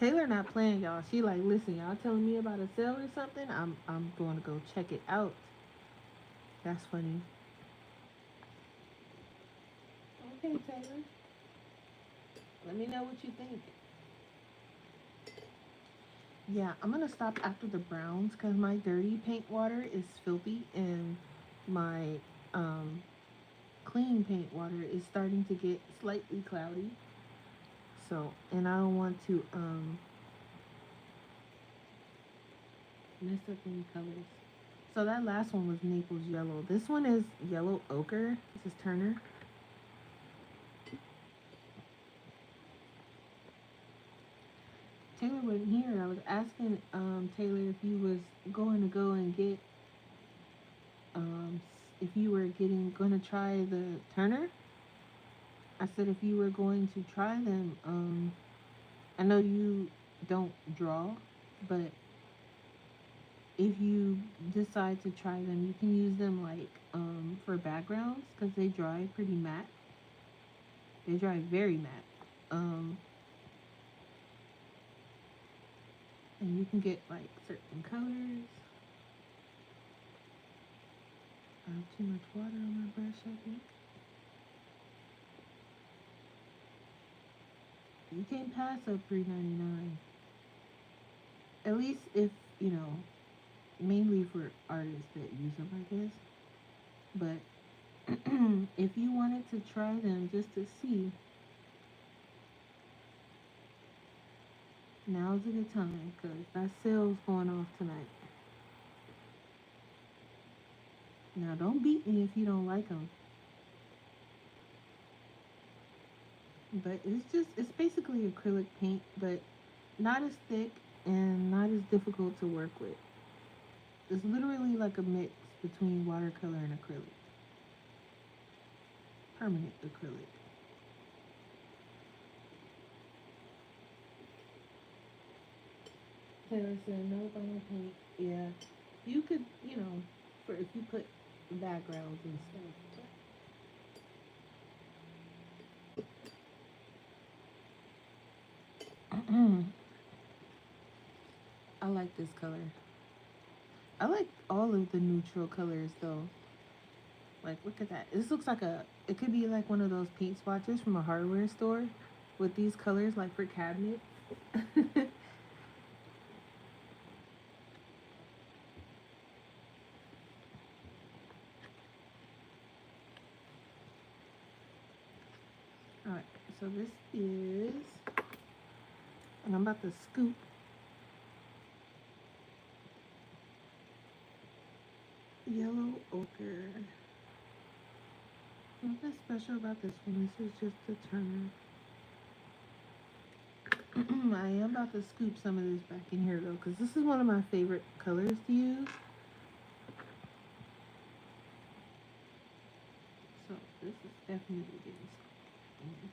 A: Taylor not playing, y'all. She like, listen, y'all telling me about a sale or something? I'm going to go check it out. That's funny. Okay, Taylor. Let me know what you think. Yeah, I'm gonna stop after the browns because my dirty paint water is filthy, and my clean paint water is starting to get slightly cloudy. So, and I don't want to mess up any colors. So that last one was Naples yellow. This one is yellow ochre. This is Turner. Taylor wasn't here. I was asking Taylor if you was going to go and get if you were going to try the Turner. I said if you were going to try them. I know you don't draw, but if you decide to try them, you can use them like for backgrounds because they dry pretty matte. They dry very matte. And you can get like certain colors. I have too much water on my brush, I think. You can't pass up $3.99. At least if, you know, mainly for artists that use them, I guess. But if you wanted to try them just to see, now's a good time because that sale's going off tonight. Now, don't beat me if you don't like them. But it's basically acrylic paint, but not as thick and not as difficult to work with. It's literally like a mix between watercolor and acrylic. Permanent acrylic. Taylor said no vinyl paint. Yeah, you could, you know, for if you put backgrounds and stuff. I like this color. I like all of the neutral colors though. Like, look at that. This looks like it could be like one of those paint swatches from a hardware store with these colors, like for cabinets. All right, so this is, and I'm about to scoop yellow ochre. Nothing special about this one. This is just a Turner. I am about to scoop some of this back in here though, because this is one of my favorite colors to use. So this is definitely getting scooped.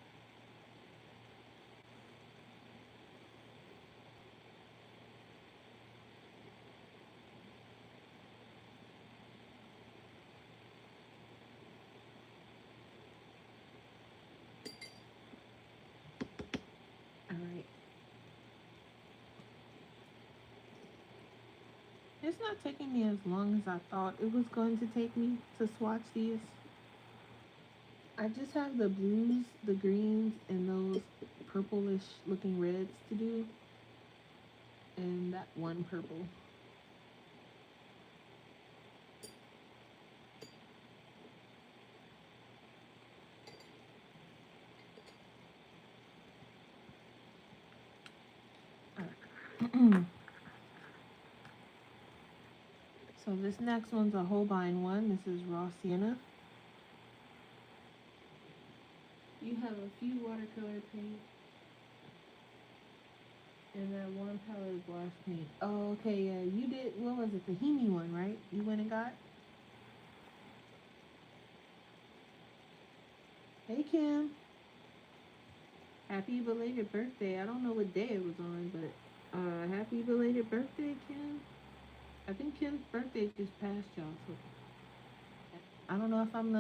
A: All right. It's not taking me as long as I thought it was going to take me to swatch these. I just have the blues, the greens, and those purplish looking reds to do. And that one purple. Alright. So this next one's a Holbein one. This is raw sienna. You have a few watercolor paint and that one palette wash paint. Oh, okay, yeah. You did, what was it? The Hemi one, right? You went and got? Hey, Kim. Happy belated birthday. I don't know what day it was on, but happy belated birthday, Kim. I think Kim's birthday just passed, y'all. So I don't know if I'm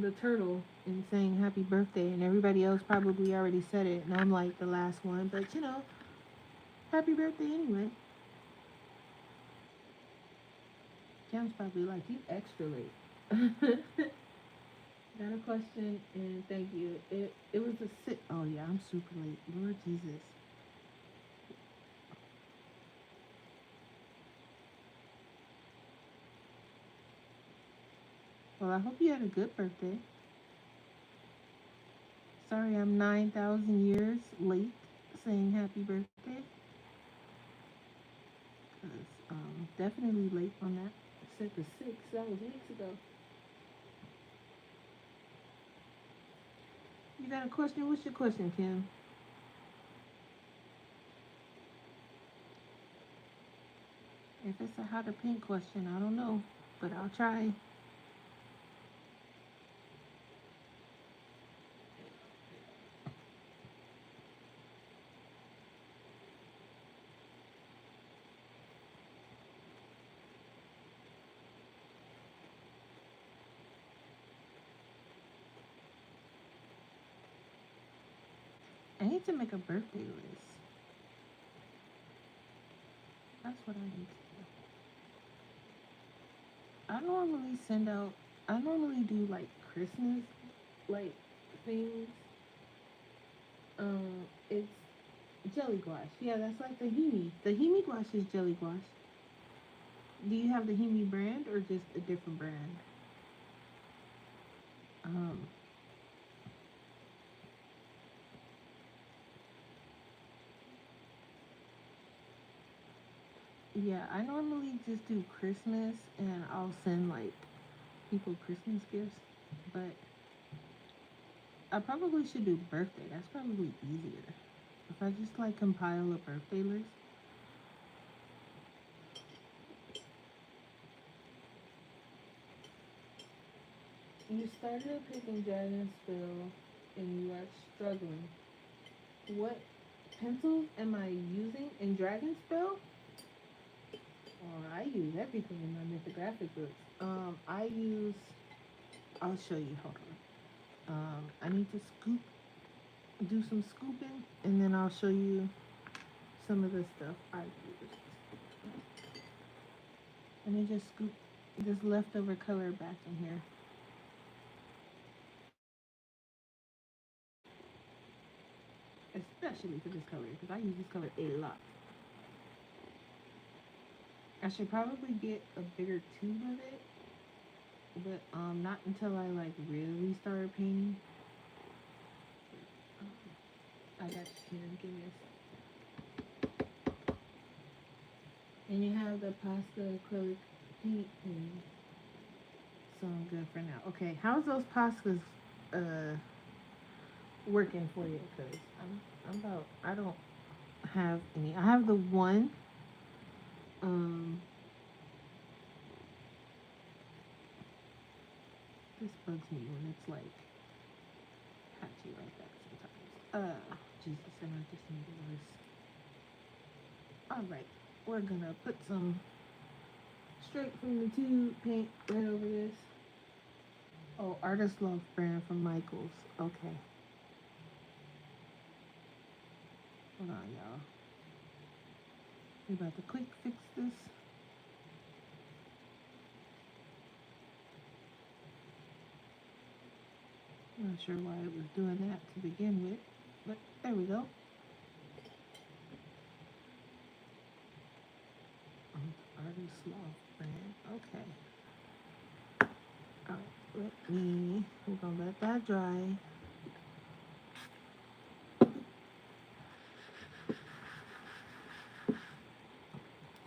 A: the turtle in saying happy birthday, and everybody else probably already said it, and I'm like the last one. But you know, happy birthday anyway. Kim's probably like, you extra late. Got a question and thank you. It was a sit. Oh yeah, I'm super late. Lord Jesus. Well, I hope you had a good birthday. Sorry, I'm 9,000 years late saying happy birthday. 'Cause, definitely late on that. I said the 6th. That was weeks ago. You got a question? What's your question, Kim? If it's a how to paint question, I don't know, but I'll try. I need to make a birthday list. That's what I need to do. I normally do like Christmas, like things. It's jelly gouache. Yeah, that's like the Himi. The Himi gouache is jelly gouache. Do you have the Himi brand or just a different brand? Um, yeah, I normally just do Christmas and I'll send like people Christmas gifts, but I probably should do birthday. That's probably easier. If I just like compile a birthday list. You started picking Dragon Spell and you are struggling. What pencils am I using in Dragon Spell? Well, I use everything in my mythographic books. I use. I'll show you. Hold on. I need to do some scooping, and then I'll show you some of the stuff I use. Let me just scoop this leftover color back in here. Especially for this color, because I use this color a lot. I should probably get a bigger tube of it, but not until I like really start painting. I got you here. Give me a sec. And you have the Posca acrylic paint pen. So I'm good for now. Okay, how's those Poscas working for you? Cause I don't have any. I have the one. Um, this bugs me when it's like patchy like that sometimes. Jesus, and I just need it worse. All right, we're gonna put some straight from the tube paint right over this. Oh, Artist Love brand from Michaels. Okay, hold on, y'all. We about to quick fix this. I'm not sure why it was doing that to begin with, but there we go. Artist Love brand. Okay. All right. We're gonna let that dry.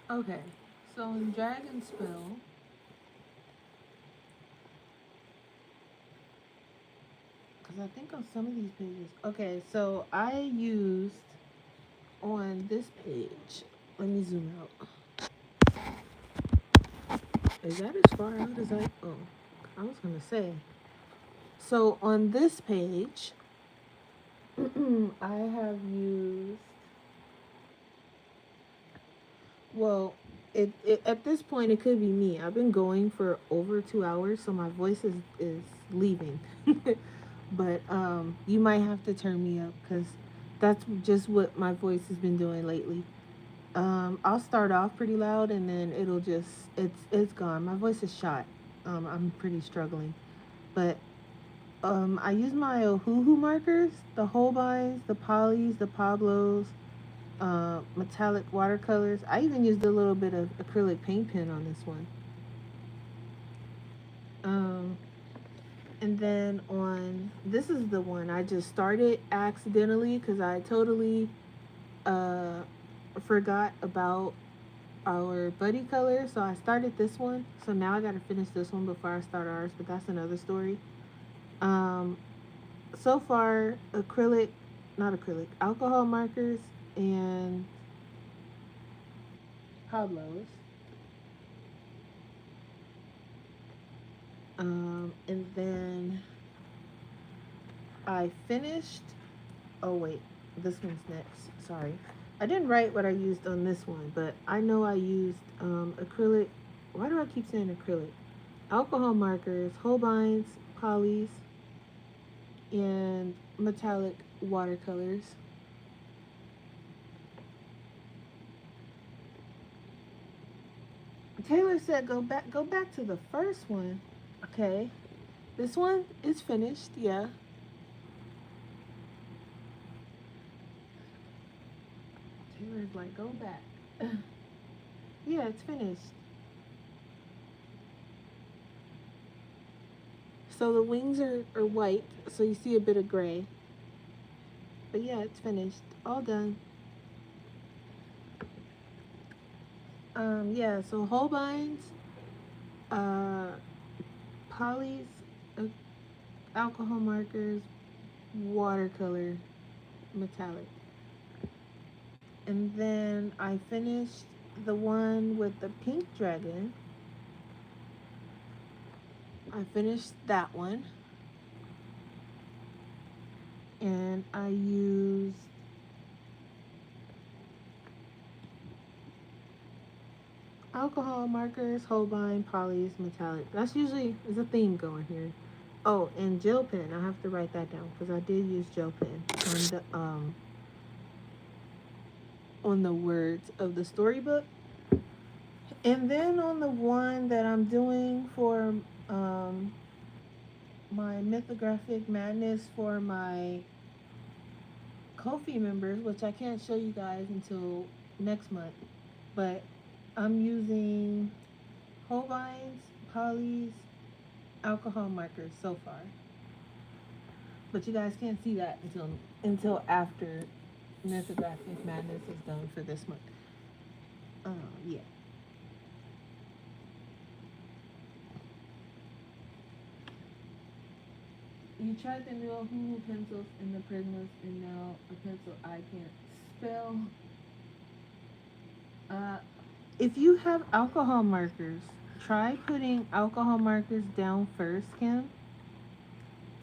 A: Okay. So in Dragon Spell, because I think on some of these pages. Okay, so I used on this page. Let me zoom out. Is that as far out as I? Oh, I was gonna say. So on this page, I have used. Well, it at this point it could be me. I've been going for over 2 hours, so my voice is leaving. But you might have to turn me up because that's just what my voice has been doing lately. I'll start off pretty loud and then it'll just it's gone. My voice is shot. I'm pretty struggling, but I use my Ohuhu markers, the Holbeins, the Polys, the Pablos, metallic watercolors. I even used a little bit of acrylic paint pen on this one. And then on, this is the one I just started accidentally because I totally uh, forgot about our buddy color. So I started this one. So now I got to finish this one before I start ours, but that's another story. Um, so far, not acrylic, alcohol markers and Pablo's. And then I finished. Oh, wait, this one's next. Sorry. I didn't write what I used on this one, but I know I used acrylic. Why do I keep saying acrylic? Alcohol markers, Holbein's, polys, and metallic watercolors. Taylor said go back to the first one. Okay. This one is finished, yeah. Taylor's like, go back. Yeah, it's finished. So the wings are white, so you see a bit of gray. But yeah, it's finished. All done. Yeah, so Holbein's, uh, polys, uh, alcohol markers, watercolor, metallic. And then I finished the one with the pink dragon. I finished that one. And I used alcohol markers, Holbein, polys, metallic. That's usually, there's a theme going here. Oh, and gel pen. I have to write that down because I did use gel pen on the words of the storybook. And then on the one that I'm doing for um, my Mythographic Madness for my Ko-fi members, which I can't show you guys until next month, but I'm using Holbein's, polys, alcohol markers so far. But you guys can't see that until after Mythographic Madness is done for this month. Yeah. You tried the new Hulu pencils and the Prismas, and now a pencil I can't spell. Uh, if you have alcohol markers, try putting alcohol markers down first, Kim.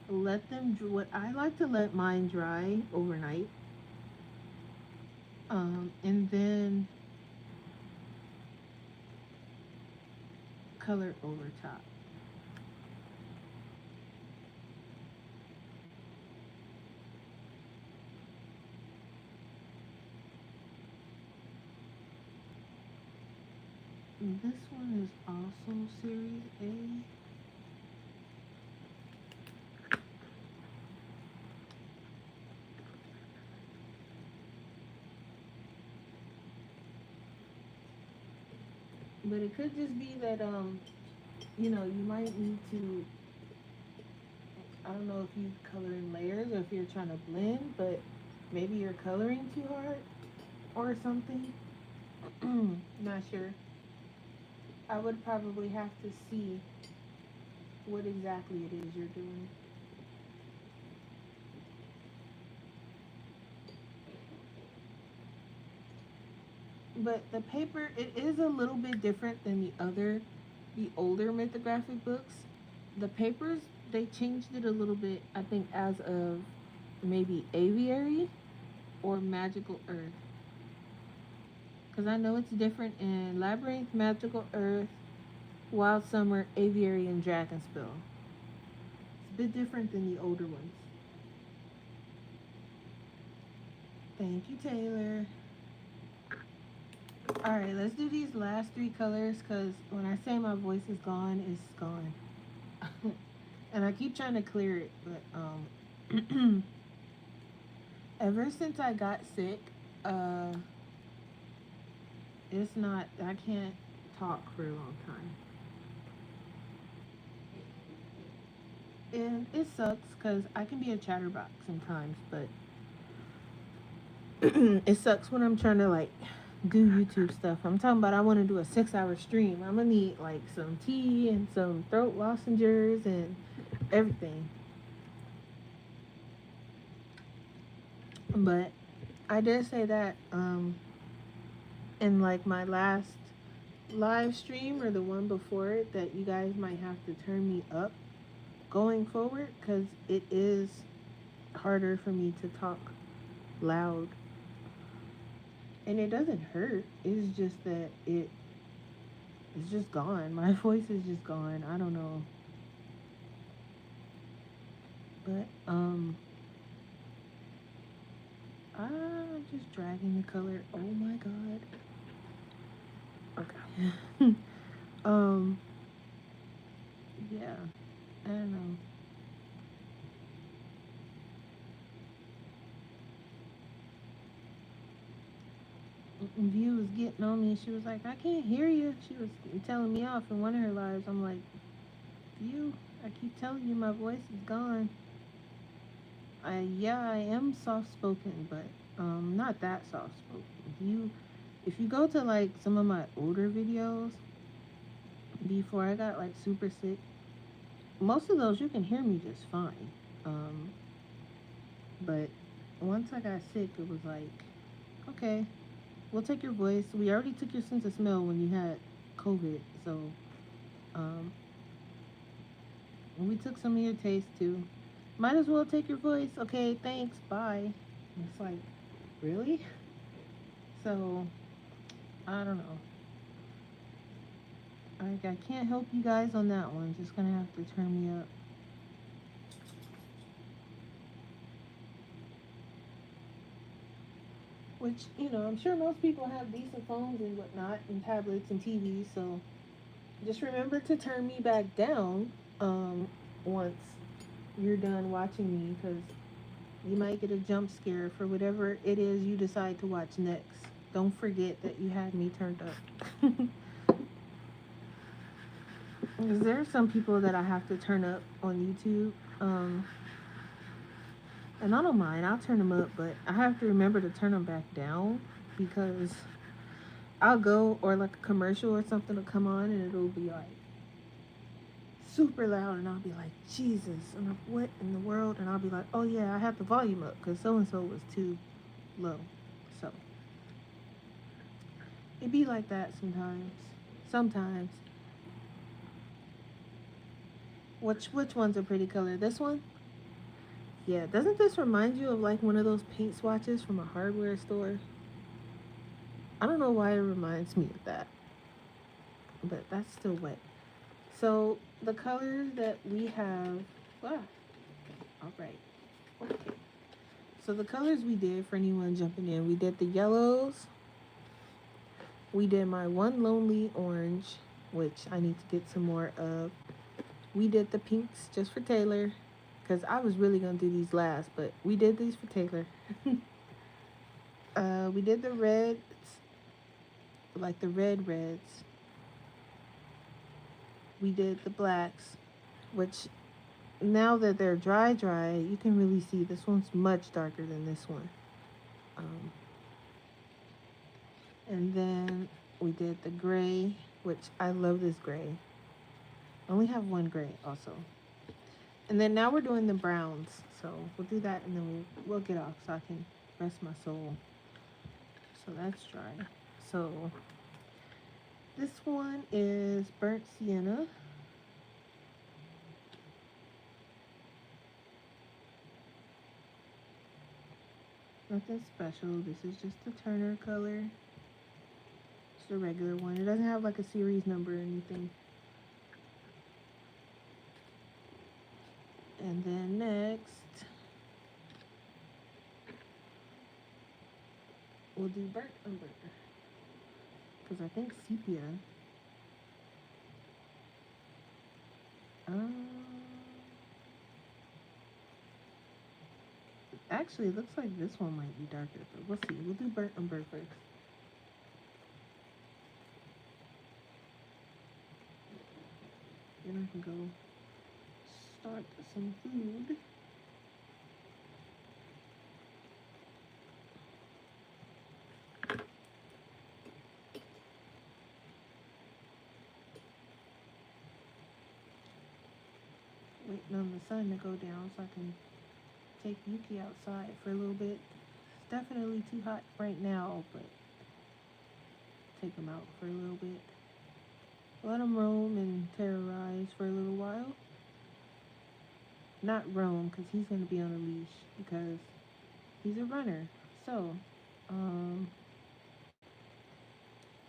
A: Let them. What I like to let mine dry overnight, and then color over top. This one is also Series A. But it could just be that you might need to, I don't know if you color in layers or if you're trying to blend, but maybe you're coloring too hard or something. Not sure. I would probably have to see what exactly it is you're doing. But the paper, it is a little bit different than the older mythographic books. The papers, they changed it a little bit, I think, as of maybe Aviary or Magical Earth. Because I know it's different in Labyrinth, Magical Earth, Wild Summer, Aviary, and Dragonspell. It's a bit different than the older ones. Thank you, Taylor. Alright, let's do these last three colors because when I say my voice is gone, it's gone. And I keep trying to clear it, but ever since I got sick, it's not, I can't talk for a long time. And it sucks because I can be a chatterbox sometimes, but it sucks when I'm trying to like do YouTube stuff. I'm talking about I want to do a 6 hour stream. I'm gonna need like some tea and some throat lozenges and everything. But I did say that in like my last live stream or the one before it that you guys might have to turn me up going forward because it is harder for me to talk loud, and it doesn't hurt. It's just that it's just gone. My voice is just gone. I don't know. But I'm just dragging the color. Oh my god. Okay. um yeah. I don't know. View was getting on me. She was like, I can't hear you. She was telling me off in one of her lives. I'm like, View, I keep telling you my voice is gone. Yeah, I am soft spoken, but not that soft spoken. If you go to like some of my older videos before I got like super sick, most of those you can hear me just fine. Um, but once I got sick, it was like, okay, we'll take your voice. We already took your sense of smell when you had COVID, so um, we took some of your taste too. Might as well take your voice. Okay, thanks. Bye. And it's like, really? So I don't know. I can't help you guys on that one. Just gonna have to turn me up. Which, I'm sure most people have decent phones and whatnot, and tablets and TVs, so just remember to turn me back down once you're done watching me, because you might get a jump scare for whatever it is you decide to watch next. Don't forget that you had me turned up. Because there are some people that I have to turn up on YouTube, and I don't mind, I'll turn them up, but I have to remember to turn them back down because I'll go, or like a commercial or something will come on and it'll be like super loud, and I'll be like, Jesus, and what in the world? And I'll be like, oh yeah, I have the volume up because so and so was too low. So it be like that sometimes. Sometimes. Which one's a pretty color? This one? Yeah. Doesn't this remind you of like one of those paint swatches from a hardware store? I don't know why it reminds me of that, but that's still wet. So the colors that we have, ah, all right, okay. So the colors we did for anyone jumping in, we did the yellows, we did my one lonely orange, which I need to get some more of. We did the pinks just for Taylor, because I was really gonna do these last, but we did these for Taylor. We did the reds, like the reds. We did the blacks, which now that they're dry, you can really see this one's much darker than this one. Um, and then we did the gray, which I love this gray. I only have one gray also. And then now we're doing the browns. So we'll do that and then we'll get off so I can rest my soul. So that's dry. So this one is burnt sienna. Nothing special. This is just the Turner color. It's a regular one. It doesn't have like a series number or anything. And then next, we'll do burnt umber. Because I think sepia. Um, Actually, it looks like this one might be darker, but we'll see. We'll do burnt umber first. Then I can go start some food. Waiting on the sun to go down so I can take Yuki outside for a little bit. It's definitely too hot right now, but take him out for a little bit. Let him roam and terrorize for a little while. Not roam, because he's going to be on a leash, because he's a runner. So,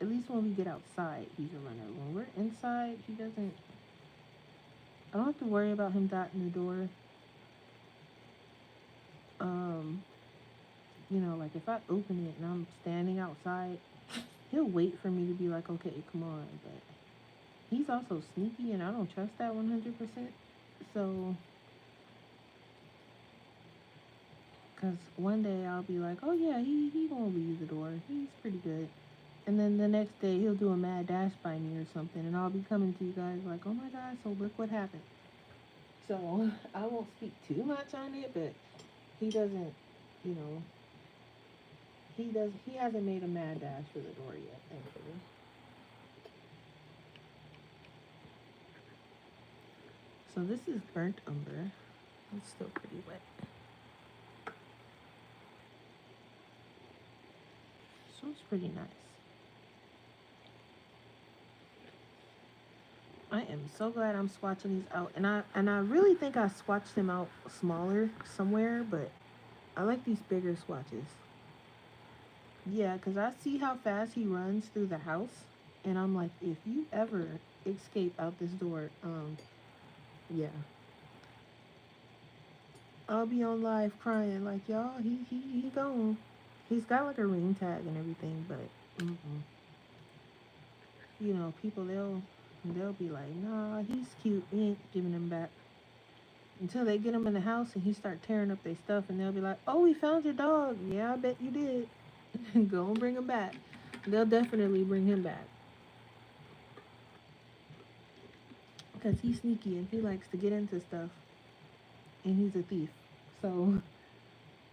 A: at least when we get outside, he's a runner. When we're inside, he doesn't... I don't have to worry about him dotting the door. You know, like if I open it and I'm standing outside, he'll wait for me to be like, okay, come on. But he's also sneaky, and I don't trust that 100%. So, because one day I'll be like, oh yeah, he won't leave the door. He's pretty good. And then the next day he'll do a mad dash by me or something, and I'll be coming to you guys like, oh my god, so look what happened. So I won't speak too much on it, but he doesn't, you know, he hasn't made a mad dash for the door yet, thankfully. So this is burnt umber. It's still pretty wet. So it's pretty nice. I am so glad I'm swatching these out, and I really think I swatched them out smaller somewhere, but I like these bigger swatches. Yeah, because I see how fast he runs through the house, and I'm like, if you ever escape out this door, yeah, I'll be on live crying like, y'all, he gone. He's got like a ring tag and everything, but you know, people they'll be like, nah, he's cute. We ain't giving him back until they get him in the house and he start tearing up their stuff, and they'll be like, oh, we found your dog. Yeah, I bet you did. Go and bring him back. They'll definitely bring him back because he's sneaky and he likes to get into stuff, and he's a thief. So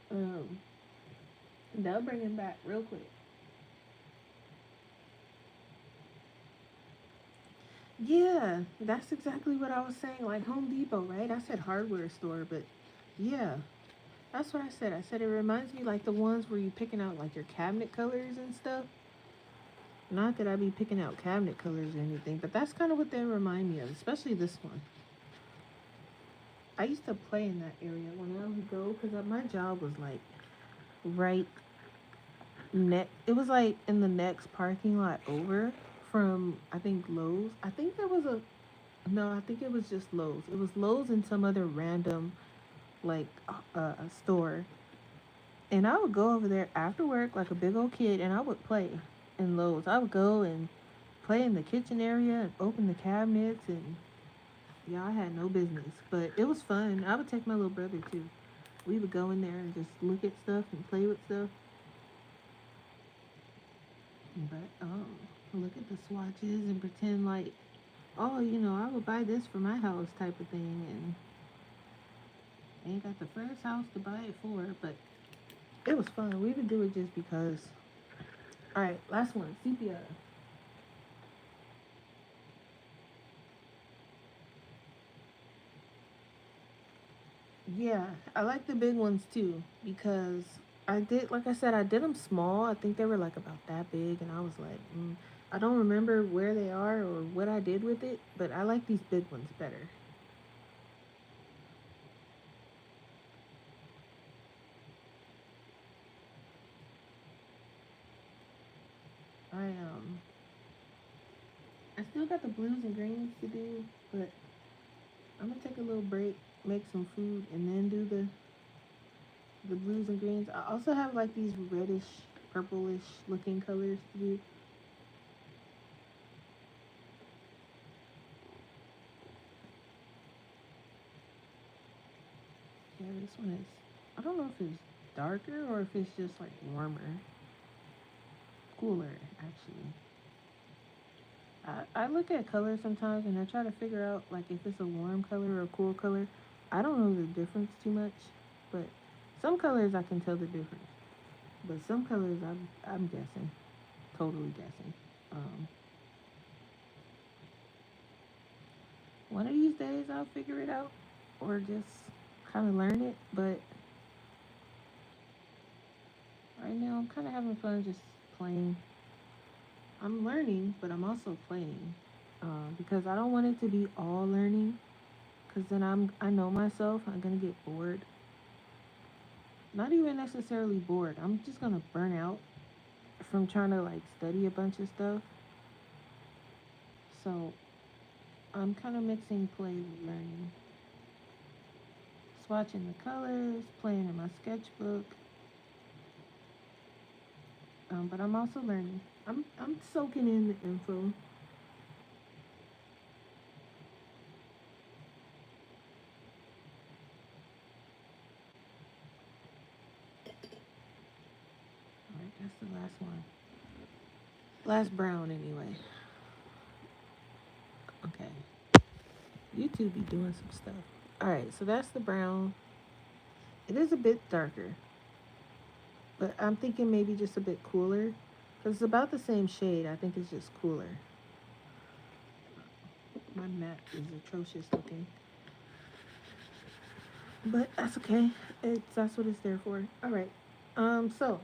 A: they'll bring him back real quick. Yeah, that's exactly what I was saying. Like Home Depot, right? I said hardware store, but yeah, that's what I said. I said it reminds me like the ones where you picking out like your cabinet colors and stuff. Not that I be picking out cabinet colors or anything, but that's kind of what they remind me of, especially this one. I used to play in that area when I would go because my job was like right it was like in the next parking lot over from I think Lowe's. I think there was a no, I think it was just Lowe's. It was Lowe's and some other random like store. And I would go over there after work like a big old kid, and I would play in Lowe's. I would go and play in the kitchen area and open the cabinets, and yeah, I had no business, but it was fun. I would take my little brother too. We would go in there and just look at stuff and play with stuff. But look at the swatches and pretend like, oh, you know, I would buy this for my house type of thing, and ain't got the first house to buy it for, but it was fun. We would do it just because. All right, last one, sepia. Yeah, I like the big ones too because I did, like I said, I did them small. I think they were like about that big, and I was like, I don't remember where they are or what I did with it, but I like these big ones better. I I still got the blues and greens to do, but I'm gonna take a little break, make some food, and then do the blues and greens. I also have like these reddish, purplish looking colors to do. Yeah, this one is. I don't know if it's darker or if it's just like warmer, cooler actually. I look at colors sometimes and I try to figure out like if it's a warm color or a cool color. I don't know the difference too much, but some colors I can tell the difference. But some colors I'm guessing, totally guessing. Um, One of these days I'll figure it out or just kind of learn it. But right now I'm kind of having fun just playing. I'm learning, but I'm also playing because I don't want it to be all learning. Because then I know myself. I'm gonna get bored. Not even necessarily bored. I'm just gonna burn out from trying to like study a bunch of stuff. So I'm kind of mixing play with learning. Swatching the colors, playing in my sketchbook. But I'm also learning. I'm soaking in the info. All right, that's the last one. Last brown anyway. Okay. YouTube be doing some stuff. All right, so that's the brown. It is a bit darker, but I'm thinking maybe just a bit cooler because it's about the same shade. I think it's just cooler. My mat is atrocious looking, but that's okay. That's what it's there for. All right. So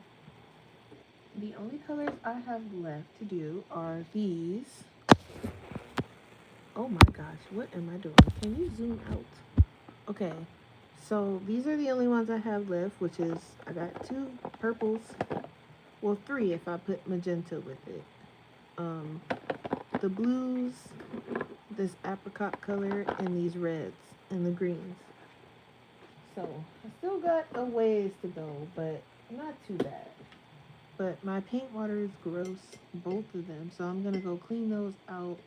A: the only colors I have left to do are these. Oh my gosh, what am I doing? Can you zoom out? Okay. So these are the only ones I have left, which is I got two purples. Well, three if I put magenta with it. Um, the blues, this apricot color, and these reds and the greens. So I still got a ways to go, but not too bad. But my paint water is gross, both of them. So I'm gonna go clean those out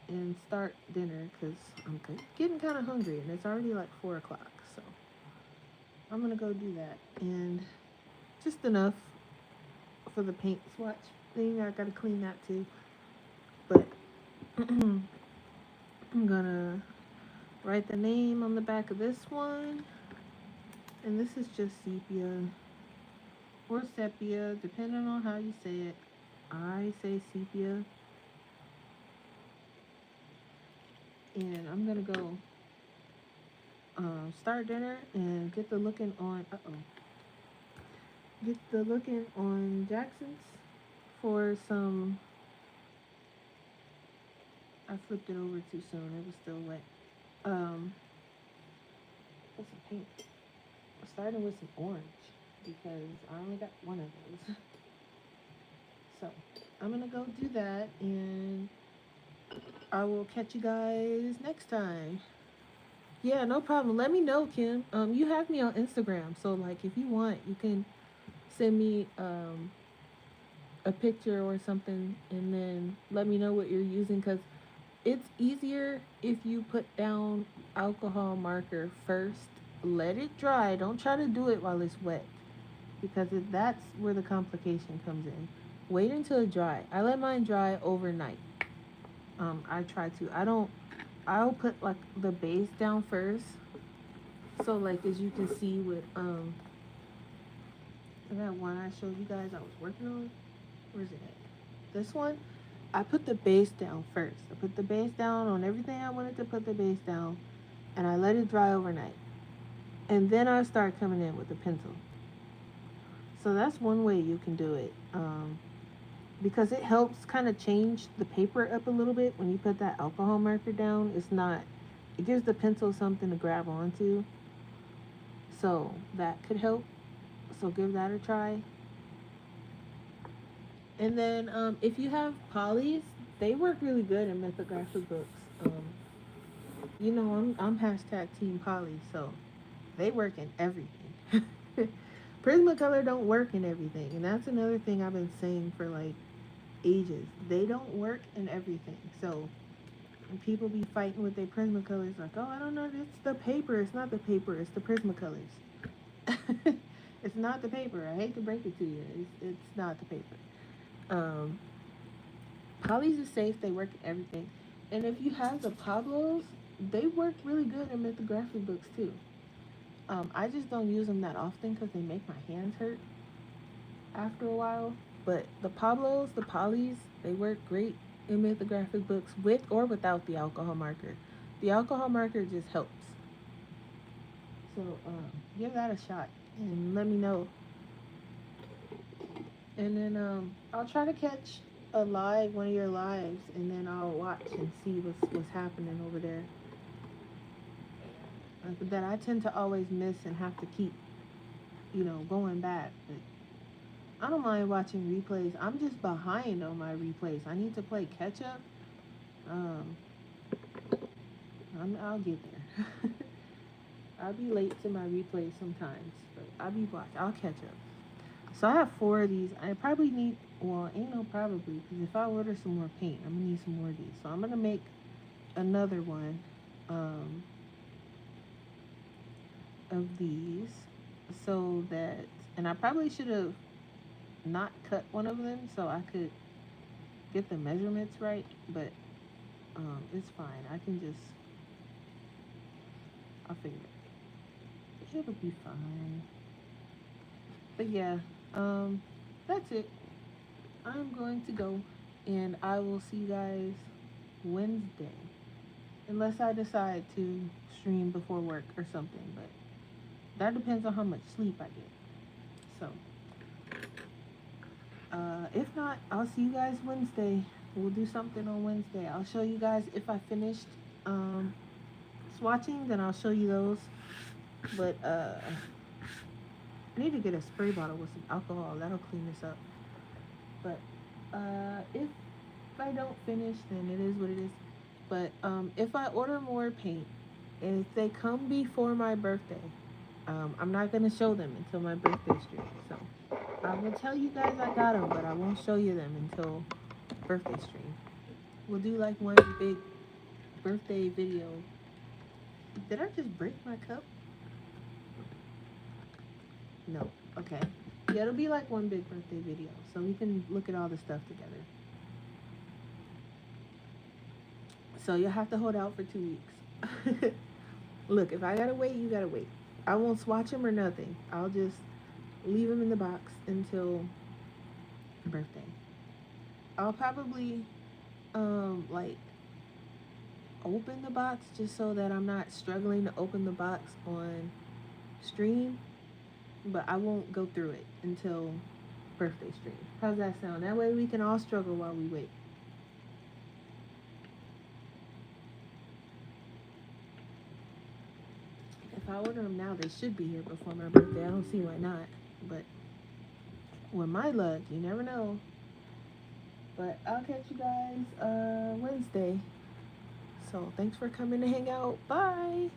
A: and start dinner because I'm getting kind of hungry and it's already like 4 o'clock. So I'm gonna go do that and just enough for the paint swatch thing. I gotta clean that too. But I'm gonna write the name on the back of this one, and this is just sepia or sepia, depending on how you say it. I say sepia, and I'm gonna go start dinner and get the looking on. Get the looking on Jackson's for some. I flipped it over too soon. It was still wet. Um, what's some pink? I'm starting with some orange because I only got one of those. So I'm gonna go do that, and I will catch you guys next time. Yeah, no problem. Let me know, Kim. You have me on Instagram, so like if you want, you can send me a picture or something, and then let me know what you're using because it's easier if you put down alcohol marker first. Let it dry. Don't try to do it while it's wet because that's where the complication comes in. Wait until it dry. I let mine dry overnight. I try to. I don't. I'll put like the base down first. So like as you can see with that one I showed you guys I was working on. Where's it at? This one. I put the base down first. I put the base down on everything I wanted to put the base down, and I let it dry overnight. And then I start coming in with the pencil. So that's one way you can do it. Because it helps kind of change the paper up a little bit when you put that alcohol marker down. It's not, it gives the pencil something to grab onto. So that could help. So give that a try. And then if you have polys, they work really good in mythographic books. I'm hashtag Team Poly, so they work in everything. Prismacolor don't work in everything, and that's another thing I've been saying for like ages. They don't work in everything. So when people be fighting with their Prismacolors, like, oh, I don't know, it's the paper. It's not the paper. It's the Prismacolors. It's not the paper. I hate to break it to you. It's not the paper. Um, Polly's is safe. They work everything. And if you have the Pablos, they work really good in mythographic books too. I just don't use them that often because they make my hands hurt after a while. But the Pablos, the Polys, they work great in mythographic books with or without the alcohol marker. The alcohol marker just helps. So give that a shot and let me know. And then I'll try to catch a live, one of your lives, and then I'll watch and see what's happening over there. That I tend to always miss and have to keep, going back. But I don't mind watching replays. I'm just behind on my replays. I need to play catch up. Um, I'll get there. I'll be late to my replays sometimes, but I'll catch up. So I have 4 of these. I probably need, well, ain't no probably, because if I order some more paint, I'm gonna need some more of these. So I'm gonna make another one of these, so that, and I probably should have not cut one of them so I could get the measurements right, but it's fine. I'll figure it. It'll be fine. But yeah, that's it. I'm going to go, and I will see you guys Wednesday, unless I decide to stream before work or something. But that depends on how much sleep I get. So, if not, I'll see you guys Wednesday. We'll do something on Wednesday. I'll show you guys if I finished swatching, then I'll show you those. But I need to get a spray bottle with some alcohol. That'll clean this up. But if I don't finish, then it is what it is. But if I order more paint, and if they come before my birthday, I'm not gonna show them until my birthday stream. So I will tell you guys I got them, but I won't show you them until birthday stream. We'll do like one big birthday video. Did I just break my cup? No. Okay. Yeah, it'll be like one big birthday video, so we can look at all the stuff together. So you'll have to hold out for 2 weeks. Look, if I gotta wait, you gotta wait. I won't swatch them or nothing. I'll just leave them in the box until birthday. I'll probably like open the box just so that I'm not struggling to open the box on stream, but I won't go through it until birthday stream. How's that sound? That way we can all struggle while we wait. If I order them now, they should be here before my birthday. I don't see why not, but with my luck, you never know. But I'll catch you guys Wednesday. So thanks for coming to hang out. Bye.